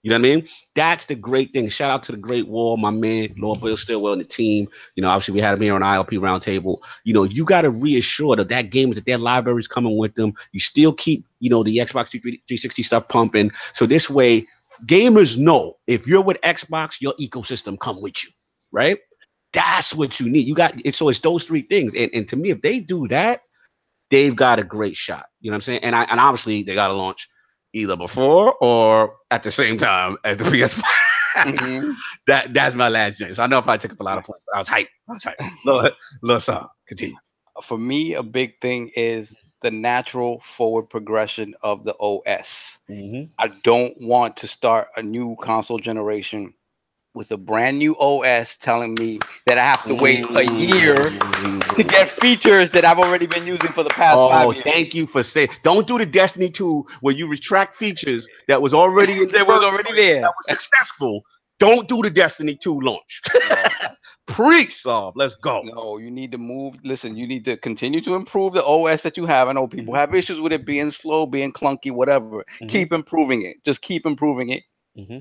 A: You know what I mean? That's the great thing. Shout out to the Great Wall, my man, Lord Bill Stillwell and the team. Obviously we had him here on ILP roundtable. You got to reassure that games, that their library's coming with them. You still keep, the Xbox 360 stuff pumping. So this way, gamers know if you're with Xbox, your ecosystem come with you, right? That's what you need. So it's those three things. And to me, if they do that, they've got a great shot. You know what I'm saying? And obviously they got to launch either before or at the same time as the PS5. That's my last game. So I know if I took up a lot of points, but I was hyped. Lord Sov, continue.
D: For me, a big thing is the natural forward progression of the OS. I don't want to start a new console generation with a brand new OS telling me that I have to wait a year to get features that I've already been using for the past 5 years.
A: Thank you for saying. Don't do the Destiny 2 where you retract features that was already
D: there. That
A: was successful. Don't do the Destiny 2 launch. Preach, Sov. Let's go.
D: No, you need to move. Listen, you need to continue to improve the OS that you have. I know people have issues with it being slow, being clunky, whatever. Keep improving it. Just keep improving it.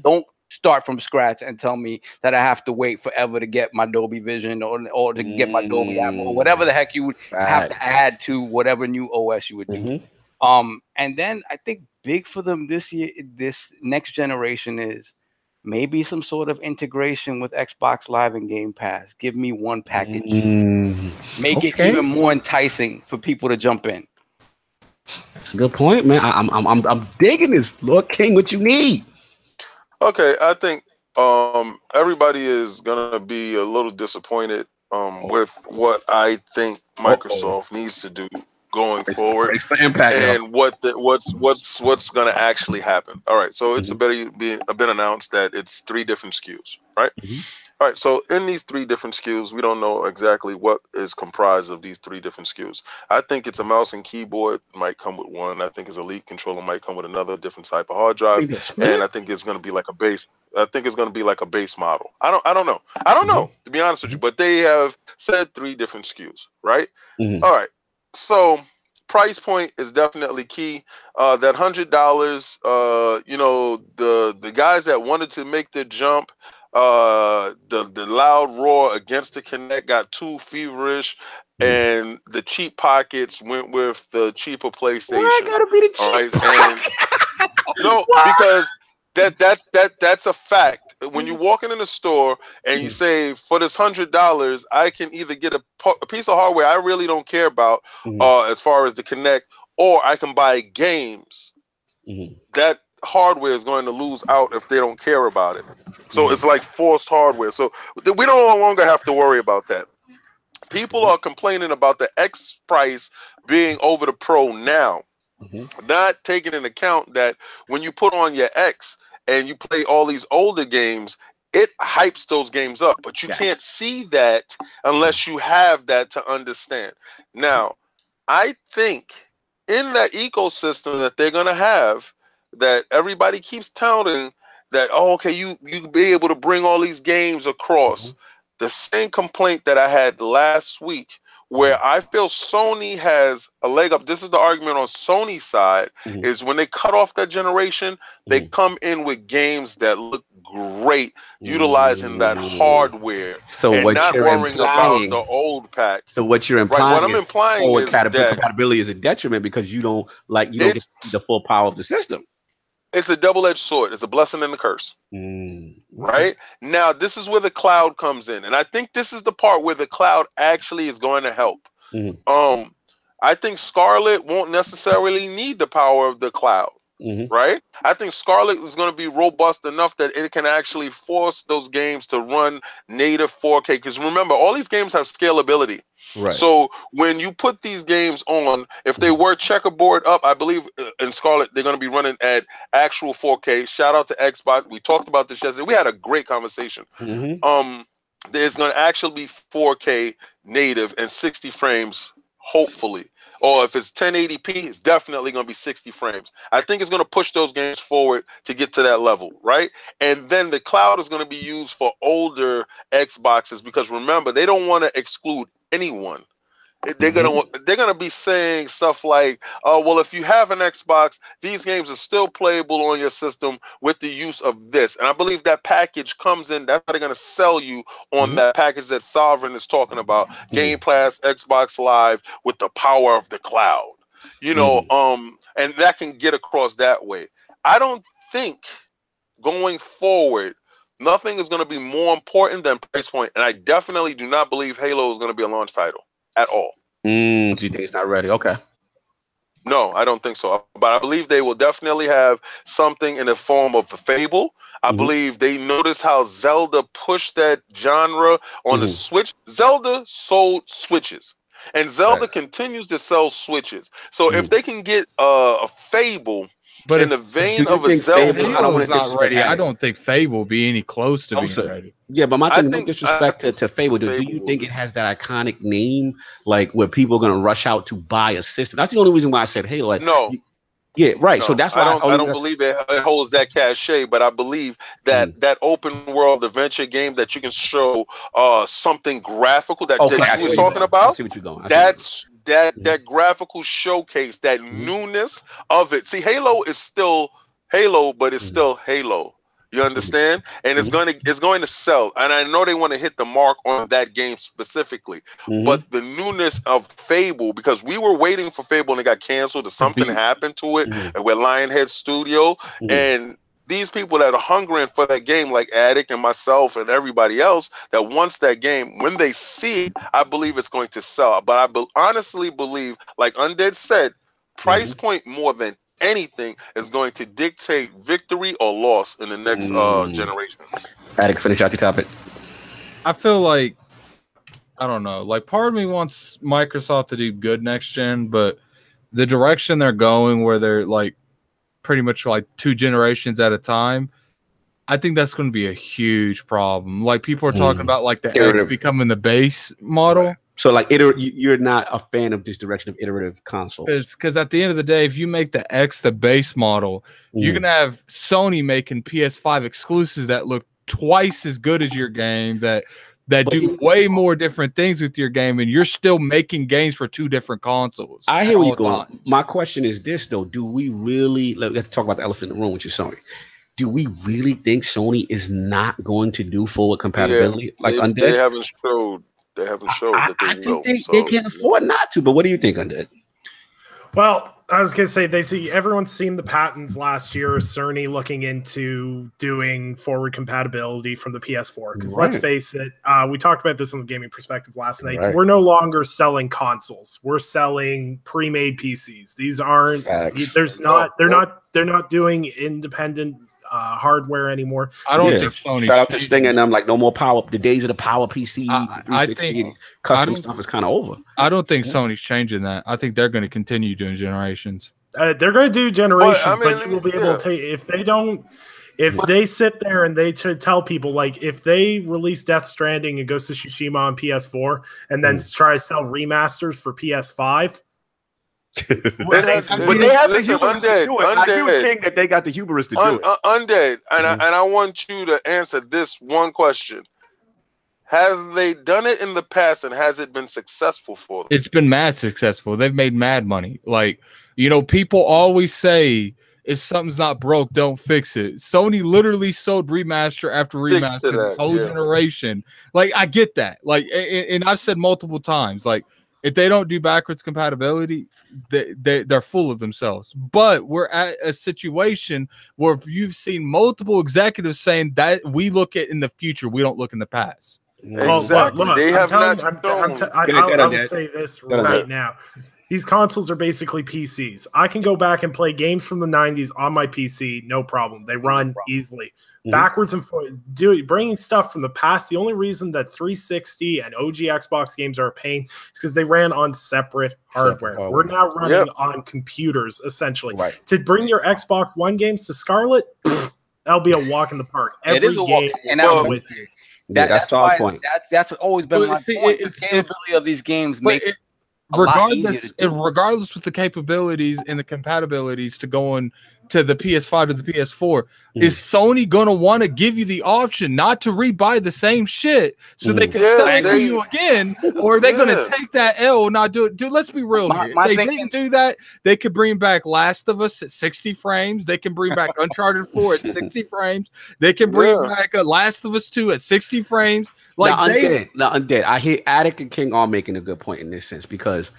D: Don't start from scratch and tell me that I have to wait forever to get my Dolby Vision or to get my Dolby Atmos or whatever the heck you would have to add to whatever new OS you would do. And then I think big for them this year, this next generation is maybe some sort of integration with Xbox Live and Game Pass. Give me one package. Make it even more enticing for people to jump in.
A: That's a good point, man. I'm digging this, Lord King. What you need?
E: Okay, I think everybody is gonna be a little disappointed with what I think Microsoft needs to do going forward, and what's gonna actually happen. All right, so it's been announced that it's 3 different SKUs, right? All right, so in these 3 different SKUs, we don't know exactly what is comprised of these 3 different SKUs. I think it's a mouse and keyboard might come with one. I think it's Elite controller might come with another different type of hard drive, and I think it's going to be like a base. I think it's going to be like a base model. I don't know. I don't know, to be honest with you, but they have said 3 different SKUs, right? All right, so price point is definitely key. That $100, you know, the guys that wanted to make the jump, the loud roar against the Kinect got too feverish, and the cheap pockets went with the cheaper PlayStation.
A: Why gotta be the cheap?
E: And no, because that's a fact. When you're walking in a store and you say, for this $100, I can either get a piece of hardware I really don't care about, as far as the Kinect, or I can buy games. That hardware is going to lose out if they don't care about it. So it's like forced hardware. So we no longer have to worry about that. People are complaining about the X price being over the Pro now, not taking into account that when you put on your X and you play all these older games, it hypes those games up, but you can't see that unless you have that to understand. Now, I think in that ecosystem that they're going to have, that everybody keeps touting that, oh, okay, you be able to bring all these games across. The same complaint that I had last week, where I feel Sony has a leg up. This is the argument on Sony's side, is when they cut off that generation, they come in with games that look great, utilizing that hardware,
A: so
E: and
A: what
E: not
A: you're
E: worrying
A: implying,
E: about the old pack.
A: So what you're implying,
E: what I'm implying is that
A: compatibility is a detriment because you don't get to see the full power of the system.
E: It's a double-edged sword. It's a blessing and a curse. Right? Now, this is where the cloud comes in. And I think this is the part where the cloud actually is going to help. I think Scarlet won't necessarily need the power of the cloud. Right? I think Scarlet is going to be robust enough that it can actually force those games to run native 4K. Because remember, all these games have scalability. Right. So when you put these games on, if they were checkerboard up, I believe in Scarlet, they're going to be running at actual 4K. Shout out to Xbox. We talked about this yesterday. We had a great conversation. There's going to actually be 4K native and 60 frames, hopefully. Or if it's 1080p, it's definitely going to be 60 frames. I think it's going to push those games forward to get to that level, right? And then the cloud is going to be used for older Xboxes because remember, they don't want to exclude anyone. They're gonna be saying stuff like, "Oh, well, if you have an Xbox, these games are still playable on your system with the use of this." And I believe that package comes in. That's how they're gonna sell you on that package that Sovereign is talking about: Game Pass, Xbox Live with the power of the cloud. You know, and that can get across that way. I don't think going forward, nothing is going to be more important than price point, and I definitely do not believe Halo is going to be a launch title at all.
A: Do you think it's not ready? Okay.
E: No, I don't think so. But I believe they will definitely have something in the form of a Fable. I believe they noticed how Zelda pushed that genre on the Switch. Zelda sold Switches, and Zelda continues to sell Switches. So if they can get a Fable, but in the vein of a Zelda,
C: Fable's not ready. I don't think Fable will be any close to being ready.
A: Yeah, but my thing, no disrespect to Fable, do you think it has that iconic name, like where people are gonna rush out to buy a system? That's the only reason why I said Halo. Like,
E: no.
A: Yeah, right. No, so that's why
E: I don't believe it holds that cachet, but I believe that that open world adventure game that you can show something graphical that you was talking about.
A: I see what you're going.
E: That graphical showcase, that newness of it. See, Halo is still Halo, but it's still Halo. You understand? And it's going to sell. And I know they want to hit the mark on that game specifically. But the newness of Fable, because we were waiting for Fable and it got canceled, or something happened to it, and with Lionhead Studio, and these people that are hungering for that game, like Attic and myself and everybody else, that wants that game, when they see it, I believe it's going to sell. But I honestly believe, like Undead said, price point more than anything is going to dictate victory or loss in the next generation.
A: Attic, finish out your topic.
C: I feel like, I don't know, like part of me wants Microsoft to do good next gen, but the direction they're going, where they're like pretty much like 2 generations at a time, I think that's going to be a huge problem. Like people are talking about like the X becoming the base model.
A: Right. So like you're not a fan of this direction of iterative consoles.
C: Because at the end of the day, if you make the X the base model, you're going to have Sony making PS5 exclusives that look twice as good as your game, that do way more different things with your game, and you're still making games for 2 different consoles.
A: I hear where you're going. My question is this, though. Do we really, let's talk about the elephant in the room, which is Sony. Do we really think Sony is not going to do forward compatibility like Undead?
E: They haven't showed that they will.
A: I think they can't afford not to, but what do you think, Undead?
B: Well, I was going to say, everyone's seen the patents last year, Sony looking into doing forward compatibility from the PS4. Because let's face it, we talked about this on the Gaming Perspective last night. We're no longer selling consoles. We're selling pre-made PCs. These aren't, they're not doing independent hardware anymore.
C: I don't think Sony.
A: Shout out to Sting and them, like no more power. The days of the power PC,
C: I think
A: custom stuff is kind of over.
C: I don't think Sony's changing that. I think they're going to continue doing generations.
B: They're going to do generations, but you will be able to if they don't. If they sit there and they tell people, like, if they release Death Stranding and Ghost of Tsushima on PS4 and then try to sell remasters for PS5.
A: But they have the hubris to do it. I do think that they got the hubris to do it.
E: Undead, and I want you to answer this one question. Has they done it in the past, and has it been successful for them?
C: It's been mad successful. They've made mad money. Like, you know, people always say, if something's not broke, don't fix it. Sony literally sold remaster after remaster this whole generation. Like, I get that. Like, and I've said multiple times, like, if they don't do backwards compatibility, they're full of themselves. But we're at a situation where you've seen multiple executives saying that we look at in the future, we don't look in the past.
E: Exactly.
B: Well,
E: they have not.
B: I'll say this right now. These consoles are basically PCs. I can go back and play games from the 90s on my PC, no problem. They run easily. Backwards and forwards, bringing stuff from the past. The only reason that 360 and OG Xbox games are a pain is because they ran on separate hardware. We're now running on computers, essentially. To bring your Xbox One games to Scarlet, that'll be a walk in the park. Every game with you.
D: That's Todd's point. That's always been my point. The scalability of these games make it
C: regardless with the capabilities and the compatibilities to going to the PS5 to the PS4, is Sony gonna want to give you the option not to rebuy the same shit so they can sell it to you again, or are they gonna take that L, not do it? Dude, let's be real here. If they didn't do that, they could bring back Last of Us at 60 frames. They can bring back Uncharted 4 at 60 frames. They can bring back Last of Us 2 at 60 frames. Like
A: Undead. I hear Attic and King are making a good point in this sense because,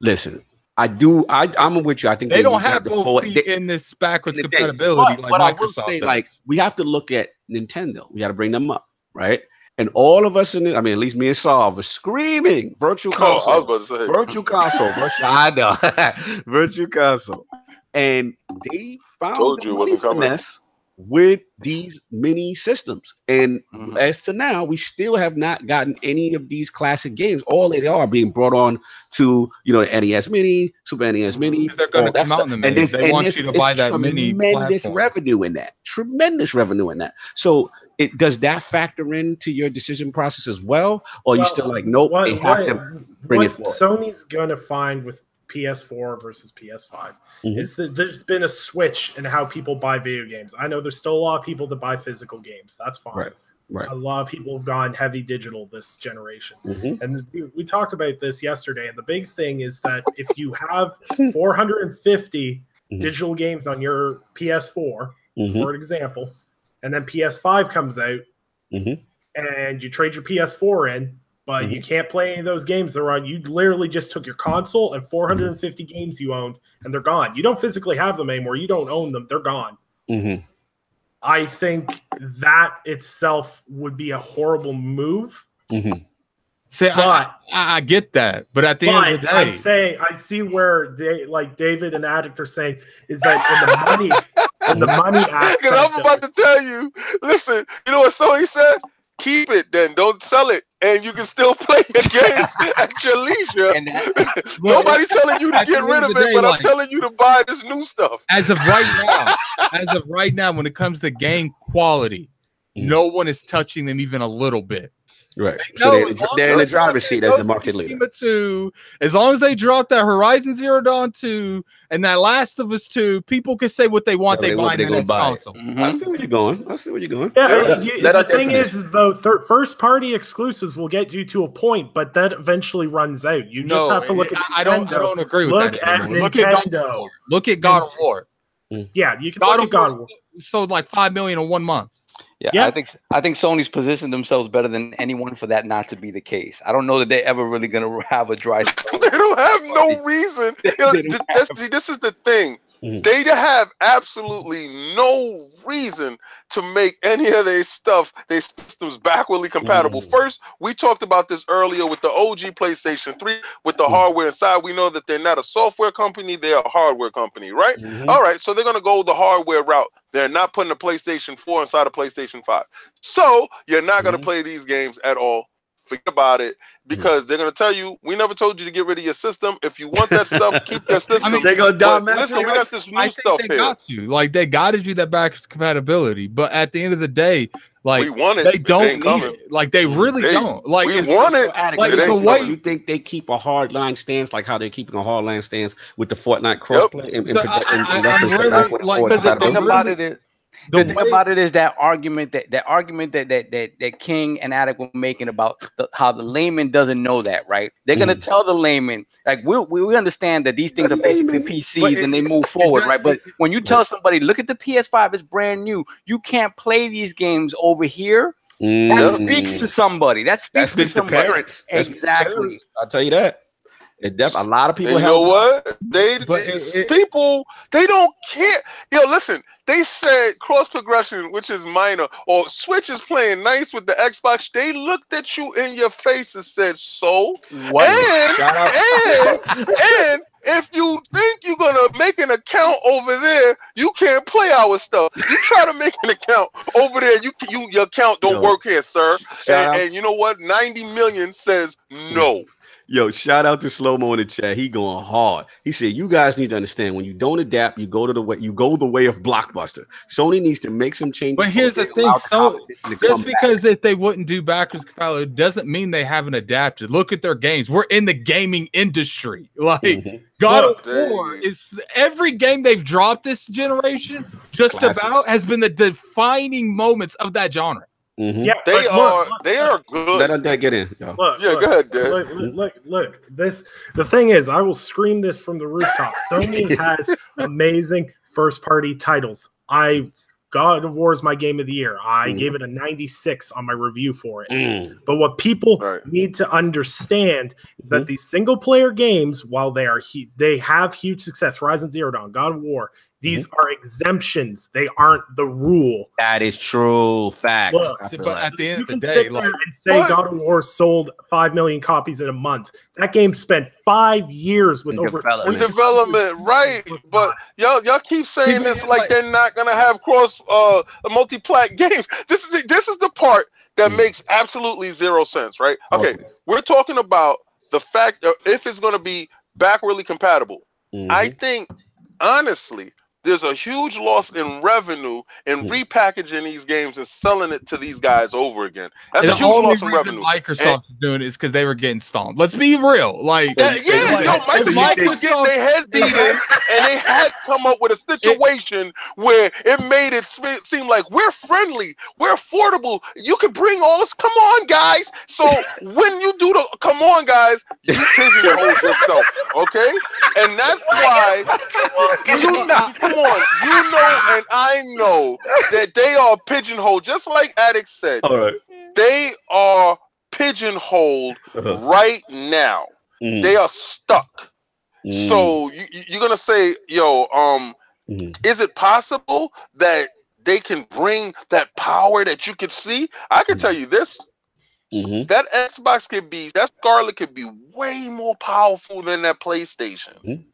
A: listen, I'm with you. I think
C: they don't have both feet in this backwards compatibility.
A: But I will say, like, we have to look at Nintendo. We got to bring them up, right? And all of us at least me and Saul were screaming virtual console.
E: I was about to say
A: virtual console. I know, virtual console. And they found the finesse with these mini systems. And as to now, we still have not gotten any of these classic games. All they are being brought on to, the NES Mini, Super NES Mini.
C: They're going to come out in the mini. They want you to buy that mini
A: tremendous revenue in that. Tremendous revenue in that. So does that factor into your decision process as well? Or are you still like, nope, they have to bring it forward?
B: Sony's going to find with PS4 versus PS5 is that there's been a switch in how people buy video games. I know there's still a lot of people that buy physical games. That's fine. Right. A lot of people have gone heavy digital this generation. And we talked about this yesterday. And the big thing is that if you have 450 digital games on your PS4, for example, and then PS5 comes out, and you trade your PS4 in, but you can't play any of those games they're on. You literally just took your console and 450 games you owned, and they're gone. You don't physically have them anymore. You don't own them. They're gone. I think that itself would be a horrible move.
C: See, I get that, but at the end of the day,
B: I see where David and Addict are saying is that in the money aspect.
E: Because I'm about to tell you, listen, you know what Sony said? Keep it, then don't sell it, and you can still play your games at your leisure. Nobody's telling you to get rid of it, but I'm telling you to buy this new stuff.
C: As of right now, when it comes to game quality, no one is touching them even a little bit.
A: Right. So they're in the driver's seat as the market leader.
C: 2, as long as they drop that Horizon Zero Dawn 2 and that Last of Us 2, people can say what they want. They buy the next console.
A: I see where you're going.
B: Yeah, the thing is though, first-party exclusives will get you to a point, but that eventually runs out. You just have to look at Nintendo.
C: I don't agree with that.
B: Look at Nintendo.
C: Look at God of War.
B: Yeah, you can look at God of War.
C: Sold like 5 million in 1 month.
D: Yeah, I think Sony's positioned themselves better than anyone for that not to be the case. I don't know that they're ever really going to have a dry spell.
E: They don't have no reason. This is the thing. They have absolutely no reason to make any of their stuff, their systems backwardly compatible. First, we talked about this earlier with the OG PlayStation 3, with the hardware inside. We know that they're not a software company, they're a hardware company, right? All right, so they're going to go the hardware route. They're not putting a PlayStation 4 inside a PlayStation 5. So you're not going to play these games at all. Forget about it, because they're going to tell you, we never told you to get rid of your system. If you want that stuff, keep your system.
A: I mean, they're going to dominate.
E: Listen, we got this new stuff
C: here. They got to do that backwards compatibility. But at the end of the day,
E: we want it.
C: They don't need it. Like, they really don't. Like,
E: we want it.
C: Like, the way
A: you think they keep a hard line stance, like how they're keeping a hard line stance with the Fortnite crossplay.
D: The thing about it is that argument that King and Attic were making about how the layman doesn't know that, right? They're gonna tell the layman, like, we understand that these things are basically PCs and they move forward, right? But when you tell somebody, look at the PS5, it's brand new, you can't play these games over here. That speaks to somebody. That speaks to parents. Exactly.
A: I'll tell you that. A lot of people.
E: You know what? People don't care. Yo, listen. They said cross progression, which is minor, or Switch is playing nice with the Xbox. They looked at you in your face and said, "So what?" And if you think you're gonna make an account over there, you can't play our stuff. You try to make an account over there, your account don't work here, sir. And you know what? 90 million says no.
A: Yo, shout out to Slow Mo in the chat. He going hard. He said, "You guys need to understand, when you don't adapt, you go the way of Blockbuster. Sony needs to make some changes."
C: But here's the thing: so just because if they wouldn't do backwards compatibility doesn't mean they haven't adapted. Look at their games. We're in the gaming industry. Like God of War is every game they've dropped this generation. Just about has been the defining moments of that genre.
B: Yeah,
E: they are good.
A: Let Undead get in.
E: Go ahead, Dad.
B: Look. The thing is, I will scream this from the rooftop. Sony has amazing first-party titles. God of War is my game of the year. I gave it a 96 on my review for it. But what people need to understand is that these single-player games, while they have huge success, Horizon Zero Dawn, God of War, these are exemptions. They aren't the rule.
A: That is true. Facts.
C: Look, but at the end of the day,
B: sit there and say God of War sold 5 million copies in a month. That game spent 5 years with
E: development, right? But y'all keep saying this like they're not gonna have cross multi-plat games. This is the part that makes absolutely zero sense, right? Okay, we're talking about the fact of if it's gonna be backwardly compatible. I think honestly, there's a huge loss in revenue in repackaging these games and selling it to these guys over again. That's a huge loss in revenue.
C: Microsoft is doing it is because they were getting stomped. Let's be real.
E: Microsoft was getting their head beaten, and they had to come up with a situation where it made it seem like we're friendly, we're affordable. You can bring all this. Come on, guys. So when you do the come on, guys, you pigeonhole yourself, okay? And that's why you come on. You know, and I know that they are pigeonholed, just like Addict said.
A: All right.
E: They are pigeonholed right now. They are stuck. So you're gonna say, yo, is it possible that they can bring that power that you can see? I can tell you this. That Xbox could be, that Scarlet could be way more powerful than that PlayStation.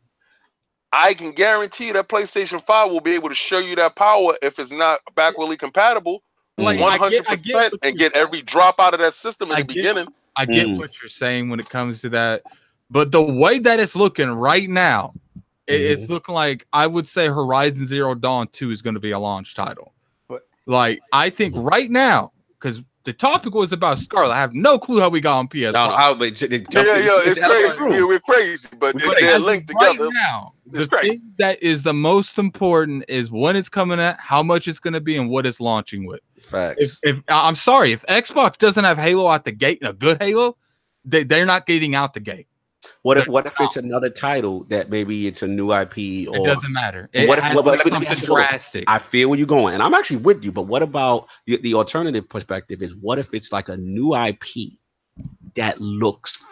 E: I can guarantee you that PlayStation 5 will be able to show you that power if it's not backwardly compatible, like 100%, and get every drop out of that system in the beginning.
C: I get what you're saying when it comes to that, but the way that it's looking right now, it's looking like, I would say Horizon Zero Dawn 2 is going to be a launch title. But like, I think right now, because the topic was about Scarlet. I have no clue how we got on PS5.
E: It's crazy. We're crazy, but they're linked together.
C: Right now, the thing that is the most important is when it's coming at, how much it's going to be, and what it's launching with.
A: Facts.
C: If I'm sorry, if Xbox doesn't have Halo out the gate, a good Halo, they're not getting out the gate.
A: What if it's another title that maybe it's a new IP? Or
C: it doesn't matter. What if something drastic?
A: I feel where you're going, and I'm actually with you. But what about the alternative perspective? Is what if it's like a new IP that looks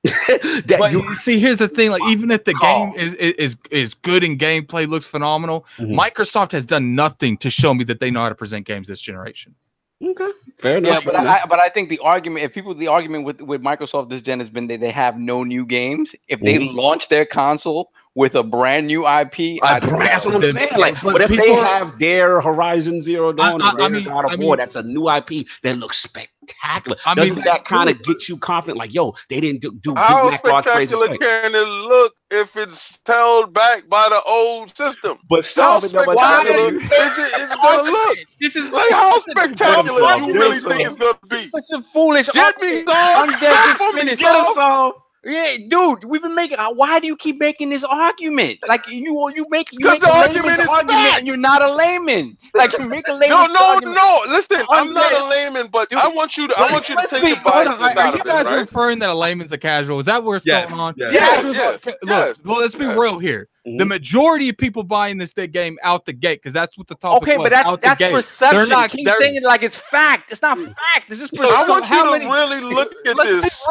A: phenomenal?
C: See, here's the thing: like, even if the game is good and gameplay looks phenomenal, Microsoft has done nothing to show me that they know how to present games this generation.
A: Okay, fair enough.
D: Yeah, but I think the argument with Microsoft this gen has been that they have no new games. If they launch their console with a brand new IP,
A: that's what I'm saying. Like, what if they have their Horizon Zero Dawn or their God of War? That's a new IP that looks spectacular. Doesn't that kind of get you confident? Like, yo, they didn't do
E: how spectacular can it look if it's held back by the old system?
A: But
E: how spectacular is it gonna look?
D: This is
E: like, how spectacular do you really think it's gonna be?
D: Such a foolish.
E: Get me Undead.
D: Yeah, dude, we've been making. Why do you keep making this argument? Like you make
E: the argument is argument,
D: and you're not a layman. Like, you make a layman.
E: No. Listen, I'm not a layman, but dude, I want you to take the bias.
C: Are you guys referring that a layman's a casual? Is that what's going on?
E: Yes.
C: Look, let's be real here. The majority of people buying this game out the gate, because that's what the topic was.
D: Okay, but that's perception. They're saying it like it's fact. It's not fact. It's just perception.
E: I want you to really look at this.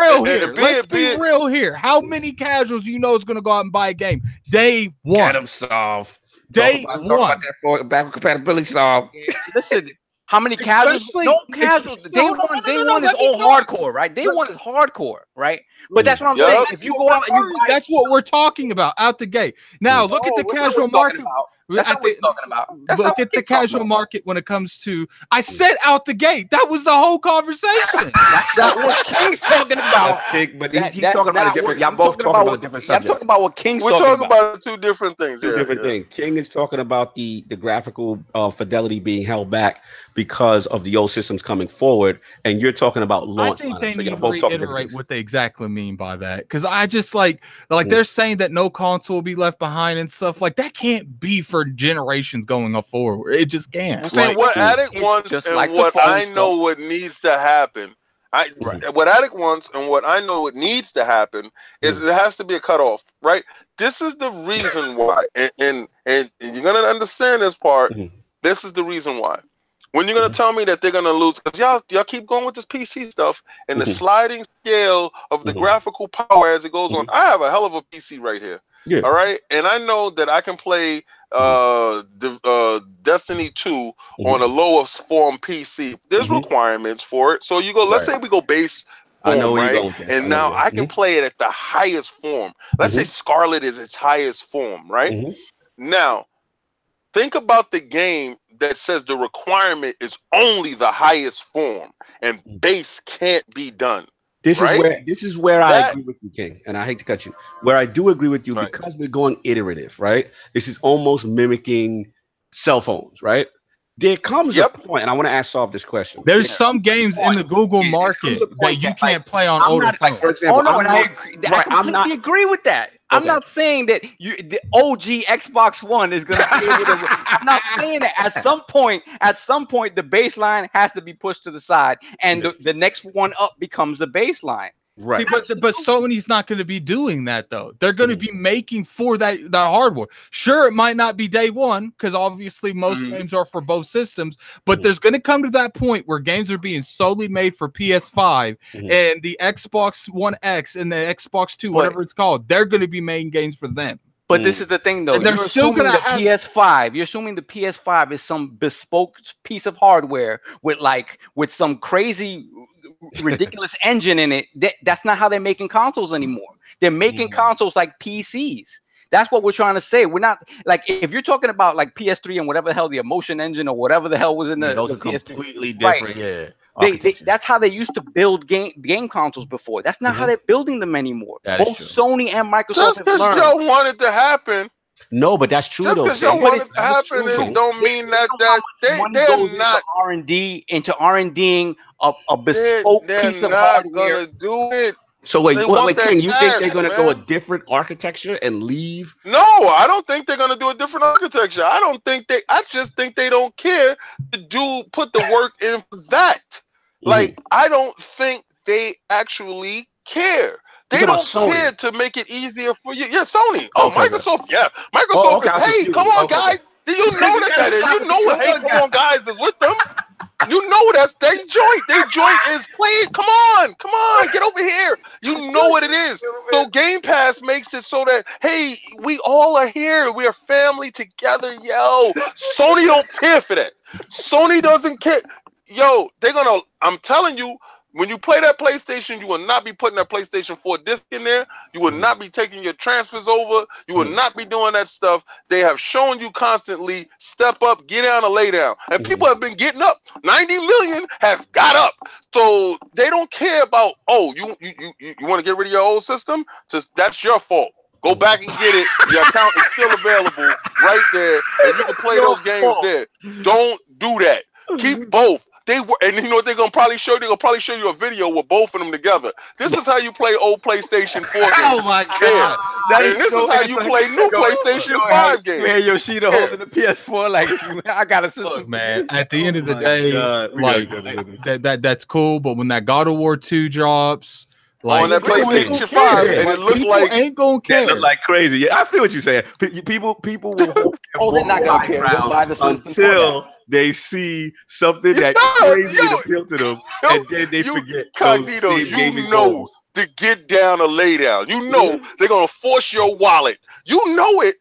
C: Let's be real here. How many casuals do you know is going to go out and buy a game day one?
A: Get them solved.
C: Day one.
A: Talk about that backward compatibility solve.
D: Listen. How many casuals? No casuals. Day one is all hardcore, right? Day one is hardcore, right? But that's what I'm saying. If you go out,
C: that's what we're talking about out the gate. Now look at the casual market.
D: That's what we're talking about.
C: Look at the casual market when it comes to. I said out the gate. That was the whole conversation.
D: That's not what King's talking about.
A: But he's talking about a different. Y'all both talking about a different subject.
D: I'm talking about what King's
E: talking about. We're talking about two different things.
A: Two different things. King is talking about the graphical fidelity being held back because of the old systems coming forward, and you're talking about launch.
C: I think they need to reiterate what they exactly mean by that, because I just like they're saying that no console will be left behind and stuff like that. Can't be for generations going up forward. It just can't.
E: See, what Addict wants and what I know what needs to happen. What Addict wants and what I know what needs to happen is there has to be a cutoff, right? This is the reason why, and you're gonna understand this part. This is the reason why. When you're gonna tell me that they're gonna lose, because y'all keep going with this PC stuff and the sliding scale of the graphical power as it goes on. I have a hell of a PC right here. Yeah. All right, and I know that I can play Destiny 2 on a lower form PC. There's requirements for it. So you go. Let's say we go base. I know where you're going. And now I can play it at the highest form. Let's say Scarlet is its highest form, right? Now, think about the game that says the requirement is only the highest form and base can't be done.
A: This is where I agree with you, King, and I hate to cut you. Where I do agree with you because we're going iterative, right? This is almost mimicking cell phones, right? There comes a point, and I want to ask Solve this question.
C: There's some games in the Google market that you can't play on older phones.
A: Like, for example,
D: I completely agree with that. I'm not saying that the OG Xbox One is going to be able to. I'm not saying that. At some point, the baseline has to be pushed to the side, and the next one up becomes the baseline.
A: Right.
C: See, but Sony's not going to be doing that though. They're going to be making for that hardware. Sure, it might not be day one because obviously most games are for both systems, but there's going to come to that point where games are being solely made for PS5 and the Xbox One X and the Xbox Two, whatever it's called. They're going to be making games for them.
D: But this is the thing, though.
C: You're still
D: assuming the PS5. You're assuming the PS5 is some bespoke piece of hardware with some crazy, ridiculous engine in it. That's not how they're making consoles anymore. They're making consoles like PCs. That's what we're trying to say. We're not like if you're talking about like PS3 and whatever the hell the Emotion Engine or whatever the hell was in the
A: those are
D: PS3.
A: completely different.
D: Right. That's how they used to build game consoles before. That's not how they're building them anymore. Both Sony and Microsoft
E: just because y'all want it to happen.
A: No, but that's true.
E: Just because y'all want it to happen, it don't mean that they're not
D: into R&Ding a bespoke piece of hardware.
E: Gonna do it.
A: So wait, King, you think they're gonna go a different architecture and leave?
E: No, I don't think they're gonna do a different architecture. I just think they don't care to put the work in for that. Like, I don't think they actually care. They don't care to make it easier for you. Yeah, Sony. Microsoft. Yeah, Microsoft. Hey, come on, guys. Do you know that is? You know what? Hey, come on, guys, is with them. You know that's their joint. Their joint is playing. Come on, get over here. You know what it is. So Game Pass makes it so that, hey, we all are here. We are family together, yo. Sony don't care for that. Sony doesn't care. Yo, I'm telling you, when you play that PlayStation, you will not be putting that PlayStation 4 disc in there. You will not be taking your transfers over. You will not be doing that stuff. They have shown you constantly step up, get down, or lay down. And people have been getting up. 90 million has got up. So they don't care about, you want to get rid of your old system? That's your fault. Go back and get it. Your account is still available right there. And you can play those games there. Don't do that. Keep both. And you know what they're gonna probably show you? They're gonna probably show you a video with both of them together. This is how you play old PlayStation 4 games.
D: Oh my god!
E: And this is how you play new PlayStation 5 games.
D: Man, Yoshida holding the PS4 like I got a system.
C: Look, man. At the end of the day, that's cool. But when that God of War 2 drops.
E: On that PlayStation 5, and it looked like
C: ain't gonna care.
A: It looked like crazy. Yeah, I feel what you're saying. People will
D: they're not gonna care
A: until they see something that crazy to appeal to them, and then they forget.
E: Cognito, you know to get down or lay down. You know they're gonna force your wallet. You know it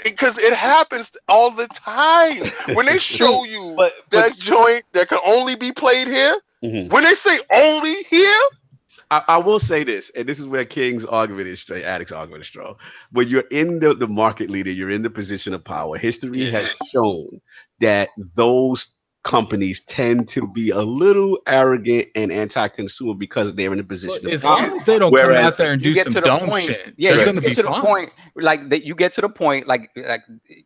E: because it happens all the time. When they show you that joint that can only be played here, when they say only here.
A: I will say this, and this is where King's argument is straight, Addict's argument is strong. When you're in the market leader, you're in the position of power. History has shown that those companies tend to be a little arrogant and anti-consumer because they're in a position of power.
C: As long as they don't come out there and do some dumb shit, they're going to be fine.
D: Point, like that, you get to the point, like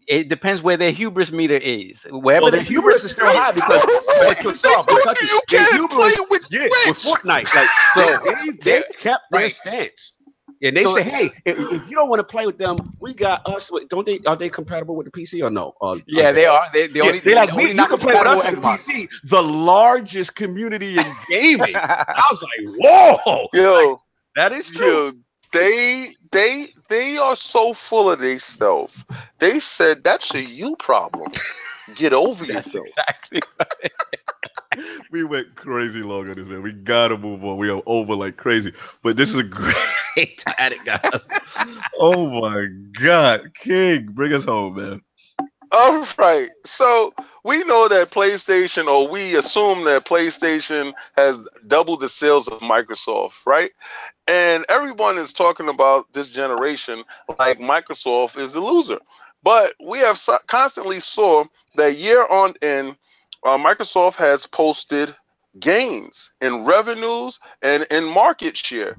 D: it depends where their hubris meter is. Wherever
A: the hubris is still high because you can't play with Fortnite. Like they kept their stance. And they say, hey, if you don't want to play with them, we got us. Are they compatible with the PC or no?
D: Yeah, they are. They're like,
A: you can play with us on the PC, the largest community in gaming. I was like, whoa.
E: Yo,
A: that is true.
E: Yo, they are so full of themselves. They said that's a you problem. Get over yourself.
D: Exactly right.
A: We went crazy long on this, man. We gotta move on. We are over like crazy. But this is a great addict, guys. Oh my God. King, bring us home, man.
E: All right. So we know that PlayStation, or we assume that PlayStation has doubled the sales of Microsoft, right? And everyone is talking about this generation like Microsoft is the loser. But we have constantly saw that year on end, Microsoft has posted gains in revenues and in market share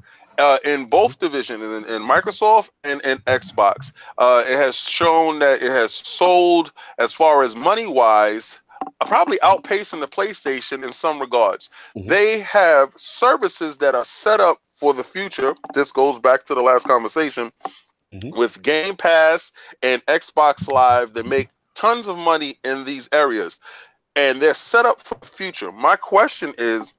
E: in both divisions, in Microsoft and in Xbox. It has shown that it has sold, as far as money-wise, probably outpacing the PlayStation in some regards. They have services that are set up for the future. This goes back to the last conversation. With Game Pass and Xbox Live, they make tons of money in these areas. And they're set up for the future. My question is,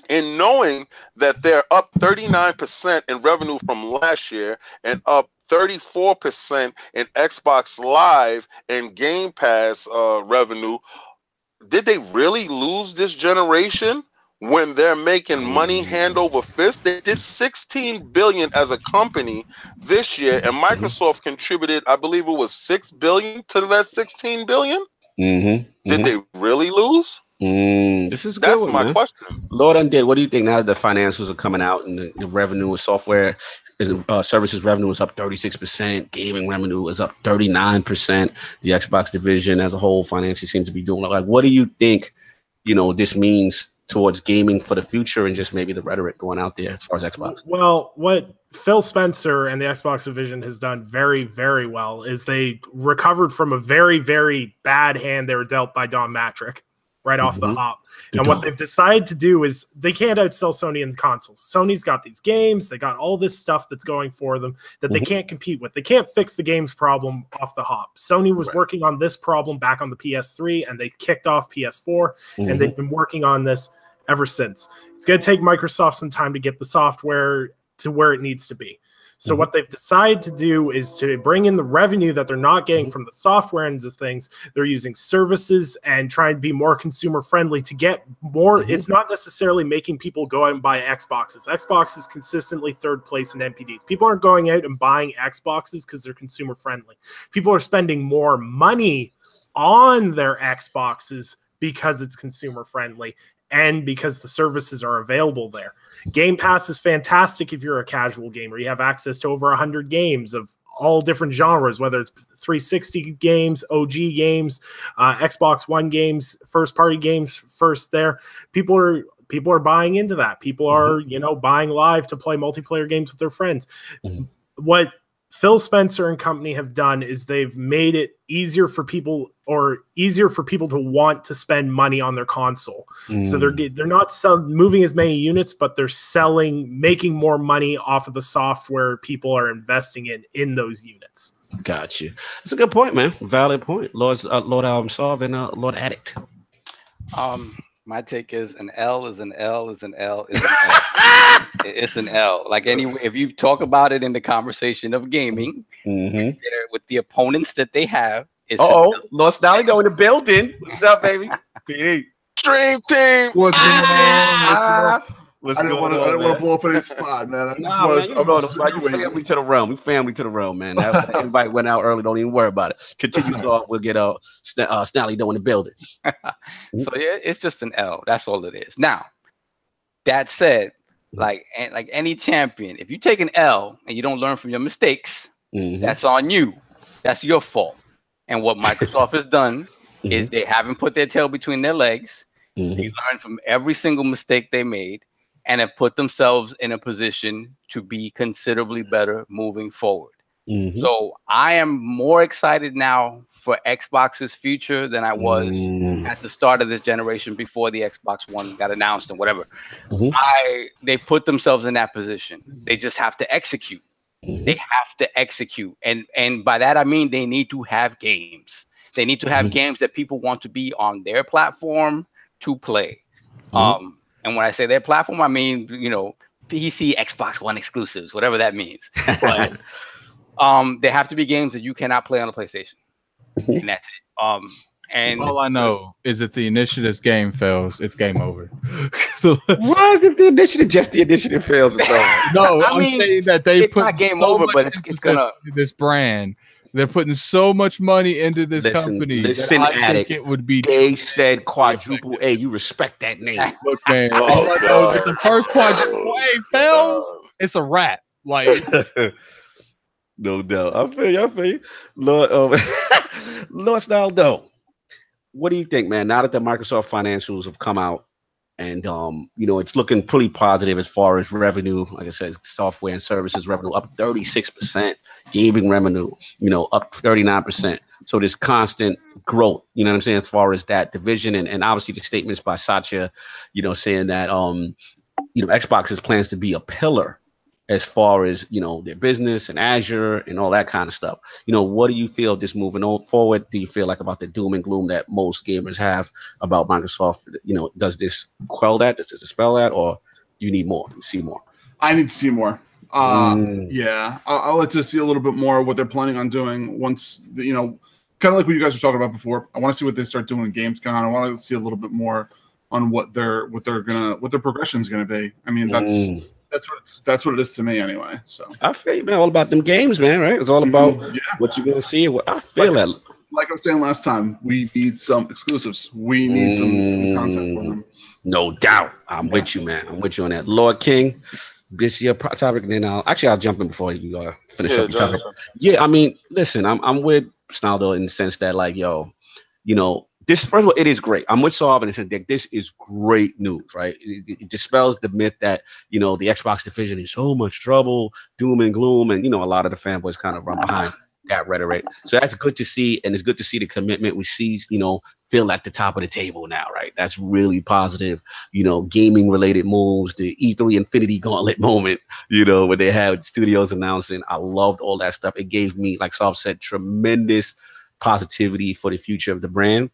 E: in knowing that they're up 39% in revenue from last year and up 34% in Xbox Live and Game Pass revenue, did they really lose this generation when they're making money hand over fist? They did 16 billion as a company this year, and Microsoft contributed, I believe it was 6 billion to that 16 billion. Did they really lose?
A: This is a good
E: That's
A: one,
E: my
A: man.
E: question.
A: Lord Undead, what do you think now that the financials are coming out and the revenue of software services revenue is up 36%, gaming revenue is up 39%, the Xbox division as a whole financially seems to be doing like, what do you think, this means towards gaming for the future and just maybe the rhetoric going out there as far as Xbox?
B: Well, what Phil Spencer and the Xbox division has done very, very well is they recovered from a very, very bad hand they were dealt by Don Matrick right off the hop. And what they've decided to do is they can't outsell Sony in consoles. Sony's got these games. They got all this stuff that's going for them that they can't compete with. They can't fix the games problem off the hop. Sony was working on this problem back on the PS3, and they kicked off PS4, and they've been working on this ever since. It's going to take Microsoft some time to get the software to where it needs to be. So what they've decided to do is to bring in the revenue that they're not getting from the software ends of things. They're using services and trying to be more consumer friendly to get more. It's not necessarily making people go out and buy Xboxes. Xbox is consistently third place in NPDs. People aren't going out and buying Xboxes because they're consumer friendly. People are spending more money on their Xboxes because it's consumer friendly and because the services are available there. Game Pass is fantastic if you're a casual gamer. You have access to over 100 games of all different genres, whether it's 360 games, OG games, Xbox One games, first-party games first there. People are buying into that. People are, buying live to play multiplayer games with their friends. What Phil Spencer and company have done is they've made it easier for people to want to spend money on their console. So they're not moving as many units, but they're making more money off of the software people are investing in those units.
A: Got you. That's a good point, man. Valid point. Lord Solve and Lord Addict.
D: My take is an L is an L is an L is an L. It's an L. Like anyway, if you talk about it in the conversation of gaming with the opponents that they have, it's
A: Lord Snolly go in the building. What's up, baby? PD.
E: Stream team.
F: What's going on?
A: What's
F: I didn't want to blow up any spot, man.
A: You family to the realm. We family to the realm, man. That invite went out early. Don't even worry about it. Continue on. We'll get Snally doing the building.
D: So yeah, it's just an L. That's all it is. Now, that said, like any champion, if you take an L and you don't learn from your mistakes, that's on you. That's your fault. And what Microsoft has done is they haven't put their tail between their legs. They learned from every single mistake they made and have put themselves in a position to be considerably better moving forward. So I am more excited now for Xbox's future than I was at the start of this generation before the Xbox One got announced and whatever. They put themselves in that position. They just have to execute. They have to execute. And by that, I mean they need to have games. They need to have games that people want to be on their platform to play. And when I say their platform, I mean, PC, Xbox One exclusives, whatever that means. But they have to be games that you cannot play on a PlayStation. And that's it. And
C: all I know is if the initiative's game fails, it's game over.
A: Why is if the initiative just the initiative fails? It's over.
C: No, I'm saying that they
D: it's
C: put
D: not game over, but it's gonna
C: this brand. They're putting so much money into this company.
A: Listen, Addict, it would be. They said quadruple A. You respect that name.
C: Look, man. All I know is if the first quadruple A fails, it's a wrap. Like,
A: no doubt. I feel you. Lord, Lord Snaldo, what do you think, man? Now that the Microsoft financials have come out, and it's looking pretty positive as far as revenue. Like I said, software and services revenue up 36%, gaming revenue, up 39%. So there's constant growth, you know what I'm saying, as far as that division, and obviously the statements by Satya, saying that Xbox's plans to be a pillar as far as, you know, their business and Azure and all that kind of stuff. You know, what do you feel just moving on forward? Do you feel like about the doom and gloom that most gamers have about Microsoft? You know, does this quell that? Does this dispel that? Or you need more? You see more?
F: I need to see more. Yeah, I'll let you see a little bit more what they're planning on doing once, you know, kind of like what you guys were talking about before. I want to see what they start doing in Gamescom. I want to see a little bit more on what their progression is gonna be. I mean, that's what it is to me anyway. So
A: I feel you, man. All about them games, man. Right? It's all about what you're gonna see. I feel that.
F: Like I was saying last time, we need some exclusives. We need some content for them.
A: No doubt. I'm with you, man. I'm with you on that. Lord King, this is your topic, and then I'll jump in before you finish up your topic. Yeah, I mean, listen, I'm with Snaldo in the sense that, like, yo, you know, this, first of all, it is great. I'm with Solve in the sense that this is great news, right? It dispels the myth that, you know, the Xbox division is so much trouble, doom and gloom, and, you know, a lot of the fanboys kind of run behind that rhetoric. So that's good to see, and it's good to see the commitment we see, you know, Phil at the top of the table now, right? That's really positive. You know, gaming related moves, the E3 Infinity Gauntlet moment, you know, where they had studios announcing. I loved all that stuff. It gave me, like Solve said, tremendous positivity for the future of the brand.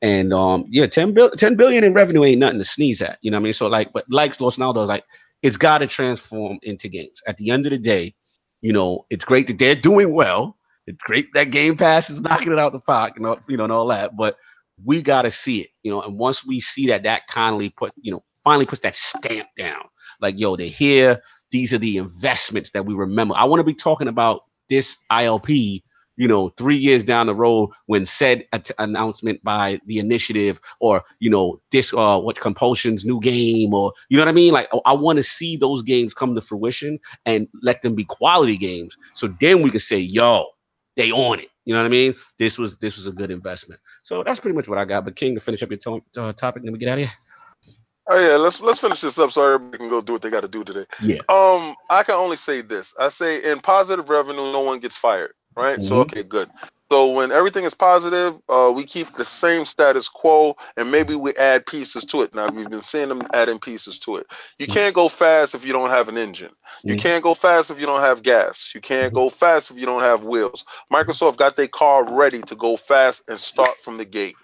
A: And yeah, 10 billion in revenue ain't nothing to sneeze at, you know what I mean? So, like, but like Los Naldo is like, it's got to transform into games. At the end of the day, you know, it's great that they're doing well. It's great that Game Pass is knocking it out the park, and all that. But we got to see it, you know. And once we see that, that finally puts that stamp down. Like, yo, they're here. These are the investments that we remember. I want to be talking about this ILP, you know, 3 years down the road when said announcement by the initiative, or, you know, this Compulsion's new game, or, you know what I mean? Like, I want to see those games come to fruition and let them be quality games. So then we can say, yo, they on it. You know what I mean? This was a good investment. So that's pretty much what I got. But King, to finish up your topic, then we get out of here.
E: Oh yeah, let's finish this up so everybody can go do what they got to do today.
A: Yeah.
E: I can only say this. I say in positive revenue, no one gets fired. Right. So okay, good. So when everything is positive, we keep the same status quo, and maybe we add pieces to it. Now we've been seeing them adding pieces to it. You can't go fast if you don't have an engine. You can't go fast if you don't have gas. You can't go fast if you don't have wheels. Microsoft got their car ready to go fast and start from the gate.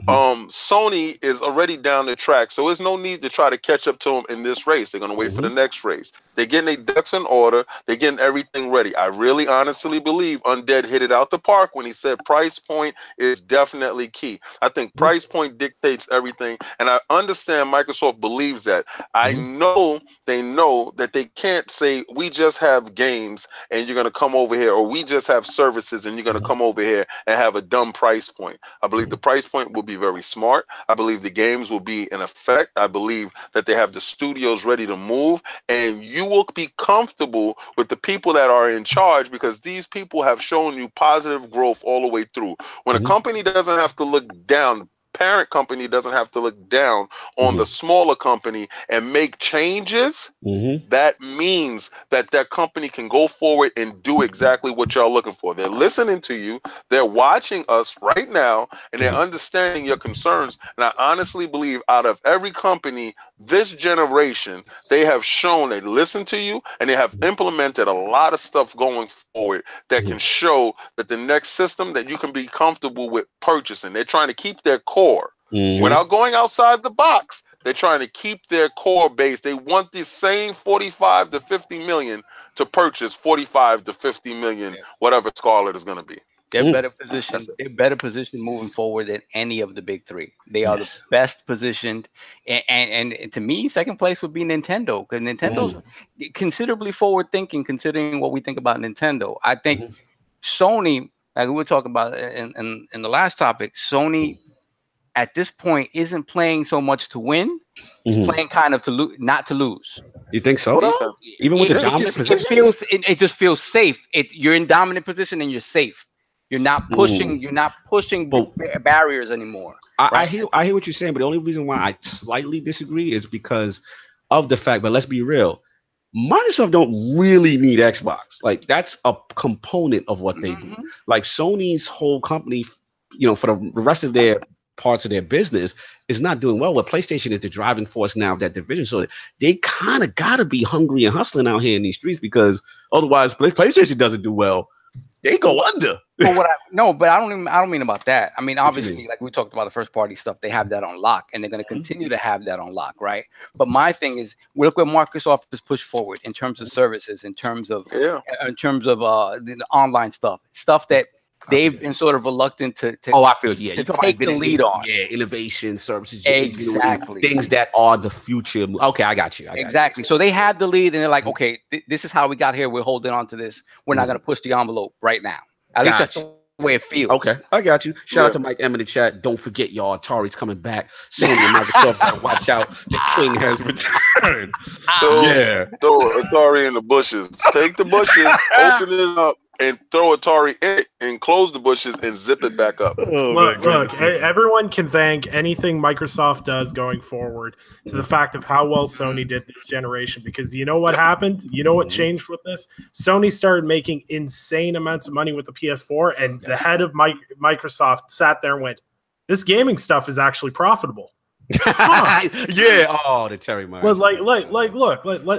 E: Sony is already down the track, so there's no need to try to catch up to them in this race. They're gonna wait for the next race. They're getting their ducks in order. They're getting everything ready. I really honestly believe Undead hit it out the park when he said price point is definitely key. I think price point dictates everything, and I understand Microsoft believes that. I know they know that they can't say we just have games and you're going to come over here, or we just have services and you're going to come over here and have a dumb price point. I believe the price point will be very smart. I believe the games will be in effect. I believe that they have the studios ready to move, and you will be comfortable with the people that are in charge, because these people have shown you positive growth all the way through. When a company doesn't have to look down, parent company doesn't have to look down on the smaller company and make changes, that means that that company can go forward and do exactly what y'all looking for. They're listening to you, they're watching us right now, and they're understanding your concerns. And I honestly believe out of every company this generation, they have shown they listen to you, and they have implemented a lot of stuff going forward that can show that the next system that you can be comfortable with purchasing. They're trying to keep their core without going outside the box. They're trying to keep their core base. They want the same 45 to 50 million to purchase 45 to 50 million, whatever Scarlet is going to be.
D: They're better positioned. They're better positioned moving forward than any of the big three. They are the best positioned, and to me, second place would be Nintendo, because Nintendo's considerably forward thinking, considering what we think about Nintendo. I think Sony, like we were talking about in the last topic, Sony at this point isn't playing so much to win. It's playing kind of to not to lose.
A: You think so? Though? Even with the dominant position,
D: it just feels safe. You're in dominant position and you're safe. You're not pushing. You're not pushing barriers anymore.
A: I hear what you're saying, but the only reason why I slightly disagree is because of the fact. But let's be real. Microsoft don't really need Xbox. Like, that's a component of what they do. Like, Sony's whole company, you know, for the rest of their parts of their business is not doing well. Where PlayStation is the driving force now of that division, so they kind of got to be hungry and hustling out here in these streets, because otherwise, PlayStation doesn't do well, they go under.
D: But I don't mean about that. I mean, obviously, like we talked about the first party stuff, they have that on lock, and they're going to continue to have that on lock, right? But my thing is, look what Microsoft has pushed forward in terms of services, in terms of the online stuff that they've been sort of reluctant to
A: I feel to
D: take the lead on.
A: Yeah, innovation, services,
D: exactly,
A: things that are the future. Okay, I got you.
D: Exactly. So they had the lead, and they're like, okay, this is how we got here. We're holding on to this. We're not going to push the envelope right now. At least that's the way it feels.
A: Okay, I got you. Shout out to Mike M in the chat. Don't forget, y'all, Atari's coming back. Sony and Microsoft gotta watch out. The king has returned.
E: Throw Atari in the bushes. Take the bushes, open it up, and throw Atari in it, and close the bushes and zip it back up.
B: Look, everyone can thank anything Microsoft does going forward to the fact of how well Sony did this generation, because you know what happened? You know what changed with this? Sony started making insane amounts of money with the PS4, and the head of Microsoft sat there and went, this gaming stuff is actually profitable.
A: The Terry Myers.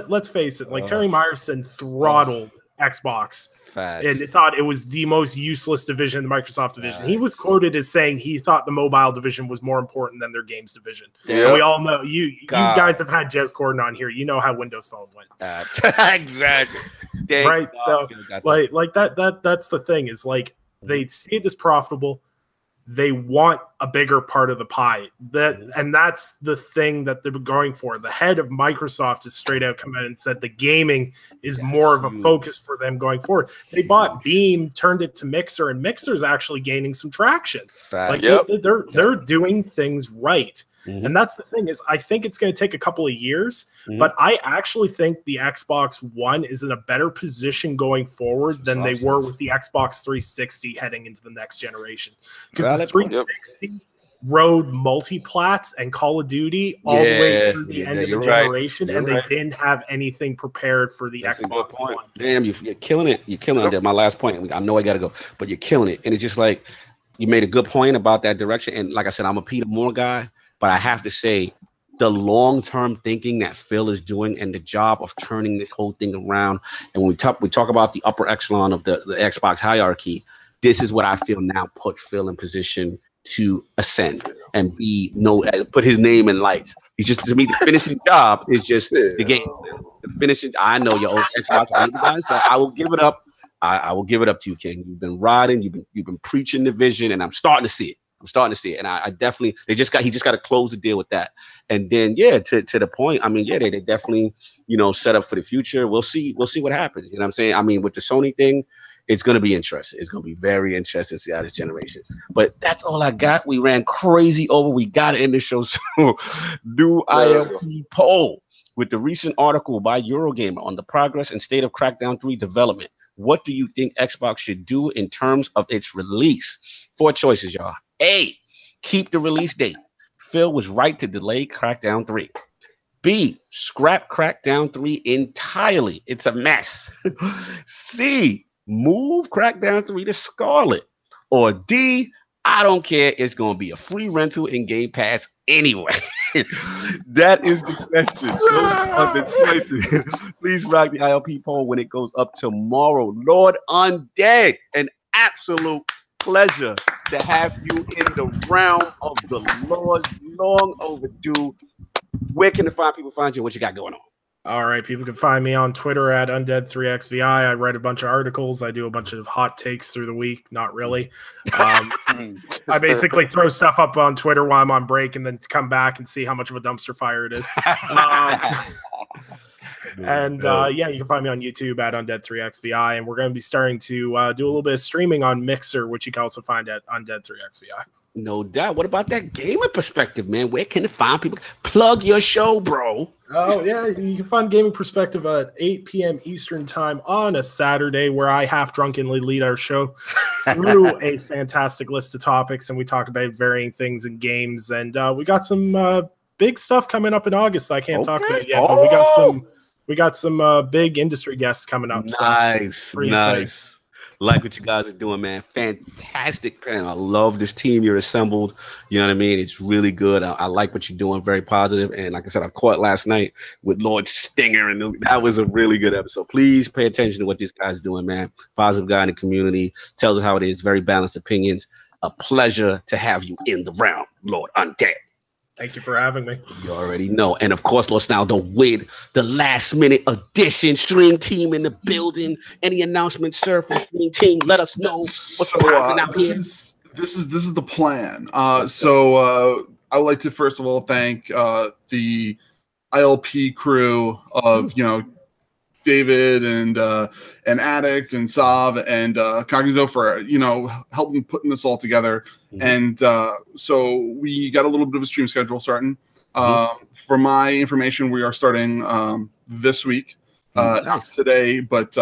B: Let's face it. Like, Terry Myerson throttled Xbox. And thought it was the most useless division, the Microsoft division. He was quoted as saying he thought the mobile division was more important than their games division. And we all know you guys have had Jez Gordon on here. You know how Windows Phone went.
A: Exactly.
B: Right. So that's the thing, is like, they see it as profitable. They want a bigger part of the pie. And that's the thing that they're going for. The head of Microsoft has straight out come out and said the gaming is more of a focus for them going forward. They bought Beam, turned it to Mixer, and Mixer is actually gaining some traction. They're doing things right. And that's the thing, is I think it's going to take a couple of years, but I actually think the Xbox One is in a better position going forward than they were with the Xbox 360 heading into the next generation. Because the 360 rode multiplats and Call of Duty all the way through the end of the generation, and they didn't have anything prepared for the Xbox One.
A: Damn, you're killing it. You're killing it. My last point. I know I got to go, but you're killing it. And it's just like, you made a good point about that direction. And like I said, I'm a Peter Moore guy. But I have to say, the long-term thinking that Phil is doing and the job of turning this whole thing around, and when we talk about the upper echelon of the Xbox hierarchy, this is what I feel now put Phil in position to ascend and put his name in lights. He's just, to me, the finishing job is just the game. The finishing. I know your old Xbox, so I will give it up. I will give it up to you, King. You've been riding. You've been preaching the vision, and I'm starting to see it. And I definitely, he just got to close the deal with that. And then, to the point, I mean, they definitely, set up for the future. We'll see what happens. You know what I'm saying? I mean, with the Sony thing, it's going to be interesting. It's going to be very interesting to see how this generation. But that's all I got. We ran crazy over. We got to end the show. So, new ILP poll with the recent article by Eurogamer on the progress and state of Crackdown 3 development. What do you think Xbox should do in terms of its release? 4 choices, y'all. A, keep the release date. Phil was right to delay Crackdown 3. B, scrap Crackdown 3 entirely. It's a mess. C, move Crackdown 3 to Scarlet. Or D, I don't care. It's going to be a free rental in Game Pass anyway. That is the question. Those are the choices. Please rock the ILP poll when it goes up tomorrow. Lord Undead, an absolute pleasure to have you in the realm of the Lords. Long overdue. Where can people find you? What you got going on?
B: All right, people can find me on Twitter at Undead3XVI. I write a bunch of articles. I do a bunch of hot takes through the week. Not really. I basically throw stuff up on Twitter while I'm on break and then come back and see how much of a dumpster fire it is. You can find me on YouTube at Undead3XVI, and we're going to be starting to do a little bit of streaming on Mixer, which you can also find at Undead3XVI.
A: No doubt. What about that gaming perspective, man? Where can it find people? Plug your show, bro.
B: Oh, yeah. You can find Gaming Perspective at 8 p.m. Eastern time on a Saturday, where I half-drunkenly lead our show through a fantastic list of topics, and we talk about varying things in games. And we got some big stuff coming up in August that I can't talk about yet, but we got some big industry guests coming up.
A: Nice. Like what you guys are doing, man. Fantastic, man. I love this team you're assembled. You know what I mean? It's really good. I like what you're doing. Very positive. And like I said, I caught last night with Lord Stinger, and that was a really good episode. Please pay attention to what this guy's doing, man. Positive guy in the community. Tells us how it is. Very balanced opinions. A pleasure to have you in the round, Lord Undead.
B: Thank you for having me.
A: You already know. And of course, Lord Snaldo with the last minute edition. Stream team in the building. Any announcements, sir, from Stream team? Let us know what's popping out here.
F: This is the plan. So I would like to first of all thank the ILP crew of David and Addict and Sov and Cognito for helping putting this all together. And so we got a little bit of a stream schedule starting. For my information, we are starting this week, today, but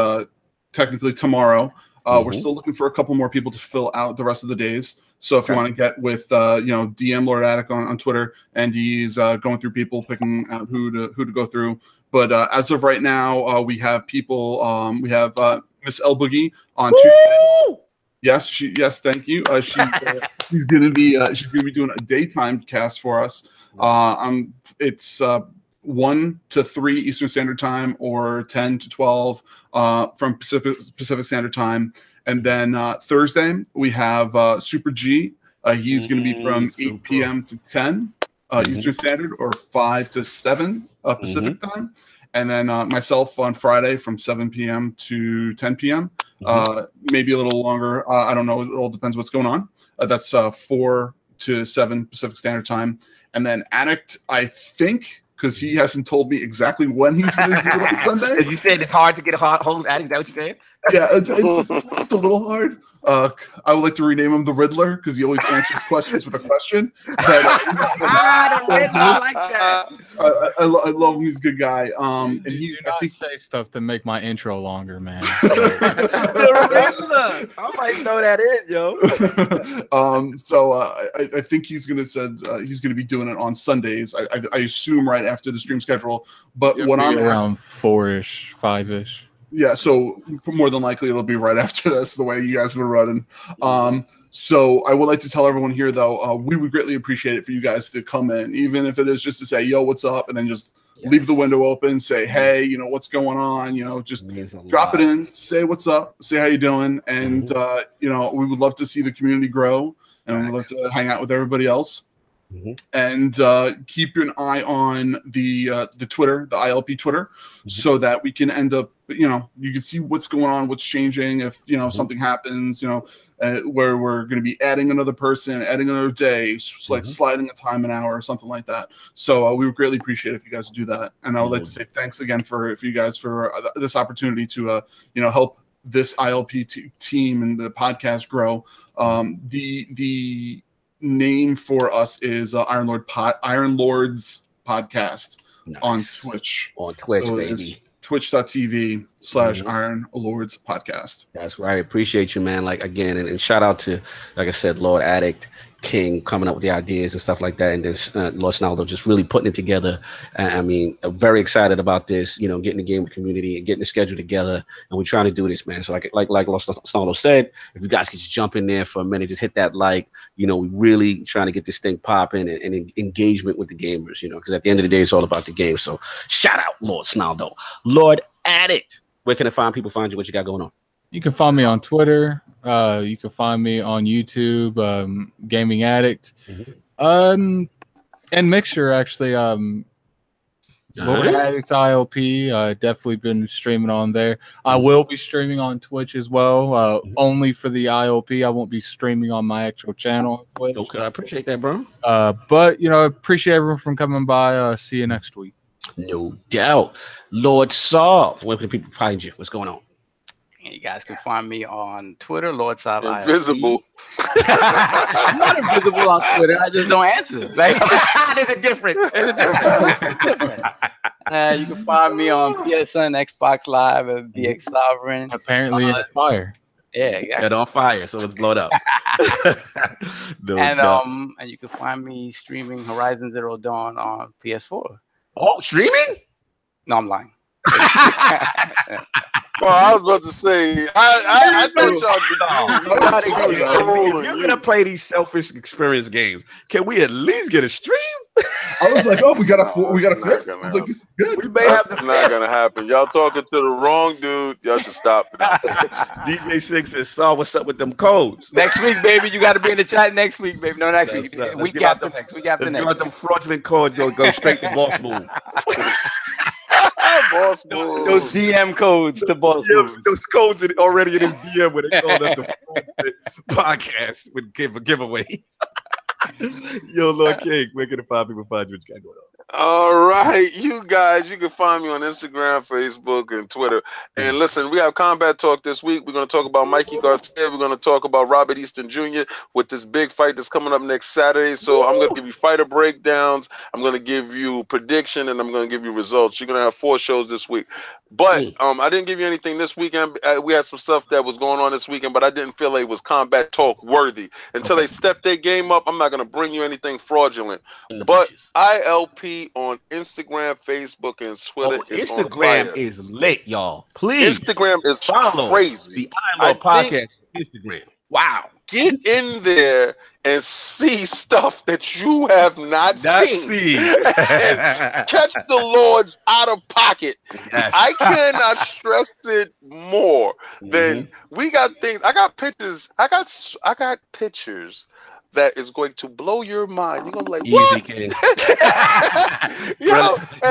F: technically tomorrow. We're still looking for a couple more people to fill out the rest of the days. So if you want to get with DM Lord Attic on Twitter, and he's going through people, picking out who to go through. But as of right now, we have people. We have Miss El Boogie on Tuesday. Yes, thank you. She's gonna be doing a daytime cast for us. It's 1 to 3 Eastern Standard Time or 10 to 12 from Pacific Standard Time. And then Thursday we have Super G. He's going to be from 8 p.m. to 10 Eastern Standard or 5 to 7 Pacific Time. And then myself on Friday from 7 p.m. to 10 p.m. Maybe a little longer. I don't know. It all depends what's going on. That's 4 to 7 Pacific Standard Time. And then Addict, I think, because he hasn't told me exactly when he's going to do it on Sunday.
A: As you said, it's hard to get a hold of Addict. Is that what you said?
F: Yeah, it's a little hard. I would like to rename him the Riddler because he always answers questions with a question. But,
A: the Riddler, I like that.
F: I love him. He's a good guy. And
C: you do not say stuff to make my intro longer, man.
A: The Riddler. I might throw that in, yo.
F: So I think he's gonna be doing it on Sundays. I assume right after the stream schedule. But when I'm
C: around 4-ish, 5-ish.
F: Yeah, so more than likely it'll be right after this, the way you guys have been running. So I would like to tell everyone here, though, we would greatly appreciate it for you guys to come in, even if it is just to say, yo, what's up? And then just leave the window open, say, hey, what's going on? Just drop it in, say what's up, say how you doing. And, we would love to see the community grow, and we'd love to hang out with everybody else. And keep an eye on the Twitter, the ILP Twitter, so that we can end up, you can see what's going on, what's changing. If something happens, where we're going to be adding another person, adding another day, like sliding a time, an hour, or something like that. So we would greatly appreciate it if you guys would do that. And I would like to say thanks again for you guys for this opportunity to help this ILP team and the podcast grow. The name for us is Iron Lords Podcast on Twitch.
A: On Twitch,
F: so
A: baby.
F: Twitch.tv/Iron Lords Podcast.
A: That's right. Appreciate you, man. Like, again, and shout out to, like I said, Lord Addict, King, coming up with the ideas and stuff like that. And then Lord Snaldo just really putting it together. I mean, I'm very excited about this, getting the game community and getting the schedule together. And we're trying to do this, man. So like Lord Snaldo said, if you guys could just jump in there for a minute, just hit that like, we really trying to get this thing popping and engagement with the gamers, because at the end of the day, it's all about the game. So shout out Lord Snaldo. Lord Addict, where can people find you? What you got going on?
C: You can find me on Twitter. You can find me on YouTube, Gaming Addict, and Mixer, actually. Lord Addict ILP, definitely been streaming on there. I will be streaming on Twitch as well, only for the ILP. I won't be streaming on my actual channel on Twitch.
A: Okay, I appreciate that, bro.
C: But, appreciate everyone from coming by. See you next week.
A: No doubt. Lord Sov, where can people find you? What's going on?
D: You guys can find me on Twitter, LordSovILP.
E: Invisible.
D: I'm not invisible on Twitter. I just don't answer.
A: There's a difference.
D: You can find me on PSN, Xbox Live, and BX Sovereign.
C: Apparently on fire.
D: Yeah, exactly.
A: Get on fire, so it's blown up.
D: And you can find me streaming Horizon Zero Dawn on PS4.
A: Oh, streaming?
D: No, I'm lying.
E: I was about to say, I thought y'all
A: You're gonna play these selfish experience games. Can we at least get a stream?
F: I was like, oh, we got a fifth. I was like, this is good.
A: We may have
E: That's not gonna happen. Y'all talking to the wrong dude. Y'all should stop now.
A: DJ Six says, "Saw what's up with them codes?"
D: Next week, baby. You got to be in the chat next week, baby. No, next week.
A: Right.
D: Week after next. Week after
A: Let's
D: next.
A: give out them fraudulent codes. Go straight to boss move.
E: Boss move.
D: Those DM codes to boss moves.
A: Those codes are already in his DM where they called us the fraudulent podcast with giveaways. Yo, Lord King, where can the 5 people find you? What you got going on?
E: All right, you guys, you can find me on Instagram, Facebook, and Twitter. And listen, we have Combat Talk this week. We're going to talk about Mikey Garcia. We're going to talk about Robert Easton Jr. with this big fight that's coming up next Saturday. So I'm going to give you fighter breakdowns. I'm going to give you prediction, and I'm going to give you results. You're going to have 4 shows this week. But I didn't give you anything this weekend. We had some stuff that was going on this weekend, but I didn't feel like it was Combat Talk worthy. Until they step their game up, I'm not going to bring you anything fraudulent. But ILP on Instagram, Facebook, and Twitter.
A: Instagram is lit, y'all. Please,
E: Instagram is
A: follow
E: crazy.
A: The ILP Podcast Instagram. Wow.
E: Get in there and see stuff that you have not seen. And catch the Lords out of pocket. Yes. I cannot stress it more than we got things. I got pictures. I got pictures that is going to blow your mind. You're gonna be like, what?
A: You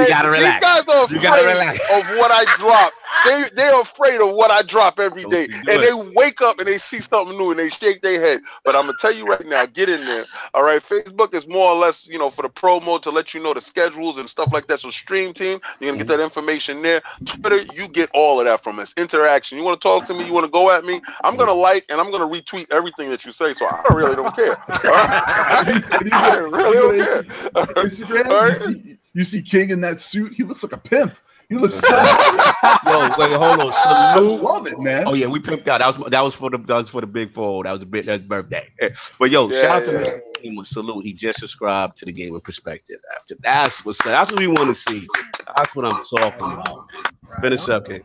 E: gotta relax. These guys are afraid of what I drop. They're afraid of what I drop every day. And they wake up and they see something new and they shake their head. But I'm gonna tell you right now, get in there. All right. Facebook is more or less, for the promo to let you know the schedules and stuff like that. So Stream Team, you're gonna get that information there. Twitter, you get all of that from us. Interaction. You want to talk to me, you want to go at me, I'm gonna like and I'm gonna retweet everything that you say. So I really don't care. I really don't care.
F: Instagram, you see King in that suit, he looks like a pimp. He looks so
A: Yo, wait, hold on. Salute.
F: I love it, man.
A: Oh yeah, we pimped out. That was for the big 4. That's birthday. But yo, shout out to Mr. Team with Salute. He just subscribed to the Gaming Perspective. That's what we want to see. That's what I'm talking about. Finish up, King.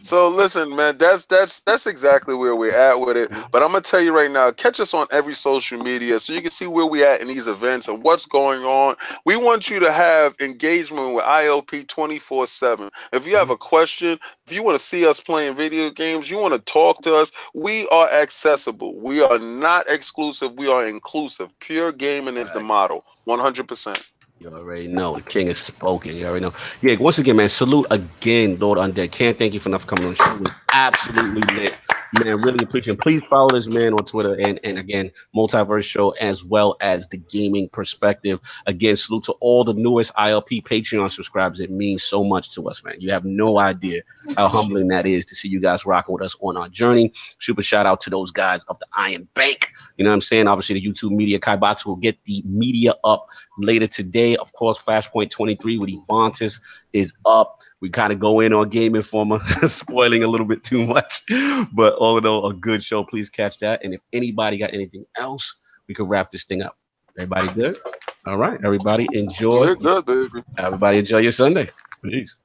E: So listen, man, that's exactly where we're at with it. But I'm gonna tell you right now, catch us on every social media so you can see where we at in these events and what's going on. We want you to have engagement with ILP 24/7. If you have a question, if you want to see us playing video games, you want to talk to us, we are accessible. We are not exclusive. We are inclusive. Pure gaming is the motto. 100%.
A: You already know. The king has spoken. You already know. Yeah, once again, man, salute again, Lord Undead. Can't thank you for enough for coming on the show. It was absolutely lit. Man, really appreciate it. Please follow this man on Twitter and again, Multiverse Show, as well as the Gaming Perspective. Again, salute to all the newest ILP Patreon subscribers. It means so much to us, man. You have no idea how humbling that is to see you guys rocking with us on our journey. Super shout out to those guys of the Iron Bank. You know what I'm saying? Obviously, the YouTube media, Kai Box will get the media up later today. Of course, Flashpoint 23 with Evantis is up. We kind of go in on Game Informer, spoiling a little bit too much. But all in all, a good show. Please catch that. And if anybody got anything else, we could wrap this thing up. Everybody good? All right. Everybody enjoy.
E: We're good, baby.
A: Everybody enjoy your Sunday. Peace.